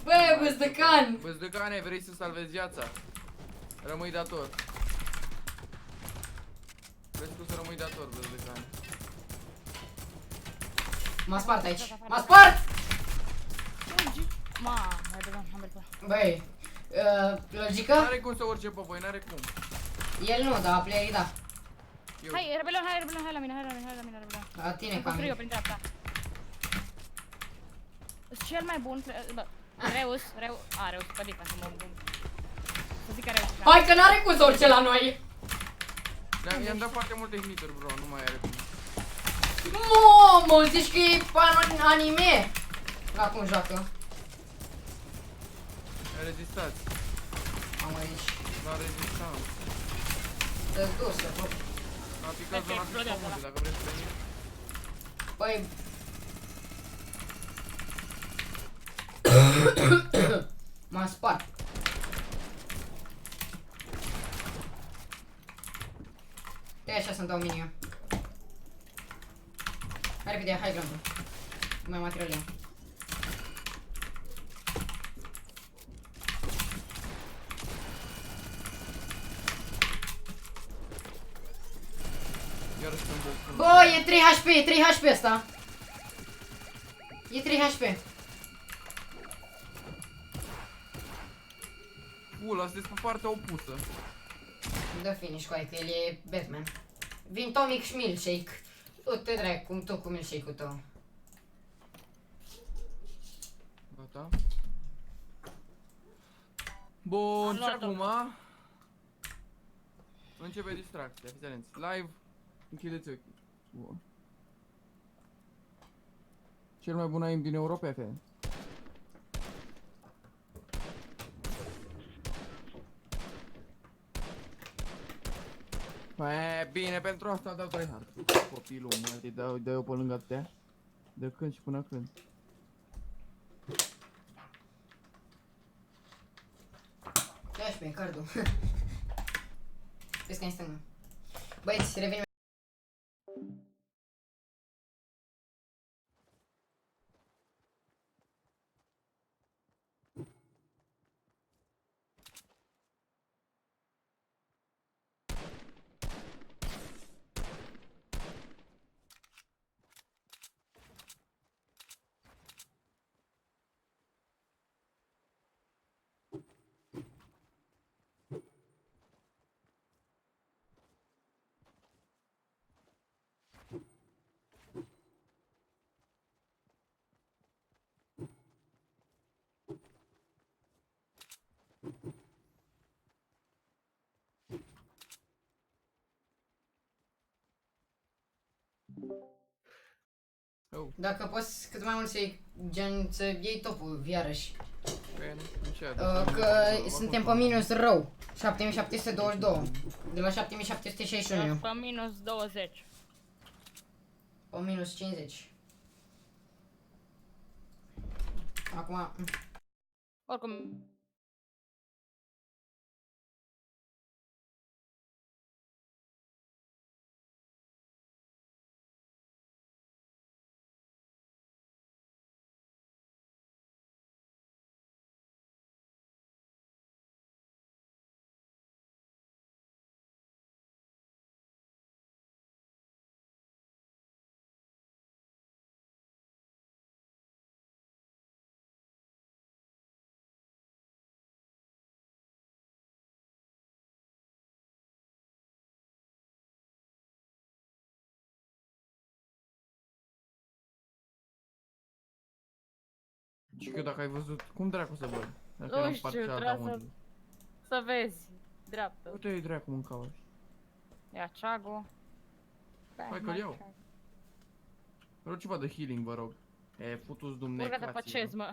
Băi, băzdăcan! Băzdăcane, vrei să salvezi viața? Rămâi dator. Vezi că să rămâi dator, băzdăcane. M-a spart aici. M-a spart! Ma, hai de am mergut. Băi, logică? N-are cum să urce pe voi, n-are cum. El nu, dar playerii da. Eu. Hai, rebelion, hai la mine, rebelion. La tine, Am cam. construit eu prin dreapta. Sunt cel mai bun, bă, Reus, pe defense, mă bun. Să zic că Reus. Hai că n-are cum să urce la noi! I-am dat foarte multe hituri, bro, nu mai are cum. Mamă, zici că e anime? La cum joacă? Rezistați. Am aici. La rezistanță. Să-ți dus, să fac. A picat zona cu pământul, dacă vreți să veniți. Păi... M-am spart. Te așa să-mi dau mini. Hai repede, hai ground. Mai materiale. Iar sunt bun. Bă, e 3 HP, e 3 HP ăsta. E 3 HP. Ula, sunteți pe partea opusă. Dă finish cu aia, că el e Batman. Vin Tomic și Milkshake. Du-te dracu, cum tu cu milkshake-ul tău. Gata. Bun, Am și luat-o. acum începe distracția, fiți atenți. Live, închideți ochii. Bun. Cel mai bun aim din Europa, fie. Bine, pentru asta dau tryhard. Copilul meu, îi dau eu pe lângă te. De când și până când. Ia și pe cardul. Vezi că e în stânga. Băieți, revenim. Oh, Dacă poți cât mai mult să iei, gen, să iei topul, iarăși. bine, încet. Că suntem pe minus rău. 7722. De la 7761. Pe minus 20. Pe minus 50. Acum... Oricum, Și că dacă ai văzut, cum dracu să văd? Dacă Nu eram știu, partea trebuie alta să- unde. să vezi. Dreaptă. Uite-i dracu mâncau ăștia. Ia ceagul. Hai că-l iau. Vreau ceva de healing, vă rog. E, futu-ți dumnecații. Urcă-te pe cez, mă.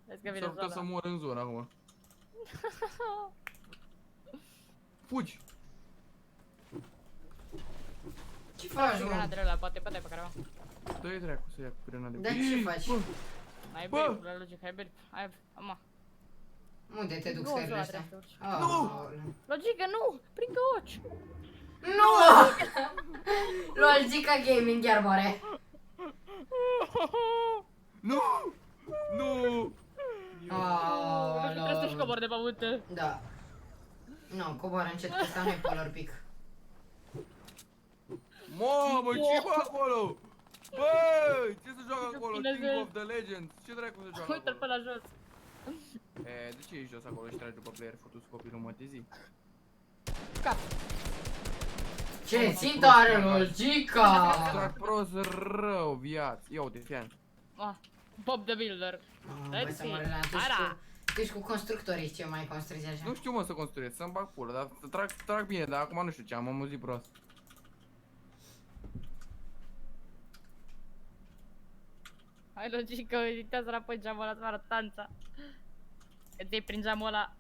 Vezi că vine S-ar putea să zona. mor în zona acum. Fugi! Ce faci, mă? Granadele alea, poate pe care am. Dă-i dracu să ia cu grenade. Dar ce faci? Bă, Ai Bă! bird, la logic, ai bird. Ai, ama. Unde te duc Nu, stările zona astea? dreaptă, urci. Aoleu. Logică, nu! Prin ochi! Nu! LOL, Gica Gaming chiar moare. nu! Nu! Nu știu, trebuie să-și cobor de pământ. Da. Nu, coboară încet, că ăsta nu e Polar Pic. Mamă, ce bă acolo? Băi, ce se joacă Ce acolo? bine King vezi. of the Legends. Ce dracu se joacă Uite-l pe acolo? la jos. E, de ce ești jos acolo și tragi după player futus copilul mă, te zi? Cap. Ce țintă are LOL, Gica? Trag prost rău, viață. Ia uite, fian. Bob the Builder. Băi, Let's să see. mă relea, Ara. tu ești cu constructorii, ce mai construiți așa? Nu știu mă să construiesc, să-mi bag pulă, dar trag bine, dar acum nu știu ce am auzit prost. Hai logică, editează înapoi geamul ăla, îți arăt tanța. Că ți-ai prin geamul ăla.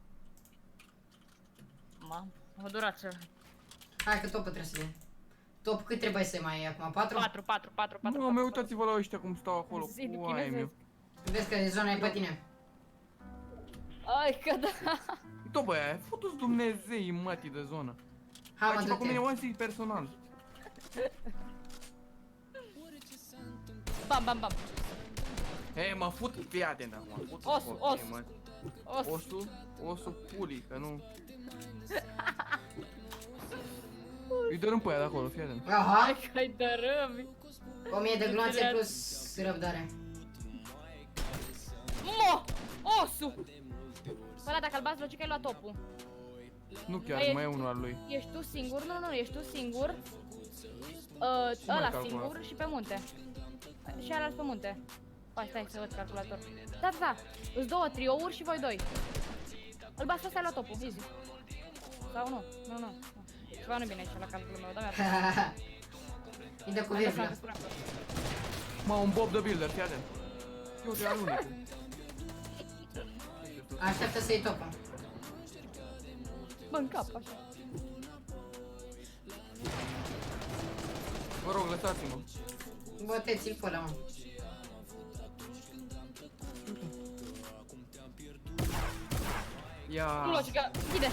Mamă, mă dura ceva. Hai că topul trebuie să fie. Top cât trebuie să mai iei acum? 4? 4. Mă, uitați-vă la ăștia cum stau acolo, Zi, cu aia meu. Vezi că zona e pe tine. Ai că da. Tot băia, ai făcut Dumnezei mătii de zonă. Hai Ai mă, ceva cu mine, du-te. one seat personal. Bam, bam, bam. Hei, mă fut, fii atent acum, fut Osu, foc, os. mă. Os. Osul pulii, că nu... Îi dărâm pe aia de acolo, fii atent. Aha, Hai că-i dărâmi. 1000 de gloanțe plus răbdare. Mo! Osu! Bă, da, dacă albați logic ai luat topul. Nu chiar, Ai- mai e unul al lui. Ești tu singur? Nu, ești tu singur. mai Ăla calculat? singur și pe munte. Și ăla pe munte. Stai să văd calculator. Da. Îți două triouri și voi doi. Îl bați ăsta ai luat topul, easy. Sau nu? Nu. Ceva nu-i bine aici la calculul meu, da mi-a Îi dă cu virgulă. Mă, un Bob the Builder, fii atent. Eu te alunecu. Așteaptă să iei topul. Bă, în cap, așa. Vă rog, lăsați-mă. Bă, te ți-l pe ăla, mă. Ia, Nu logică, închide.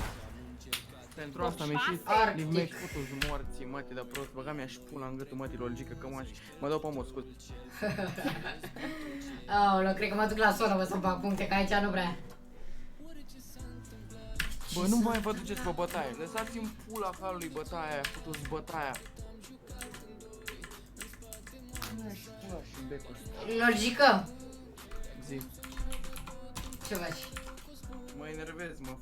pentru asta mi-a ieșit Arctic. Live Match, putu-ți morții, mătii, dar prost, băga mi-aș pula în gâtul mătii logică, că mă dau pe mos, scuze. Aoleu, cred că mă duc la solo, bă, să fac puncte, că aici nu vrea. Bă, nu mai vă duceți pe bătaie, lăsați-mi pula halului bătaia aia, putu-ți bătaia. Nu-și pula și în becul ăsta. Logică. Zi, Ce faci? mă enervez, mă.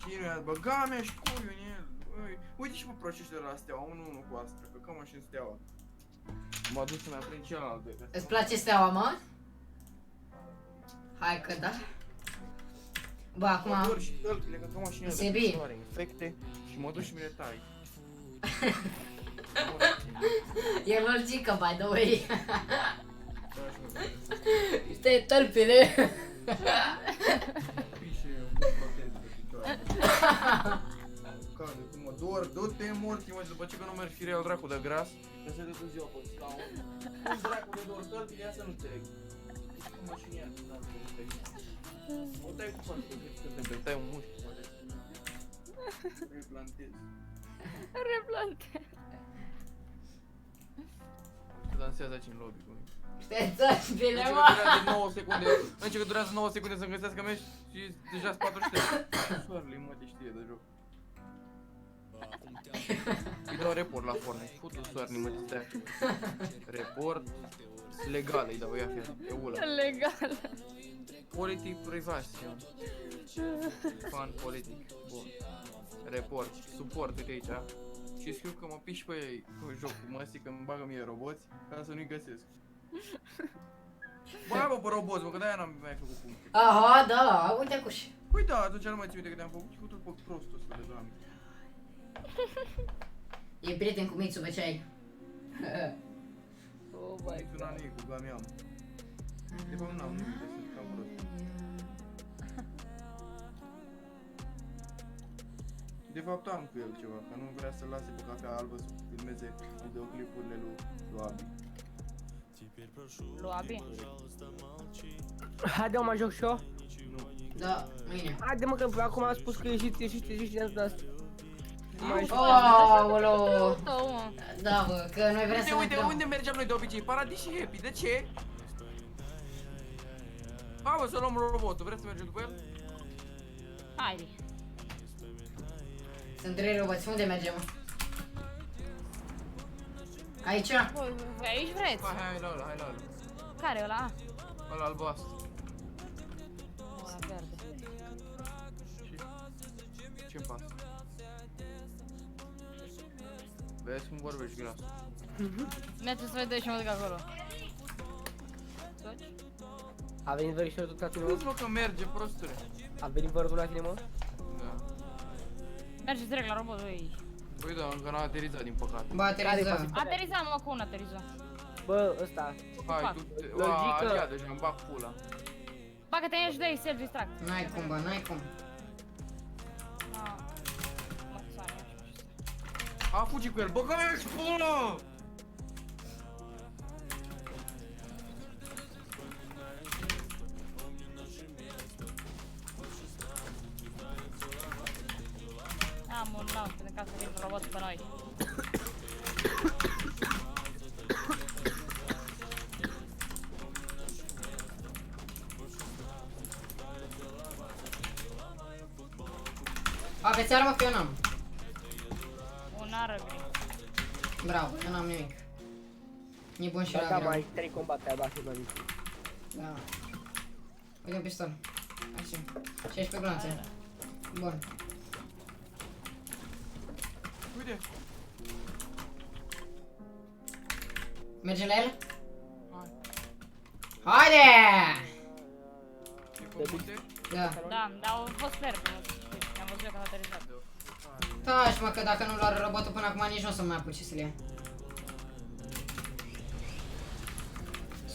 Cine băga mea și cuiul în el. Băi, uite și pe procește de la steaua, 1-1 cu asta, că cam așa în steaua. M-a dus să-mi aprind celălalt doi. Îți place steaua, mă? Hai că da. Bă, acum... Mă dor și tălpile, că cam așa în el Sebi. de picioare, infecte și mă duc și mi le tai. E logică, by the way. Stai tălpile. Pișe, un protez de picioare. Cade, cum mă dor, du-te morții, mă, după ce că nu mergi firel dracu de gras, că se dă tu ziua pe scaun. Cum dracu de dor tălpile, asta nu înțeleg. Cum mă și în ea, nu înțeleg. O tai cu foarte, că te tai un mușchi, poate. Replantez. Replante. Se dansează aici în lobby cu mine. Stai tălpile, Înce că mă. durează 9 secunde, înce că durează 9 secunde să-mi găsească meci și deja sunt 43. Soarele, mă, te știe de joc. Îi dau report la Fortnite, futu soarele, mă, te stai. Report legal îi dau, ia fie, e ula. Legal. Politic privacy. Fan politic, bun. Report, suport, uite aici. Și scriu că mă piși pe ei cu jocul măsii, că îmi bagă mie roboți, ca să nu-i găsesc. Bă, pe roboți, mă, că de-aia n-am mai făcut puncte. Aha, da, uite acuși. Păi da, atunci nu mai țin minte că te-am făcut și cu tot pe prostul ăsta de doamne. E prieten cu Mitsu pe ce ai. Oh my Nici una nu e cu gamiam. De fapt n-am nimic de sunt cam prost. De fapt am cu el ceva, că nu vrea să lase pe cafea albă să filmeze videoclipurile lui Abi. Lui Abi? Haide, mă, mă joc și eu. Da, mâine. Haide, mă, că acum am spus că ieșiți de asta. Aoleu. Tău, mă. Da, bă, că noi vrem să ne Uite, intrăm. unde mergeam noi de obicei? Paradis și Happy, de ce? Hai mă, să luăm robotul, vreți să mergem după el? Haide. Sunt 3 roboți, unde mergem? Aici? Bă, aici vreți? Hai la ăla, hai la ăla. Care ăla? Ăla albastru. Ăla verde. Ce-mi pasă? Vezi cum vorbești gras. Mergeți să vedeți și mă duc acolo. Duci? A venit verișorul tot la tine, Nu-ți mă? mă că merge, prostule. A venit vărul la tine, mă? Da. Mergeți direct la robot, ui. Păi da, încă n-a aterizat, din păcate. Bă, ateriză. Aterizam, mă, cu un ateriză. Bă, ăsta. Hai, fac? tu... Logică. Ia, deja îmi bag pula. Bagă-te în și dă-i self-distract. N-ai cum, bă, n-ai cum. Ah. Mă, sare, A, fugi cu el, bă, că mi-ești pula! Am un launch pentru ca să vină robotul pe noi. Aveți armă că eu n-am. Un arăgri. Bravo, eu n-am nimic. E bun și Da, la da, greu. mai 3 combate ai luat mai mici. Da. Uite un pistol. Așa. 16 glanțe. Bun. Uite, Mergem la el? hai. Haide! E pe munte? Da. Da, dar au fost fair, am văzut eu că a aterizat. Taci mă, că dacă nu lua robotul până acum nici nu o să mai apuce să-l ia.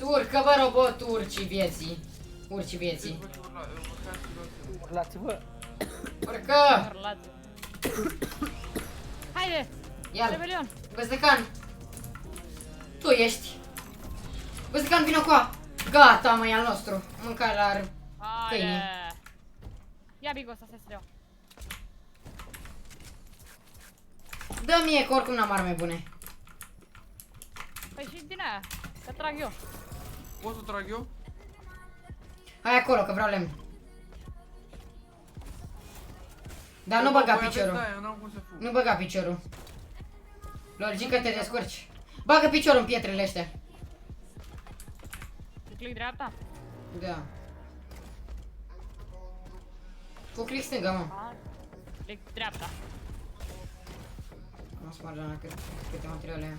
Urcă, bă, robot, urci vieții. Urci vieții. Urlați-vă. Urcă! Urlați. Haide! Ia-l. Rebelion! Băzdecan! Tu ești! Băzdecan, vină cu a! Gata, mă, e al nostru. Mâncare la câine. Haide! Ia Bigo, asta se streu. Dă mie, că oricum n-am arme bune. Păi și din aia, că trag eu. Poți să trag eu? Hai acolo, că vreau lemn. Dar nu băga piciorul. Da, eu n-am cum să fug. Nu băga piciorul. Logică, te descurci. Bagă piciorul în pietrele astea. Cu click dreapta? Da. Cu click stânga, mă. Click dreapta. Am smarge la câte materiale ia.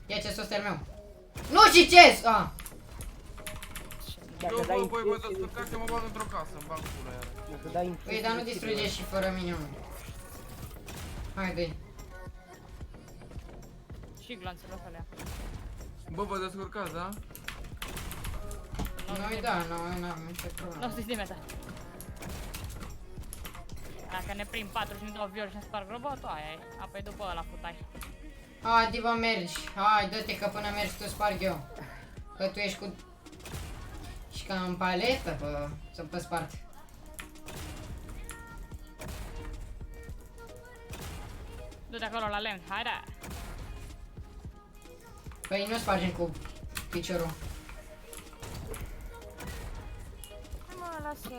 Ia ce sos al meu. Nu citesc! Ah. Dacă Eu, dai bă, intuiție, descurcați, mă bag într-o casă, îmi bag pula iară. dacă dai intuiție, Păi, dar nu distruge și fără mine, mă. Haide. Și glanțele astea. Bă, vă descurcați, da? Noi da, noi n-am nicio Nu problemă. știu limita. Dacă ne prind 4 și ne dau viol și ne sparg robotul, aia e. Apoi după ăla futai. Hai, diva, mergi. Hai, dă-te că până mergi tu sparg eu. Că tu ești cu... Și ca în paletă, bă, pe spart. Du-te acolo la lemn, haide! Păi nu spargem cu piciorul. Hai mă, lasă!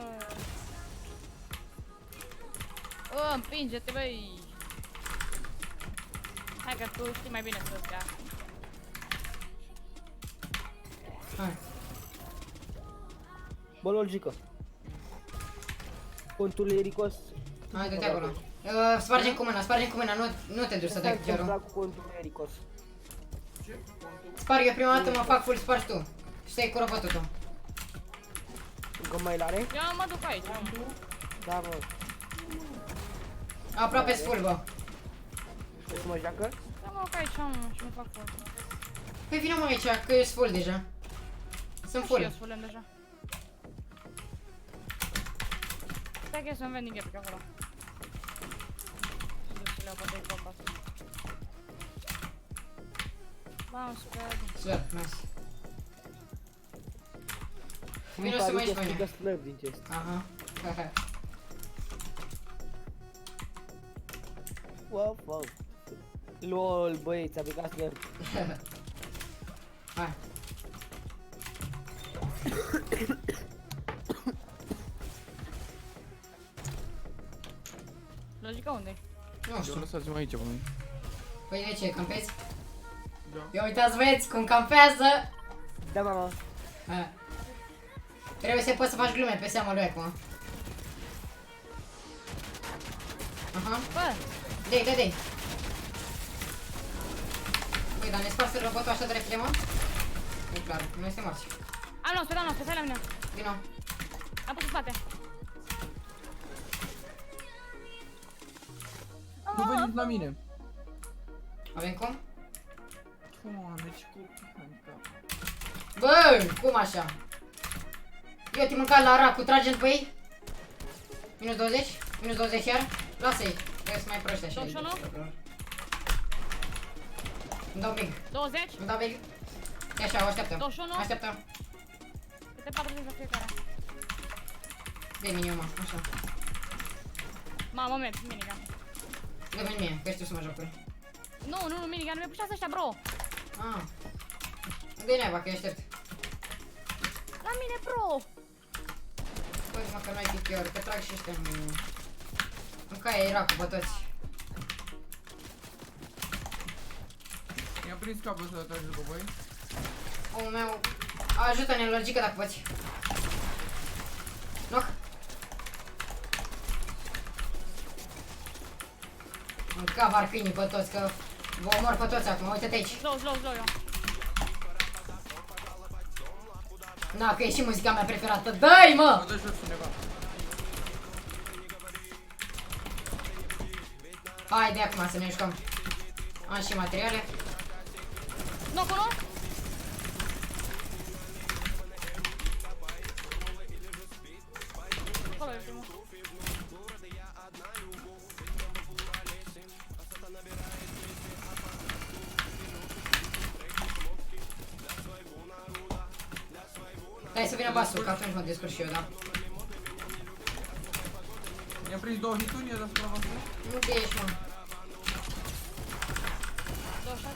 Împinge-te, băi! Hai că tu știi mai bine să-ți dea. Hai. Bă, logică. Contul Ericos. Hai, du-te acolo. Spargem cu mâna, nu te duci să dai cu piciorul. Cu contul Ericos. Sparg eu prima dată, mă fac full, spargi tu. Și stai cu robotul tu. Încă mai l-are? Eu mă duc aici, mă. Da, mă. Aproape full, bă. O să mă joacă? Da, mă, că aici, mă, și mă fac full. Păi vină mă aici, că ești full deja. Sunt Și eu full. sfulem deja. Stai că e să-mi vending epic acolo. Și duc și le-au bătăi combat. Bounce pad. Super, nice. Vino să mă ieși pe mine. slăb din chest. Aha. Wow, wow. LOL, băieți, a plecat slăb. Hai. Logica unde-i? Nu Eu știu. lăsați-mă aici, bă. Păi de ce, campezi? Da. Ia uitați băieți cum campează! Da, mama. Ha. Trebuie să poți să faci glume pe seama lui acum. Aha. Bă, Dei, dai, dei. dar ne sparsă robotul așa de repede, mă? E clar, nu este morți. Al nostru, stai la mine. Vino. Am pus în spate. Nu veniți la mine. Avem cum? Doamne, ce copii. Bă, cum așa? Eu te mâncat la racu, tragem după ei? Minus 20? Minus 20 iar? Lasă-i, trebuie să mai proști așa. 21? Îmi dau big, 20? îmi dau big. E așa, o așteaptă. 21? Așteaptă. Câte 40 la fiecare. De mine, mă, așa. Mamă, minigun. Dă-mi mie, că știu să mă joc. Nu, minigun, mi-a pușat ăștia, bro. Ah. Unde-i naiba, că ești aștept? La mine, bro. Băi, mă, că nu ai pichiori, că trag și ăștia în mine. În caia era cu bătoți. I-am prins capul ăsta de trage după voi. Omul meu, ajută-ne, lărgică dacă poți. Knock. În cavar câinii pe toți, că vă omor pe toți acum, uite-te aici. Slow, eu. Na, că e și muzica mea preferată, dă-i, mă! Mă dă jos undeva. Haide acum să ne jucăm. Am și materiale. Nu, nu? Acolo e primul. Dai să vină basul, că atunci mă descurc și eu, da? I-am prins 2 hituri, i-a dat spre voastră. Nu de ești, mă. 26.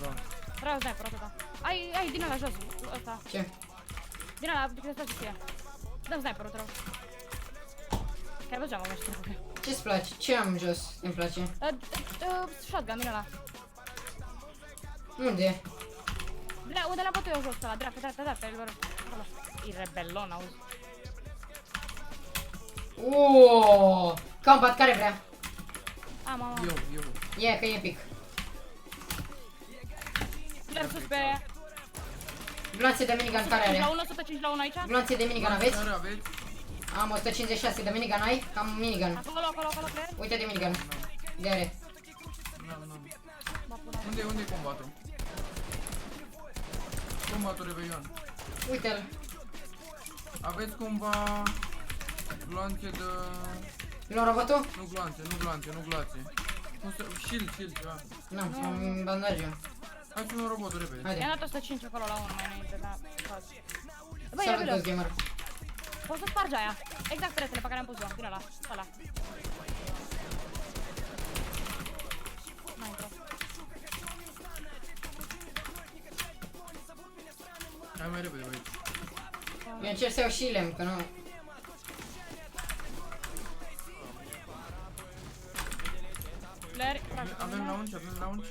Da. Vreau sniper, atâta. Ai din ăla jos, ăsta. Ce? Din ăla, de când stai să fie. Dă-mi sniperul, te rog. Că ai văzut geamă, mă, ce trebuie. Ce-ți place? Ce am jos? Îmi place? Shotgun din ăla. Unde? Unde l-am bătut eu jos ăla, dreapta, acolo. E rebelon, auzi. Uuuu! Combat, care vrea? Mama. Eu. E, că e epic. Flair sus pe... Glanțe de minigun care 105 la are? 1, 105 la 1 aici. Glanțe de minigun aveți? Care aveți? Am 156 de minigun, ai? Cam minigun. Acolo, Flair. Uite de minigun. De are. Nu. Mă pula. Unde e combatul? Combatul Revelion. Uite-l. Aveți cumva gloanțe de... Luăm robotul? Nu gloanțe. Shield, ceva. Nu, am bandaje. Hai să luăm robotul repede. Haide. I-am dat 105 acolo la 1 mai înainte, da. Băi, Salut, e Ghost Gamer. poți să spargi aia. Exact peretele pe care am pus-o, din ăla, ăla. Mai intru. Hai mai repede, băi. Eu încerc să iau și lemn, că nu... Flair, Avem launch.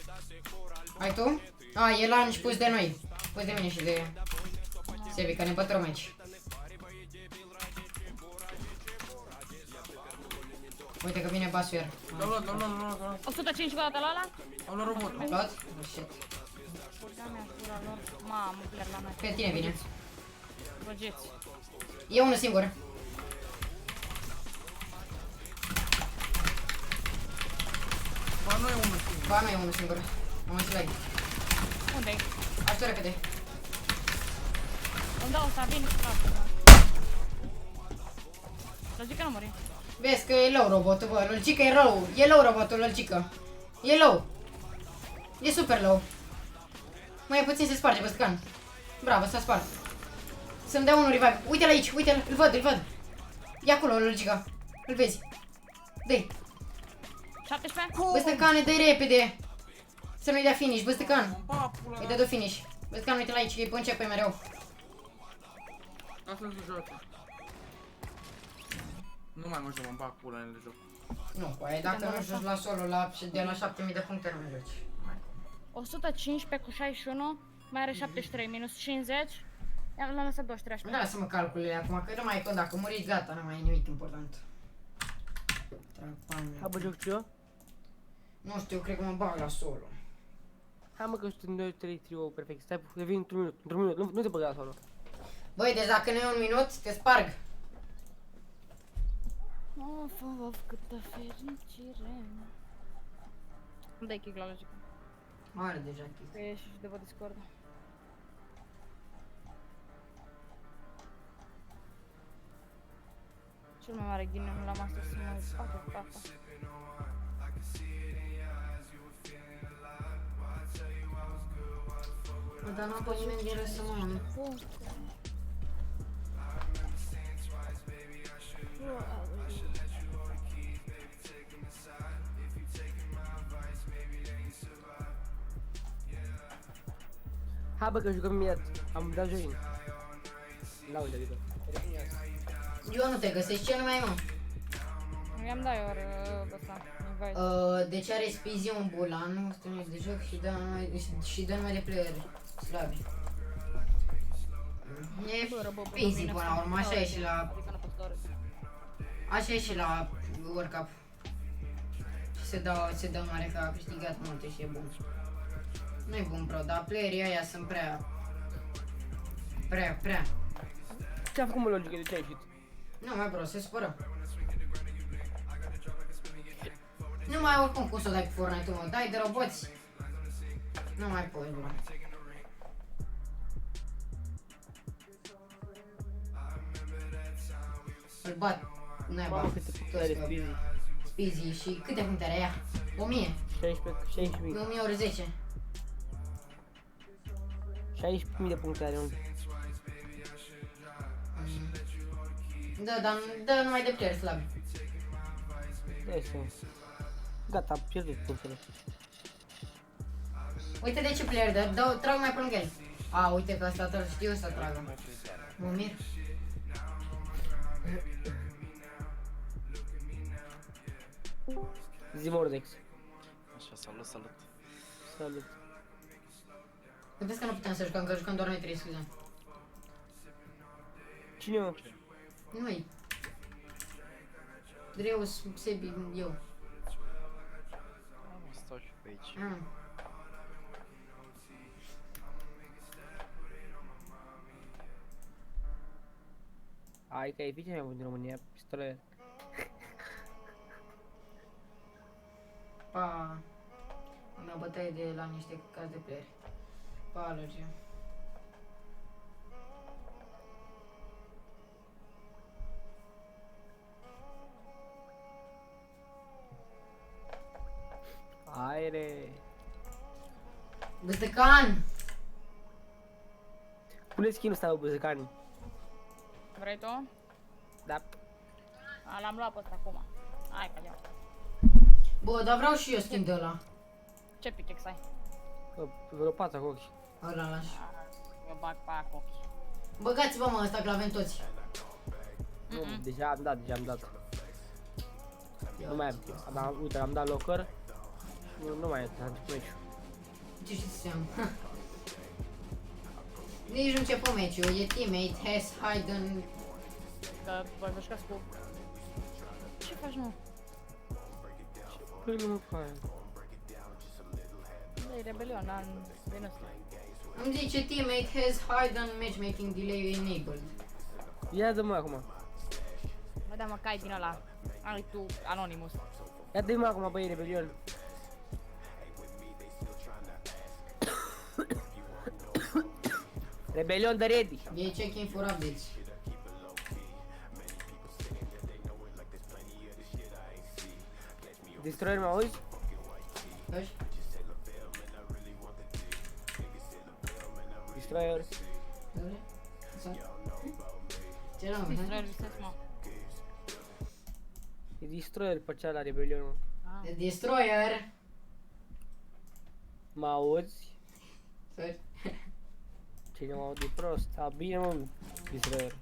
Ai tu? A, e lunch pus de noi. Pus de mine și de... Sebi, că ne bătrăm aici. Uite că vine basul iar. L-am luat. 105 cu o dată la ăla? Am luat robotul. Luat? Oh, shit. Da, mi-aș pula lor. Mamă, Flair la mea. Pe tine vine. Băgeți. E unul singur. Ba, nu e unul singur. Ba, nu e unul singur. Am înțeleg. Unde-i? Ajută repede. Îmi dau ăsta, vin și trag. Să zic că nu mori. Vezi că e low robotul, bă, Lulcică e low. E low robotul, Lulcică. E low. E super low. Mai e puțin se sparge, băstăcan. Bravo, s-a spart. Să-mi dea unul revive. Uite-l aici, uite-l, îl văd. E acolo, Lulcică. Îl vezi. Dă-i. 17? Băstăcane, dă-i repede. Să nu-i dea finish, băstăcan. Ba, pula. Îi dă finish. Băstăcan, uite-l aici, că îi începe mereu. Asta se joacă. Nu mai mă joc, îmi bag pula în joc. Nu, păi dacă nu joci la solo de la 7000 de puncte, nu joci. 115 cu 61, mai are 73, minus 50. L-am lăsat 23 așa. Da, lasă-mă calculele acum, că nu mai e când dacă muri, gata, nu mai e nimic important. Trag bani. Abă joc și eu? Nu știu, cred că mă bag la solo. Hai mă că sunt 2, 3 trio perfect. Stai, revin într-un minut, nu te băga la solo. Băi, deci dacă nu e un minut, te sparg. Of, of, of, câtă fericire. Îmi dai kick la logică. Are deja chestia. Că ieși și de pe Discord. Cel mai mare ghinion la masă să mă facă papa. Bă, dar n-am pe nimeni din rest să mă am. Hai bă că jucăm imediat. Am dat join. Da, uite, adică. Eu nu te găsesc, ce nu mai ai, mă? I-am dat eu ori ăsta, invite. Deci are Spizi un bulan, stănuit de joc și dă nume de player slabi. E Spizi până la urmă, așa e și la... Așa e și la World Cup. Se dă mare că a câștigat multe și e bun. Nu e bun pro, dar playerii ăia sunt prea... Ce-a făcut mă logică de ce ai ieșit? Nu mai bro, se supără. Nu mai ai oricum cum să o dai cu Fortnite-ul, mă, dai de roboți. Nu mai poți, bro. Îl bat, nu ai Mamă bat. câte puncte are Spizi. Spizi și câte puncte are ea? 1000? 16.000. 1000 ori 10. 16.000 de puncte are un. Da, dar dă numai de player slabi. Dai să. Gata, am pierdut punctele. Uite de ce player dă, trag mai pe lângă el. A, uite că ăsta știu să tragă. Mă mir. Zi Mordex. Așa, salut, salut. Salut. Vedeți că nu putem să jucăm, că jucăm doar noi 3, scuze. Cine mă? Noi. Dreus, Sebi, eu. Stau și pe aici. Ai că e fi cel mai bun din România, pistolet. Pa. Am o bătaie de la niște caz de player. Pa, alergia. Aere. Băstăcan! Pune skin-ul ăsta, băzăcani. Vrei tu? Da. L-am luat pe ăsta acum. Hai că iau. Bă, dar vreau și eu skin de ăla. Ce pickaxe ai? Vreo 4 cu ochi. Ăla lași. Eu bag pe aia cu ochii. Băgați-vă mă ăsta că l-avem toți. Nu, deja am dat. Nu mai am, uite, am dat locker. Nu mai e, s-a început meciul. Ce știi să am? Nici nu început meciul, e teammate, has, Hayden. Că voi vă jucați cu... Ce faci, mă? Păi nu fac. E rebelion, din ăsta. Îmi zice teammate has Hayden matchmaking delay enabled. Ia dă-mă acum. Mă, da, mă, cai din ăla. Ai tu, Anonymous. Ia dă-mă acum, băi, rebelion. Rebelion de ready. E checking for updates. Destroyer, mă auzi? Vezi? Destroyer. Ce l-am Destroyer Resist, mă. E Destroyer pe cea la rebelion, mă. Ah. Destroyer! Mă auzi? Vezi? Cine mă aude prost? A, bine, mă, Destroyer.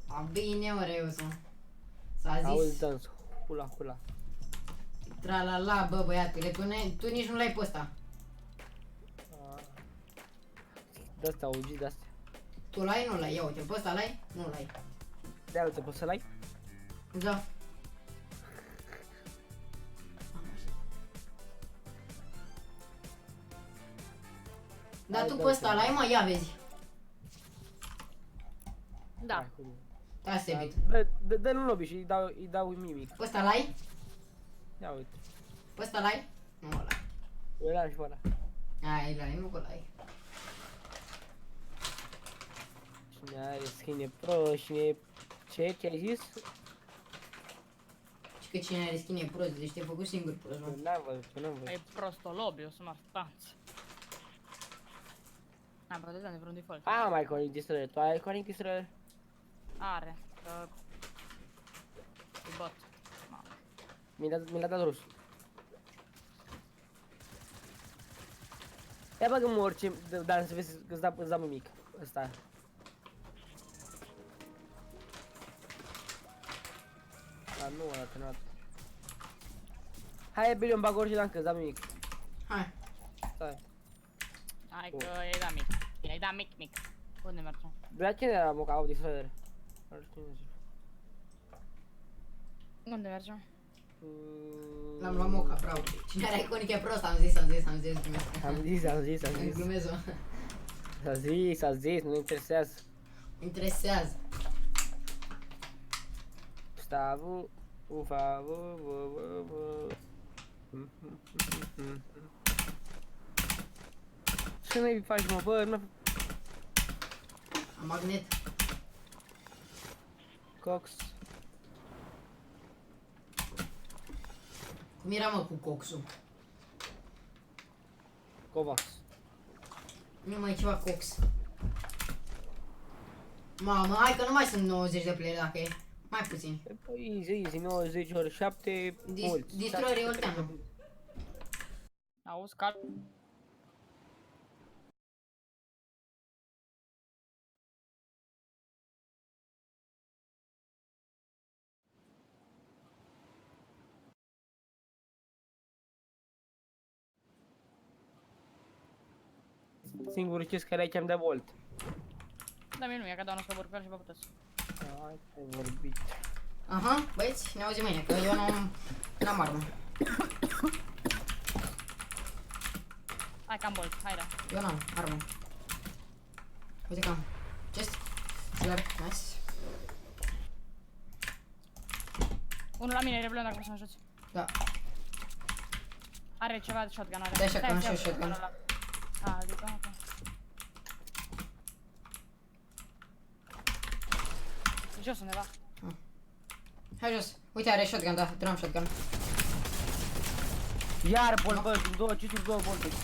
A, bine, mă, Reusu. S-a Auzi zis. dans, hula, hula. Tralala, bă, băiatule, tu nici nu l-ai pe ăsta. De-astea, auzi, de-astea. Tu l-ai, nu l-ai, ia uite, pe ăsta l-ai? Nu l-ai. De-aia, uite, poți să-l ai? Da. Dar Hai, tu dă-l pe ăsta să- l-ai, mă, ia vezi. Da. Hai, cu mine. Da, se bit. Dă-l în lobby și îi dau mimic. Pe ăsta l-ai? Ia uite. Pe ăsta l-ai? Nu ăla. Eu l-am și pe ăla. Ai, l-ai, nu că l-ai. Cine are skin pro, cine... Ce ai zis? Și că cine are skin e prost, deci te-ai făcut singur prost, mă. N-am văzut, n-am văzut. E prosto lobby, o să mă arătați. Am protejat de vreun default. Am mai Conic Destroyer, tu ai Conic Destroyer? Are, că... E bot. Ma. Mi l-a dat rus. Ia bagă-mă orice, dar să vezi că îți dau mimic. Ăsta. Dar nu ăla terminat. Hai, Bilion, bag orice dacă îți dau mimic. Hai. Stai. Hai că e da mic. Bine, e da mic. Unde mergem? Dar cine era moca Audi Destroyer? Unde mergem? L-am luat moca, bravo. Cine are iconic e prost, am zis. Am zis. Glumez, mă. S-a zis, nu interesează. Interesează. Stavo, ufavo, Ce mai faci, mă, bă, nu... Am magnet. Cox. Cum era, mă, cu coxul? Covax. Nu mai e ceva cox. Mamă, hai că nu mai sunt 90 de player dacă e. Mai puțin. Păi, easy, 90 ori 7, mulți. Destroyer e olteană. Auzi, cal... Singurul chest care aici am de volt. Da, mie nu, ia că dau noastră burcă și vă puteți. Hai, ai vorbit. Aha, băieți, ne auzim mâine, că eu n-am armă. Hai că am bolt, hai da. Eu n-am armă. Uite că am. Chest. Slur, nice. Unul la mine, e rebelion dacă vrei să mă ajuți. Da. Are ceva de shotgun, are. Da, shotgun, Stai, și shotgun. Adică, ok. Jos undeva. Hai jos. Uite, are shotgun, da, drum shotgun. Iar bolt, bă, sunt două chesturi, două bolturi.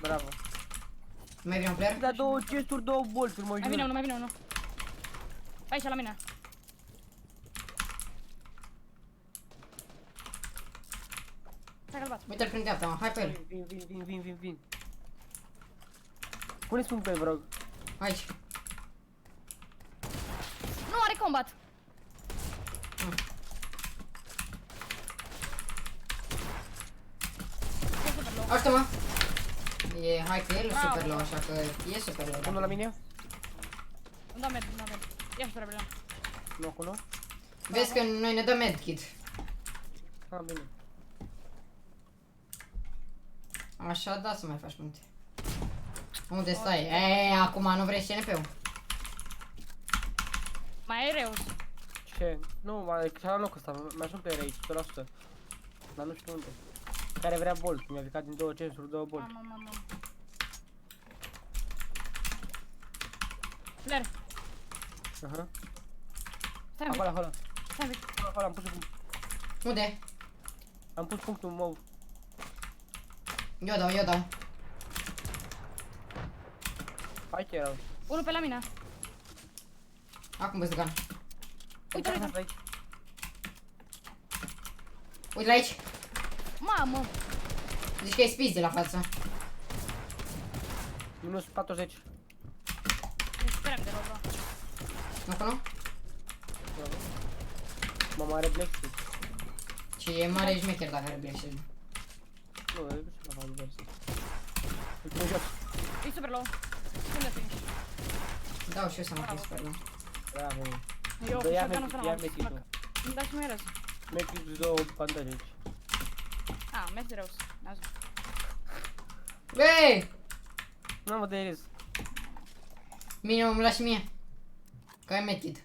Bravo. Mai vine un player? Da, două chesturi, două bolturi, mă Mai vine jur. unul, mai vine unul. Aici la mine. Hai că-l bat. Uite-l prin dreapta, mă, hai pe el. Vin. Puneți un pe, vă rog. Aici. Nu, are combat. Ajută-mă. E, hai că el e super low, așa că e super low. Unul la mine? Nu dau med, nu dau med. Ia și pe rebelion. Nu acolo? Vezi că noi ne dăm medkit. Ah, bine. Așa, da, să mai faci puncte. Unde stai? Acum nu vrei CNP-ul. Mai e Reus. Ce? Nu, mai și-a luat locul ăsta, mai sunt player aici, 100%. Dar nu știu unde. Care vrea bolt, mi-a picat din două chesturi, două bolt. Am. Flare. Aha. Stai un pic, Acolo, stai un pic. acolo, am pus un... Unde? Am pus punctul mov. Eu dau. Hai ce erau. Unul pe la mine. Acum băzăgan. Uite. Aici. Uite la aici. Mamă. Zici că e spis de la față. Minus 40. Extrem de rău, bro. Acolo? Mama are black sheet. Și e mare șmecher dacă are black shield. Nu, e ce la fac divers. Uite-mă jos. E super low. Cum de finish? Dau și eu să mă fiu super low. Bravo. Eu cu Dă, ia shotgun-ul ăsta Mekit, n-am ia avut. Mekit-ul. Îmi dai și mai răs. Mekit două pantaje aici. Ah, mergi de Reus. Ne-a zis. Băi! Nu mă de râs. Minimum îmi lași mie. Că ai metid.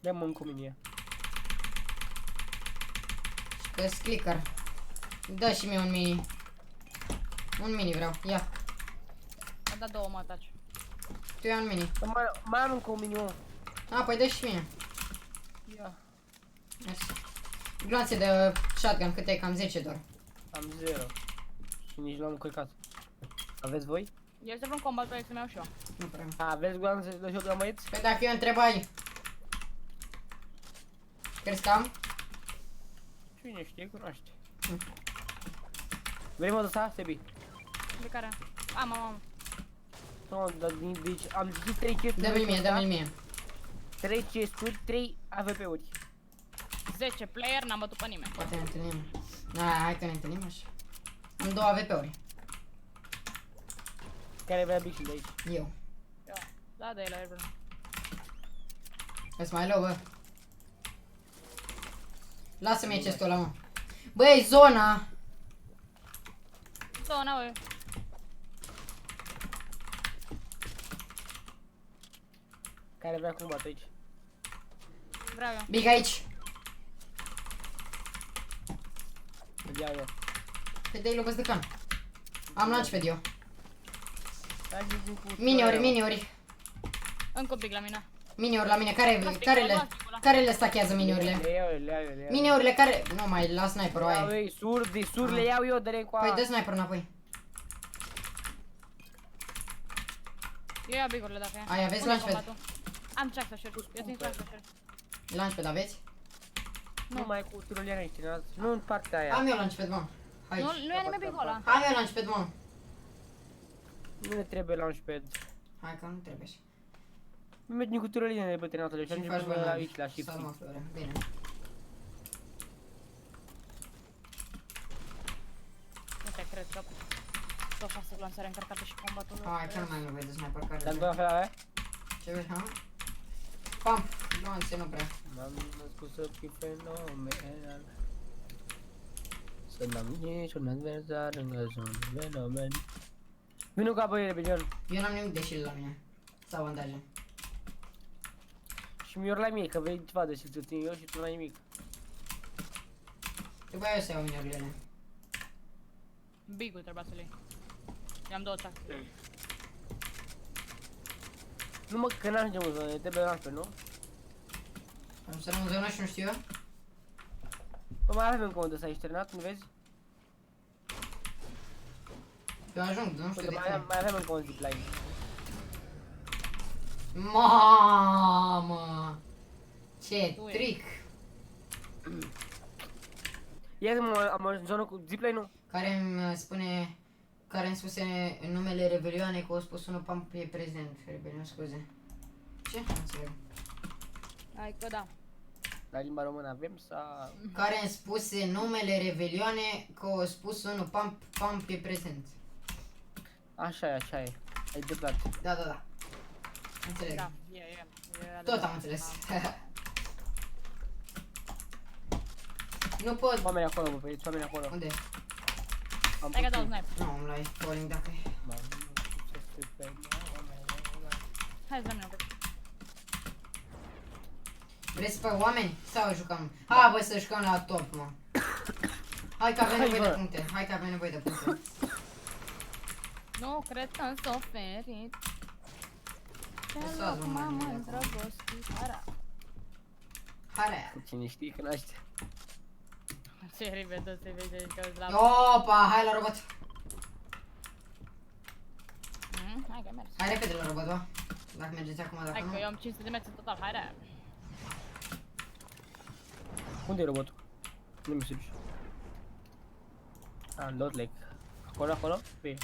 Dă-mă încă o minie. Și că-s clicker. Dă și mie un mini. Un mini vreau, ia. Mă da două, mă taci. Tu ia un mini. Mai am încă o minie, mă. A, păi dă și mie. Ia. Mersi. Gloanțe de shotgun, câte ai? Cam 10 doar. Am 0. Și nici nu am încărcat. Aveți voi? Este vreun combat pe să-mi iau și eu. Nu prea. Aveți gloanțe de shotgun, băieți? Păi dacă eu întrebai. Crezi că am? Cine știe, cunoaște. Vrei mă ăsta, Sebi? De care? Am. Nu, dar deci am zis 3 chesturi. Dă-mi mie, dă-mi mie. 3 chesturi, 3 AVP-uri. 10 player, n-am bătut pe nimeni. Poate ne întâlnim. Hai că ne întâlnim așa. Am 2 AVP-uri. Care vrea Big Shield de aici? Eu. Da, de la Airbnb. Îți mai low, bă. Lasă-mi chestul ăla, mă. Băi, zona! Zona, băi. Care vrea combat aici? Vreau eu. Big aici. Îl iau eu. Pe dai lobăs de can. Am launchpad eu. Hai să zic cu Miniori, miniori. Încă un pic la mine. Miniori la mine, care le stachează miniurile? Le iau eu, le iau eu, le iau eu. Miniurile care... Nu mai, la sniper-ul Le iau aia. eu, sur le iau eu, dă-le cu Păi dă sniper înapoi. Eu iau bigurile dacă e. Ai, aveți Unde-i launchpad? combatul? Am track să-și eu țin track să-și Launchpad aveți? Nu mai cu tiroliera niște, nu în partea aia. Am eu launchpad, mă. Hai. Nu e nimeni bigul ăla. Am eu launchpad, mă. Nu ne trebuie launchpad. Hai că nu trebuie. Mergem cu tirolienele pe trenatele și Ce ajungem faci, până bă, la aici, la shift. Stai, mă, Flore. Bine. Nu te cred că tot față lansare încărcată și combatul. Hai că nu mai am nevoie de sniper care... Dar doar fel avea? Ce vrei, ha? Pam! Nuanțe, nu prea. M-am născut să fiu fenomenal. Să n-am niciun adversar lângă sunt fenomen. Vino cu apă rebelion. Eu n-am nimic de shield la mine. Sau bandaje. Și mi-or la mie, că vrei ceva de shield să țin eu și tu n-ai nimic. Trebuia eu să iau mineurile alea. Bigul trebuia să le iei. I-am două track. Nu mă, că n-ajungem în zonă, ne trebuie launchpad, nu? Am să rămân în zonă și nu știu eu. Bă, mai avem încă unde să ai externat, nu vezi? Eu ajung, nu știu de Uite, tine. mai avem încă un zipline. Mamă! Ce Tu e. trick! Ia mă, am ajuns în zonă cu zipline-ul? Care îmi spune... Care îmi spuse în numele Rebelioane că o spus unul pam e prezent. Rebelion, scuze. Ce? Nu înțeleg. Hai că da. La limba română avem sau... Care îmi spuse numele Rebelioane că o spus unul pam e prezent. Așa e, așa e. Ai dreptate. Da. Înțeleg. Da, e Tot am înțeles. Nu pot. Oameni acolo, bă, pe oameni acolo. Unde? Am Hai că dau pus- snipe. Nu, am luat falling dacă e. M-am născut să fiu fenomenal. Hai să dăm mine. Vreți pe oameni? Sau jucăm? Hai bă să jucăm la top, mă. Hai că avem Hai, nevoie de bă. puncte. Hai că avem nevoie de puncte. Nu cred că s-a oferit. Ce Lăsați-mă, loc mă, m-am mine îndrăgostit. Ara. Harea. Cine știe, cunoaște. Ce repede se vede că la... Opa, hai la robot. Hai că mergi. Hai repede la robot, bă. Dacă mergeți acum, dacă Hai nu. că eu am 500 de metri în total, hai re. Unde e robotul? Nu mi se duce. Ah, Lot Lake. Acolo, acolo? Pe el.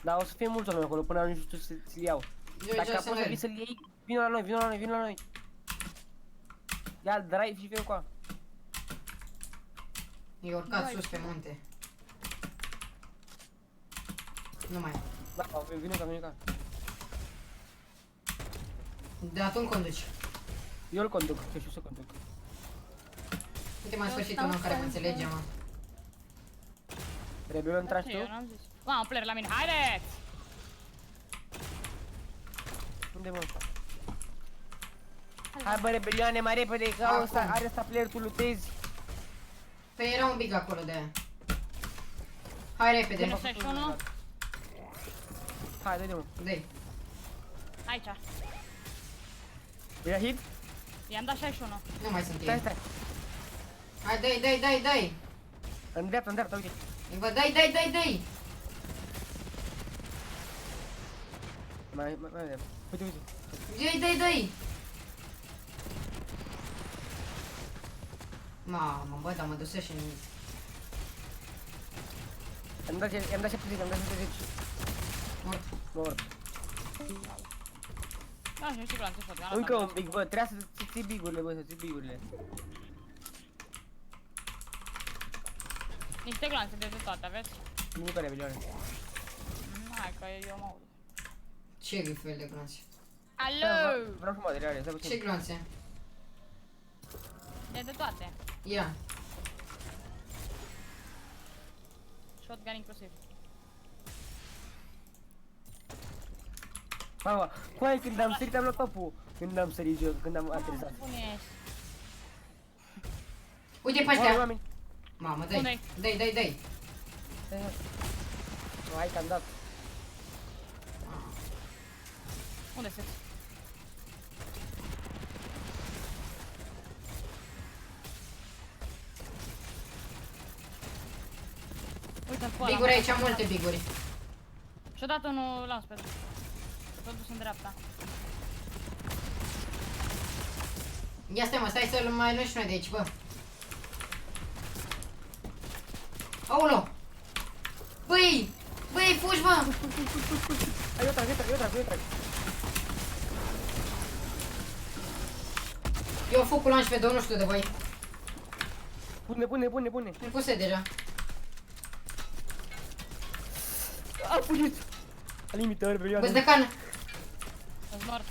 Dar o să fie mulți oameni acolo până ajungi tu să-ți iau. Eu Dacă jos poți să vii să-l iei, vină la noi, vină la noi, vină la noi. Ia drive și vin cu a. E urcat sus pe munte. Nu mai. Da, vină ca, vină ca. De atunci conduci. Eu îl conduc, că știu să conduc. Uite, m-a sfârșit unul care mă înțelege, mă. Rebelion tragi Eu tu? n-am zis. Mamă, player la mine, haideți! Unde mă? Hai bă, Rebelioane, mai repede, că Acum. ăsta, are ăsta player, tu lutezi. Păi era un big acolo de aia. Hai repede. Minus 61. Hai, dă-i mă. Dă-i. Aici. E hit? I-am dat 61. Nu mai sunt Stai, ei. stai. Hai, dai. În dreapta, uite. Bă, dai. Mai vedem. Uite. Dai. Mamă, bă, dar mă dusese nimic. I-am dat 70, am dat 70. Mort. Mort. Da, și nu știu clar ce fac. Încă un big, bă, trebuia să ții bigurile, bă, să ții bigurile. Niște glanțe de toate, aveți? Nimic pe Rebelioane. Hai că eu mă aud. Ce fel de glanțe? Alo! Vreau și materiale, stai Ce puțin. glanțe? De toate. Ia. Shotgun inclusiv. Mama, cu când am sărit am luat topul. Când am sărit jos, când am aterizat. Bun ești. Uite pe Oameni, ăștia. oameni. Mamă, Unde-i? Dai. Hai că am dat. Unde sunteți? Uite-l pe ăla. Biguri aici, multe biguri. Și-o dat unul lans pe s-a dus în dreapta. Ia stai să-l mai luăm și noi de aici, bă. Aolo! Băi, fugi, bă! Hai, eu trag. Eu focul launch pe 2, nu știu de voi. Pune. Îl puse deja. A fugit. La limită, Rebelioane. Bă-ți de cană. Îți mort.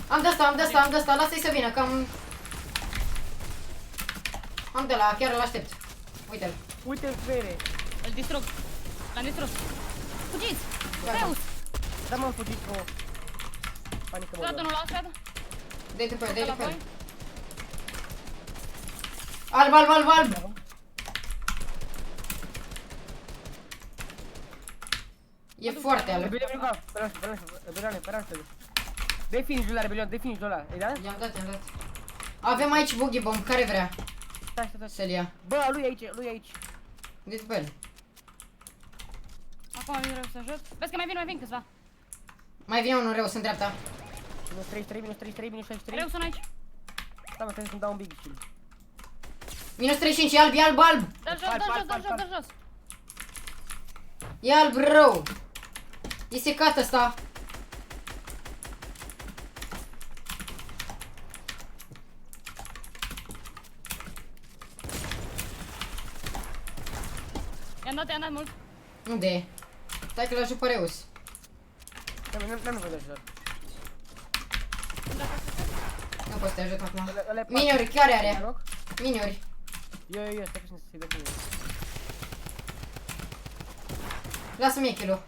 Am de asta, lasă-i să vină, că am de la, chiar îl aștept. Uite-l. Uite-l, frere. Îl distrug. L-am distrus. Fugiți! Gata. Zeus! Da, m-am fugit, mă. Panică, Și-o dat mă. unul lans pe Dă-i tu pe el, la voi. Alb. E foarte alb. Rebelioane, pe dă-i finish-ul ăla, Rebelion, dă-i finish-ul ăla. E da? I-am dat. Avem aici boogie bomb, care vrea Stai. să-l ia. Bă, lui aici. Dă-i tu pe el. Acum vin rău să ajut. Vezi că mai vin câțiva. Mai vine unul rău, sunt dreapta. Minus 33, minus 63. Rău sunt aici. Da, mă, trebuie să-mi dau un big shield. Minus 35, e alb. Dă-l Fal. jos. E alb rău. E secat ăsta. I-am dat mult. Unde e? Stai că l-ajut pe Reus. N-am nevoie de ajutor. Nu pot să te ajut acum. Ăla e Miniori, care Ia are? loc? Miniori. Stai puțin să-i dă cu Lasă-mi kill-ul.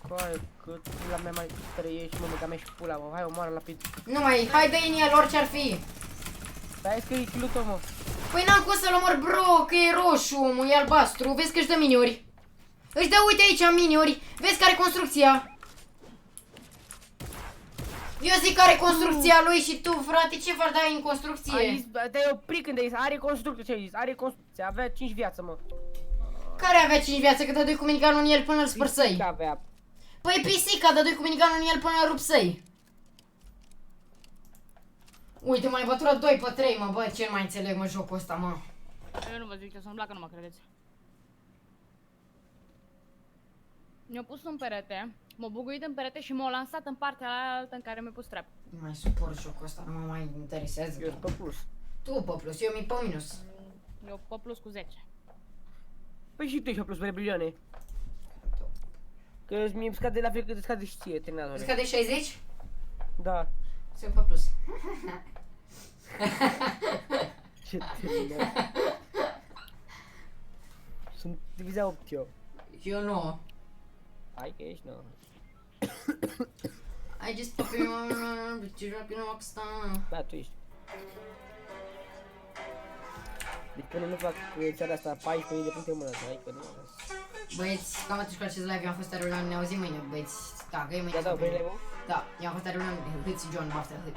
Coai, cât la mea mai trăiești, mă, măga mea și pula, mă. Hai, omoară la pit. Nu mai, hai dă-i în el, orice ar fi. Stai că e kill-ul tău, mă. Păi n-am cum să-l omor, bro, că e roșu, mă, e albastru. Vezi că își dă miniori. Își dă, uite aici, miniori. Vezi care construcția. Eu zic că are construcția lui și tu, frate, ce faci de în construcție? Te-ai oprit când ai zis, are construcție, ce ai zis? Are construcție, avea 5 viață, mă. Care avea 5 viață, că dă-doi cu miniganul în el până îl spărsăi? Pisica avea. Păi pisica, dă-doi cu miniganul în el până îl rupsăi. Uite, mai bătură 2 pe 3, mă, bă, ce mai înțeleg, mă, jocul ăsta, mă. Eu nu vă zic ce să-mi placă, nu mă credeți. Mi-a pus un perete, m-a buguit în perete și m-a lansat în partea altă în care mi-a pus trap. Nu mai suport jocul ăsta, nu mă mai interesează. Eu sunt pe plus. Tu pe plus, eu mi pe minus. Eu pe plus cu 10. Păi și tu ești pe plus, Rebelioane. Că mi-e scade la fel cât îți scade și ție, terminatorul. Îți scade 60? Da. Sunt pe plus. Ce terminator. Sunt divizat 8 eu. Eu nu. Hai că ești nou. I just pop in on, but you're up in rockstar. Da, tu ești. Deci până nu fac țara asta 14.000 de puncte în mână, hai că nu. Băieți, cam atât cu acest live, eu am fost Arulan, ne auzim mâine, băieți. Da, că e mâine. Da, da, vrei live-ul? Da, eu am fost Arulan, hâți John, baftă, hâți.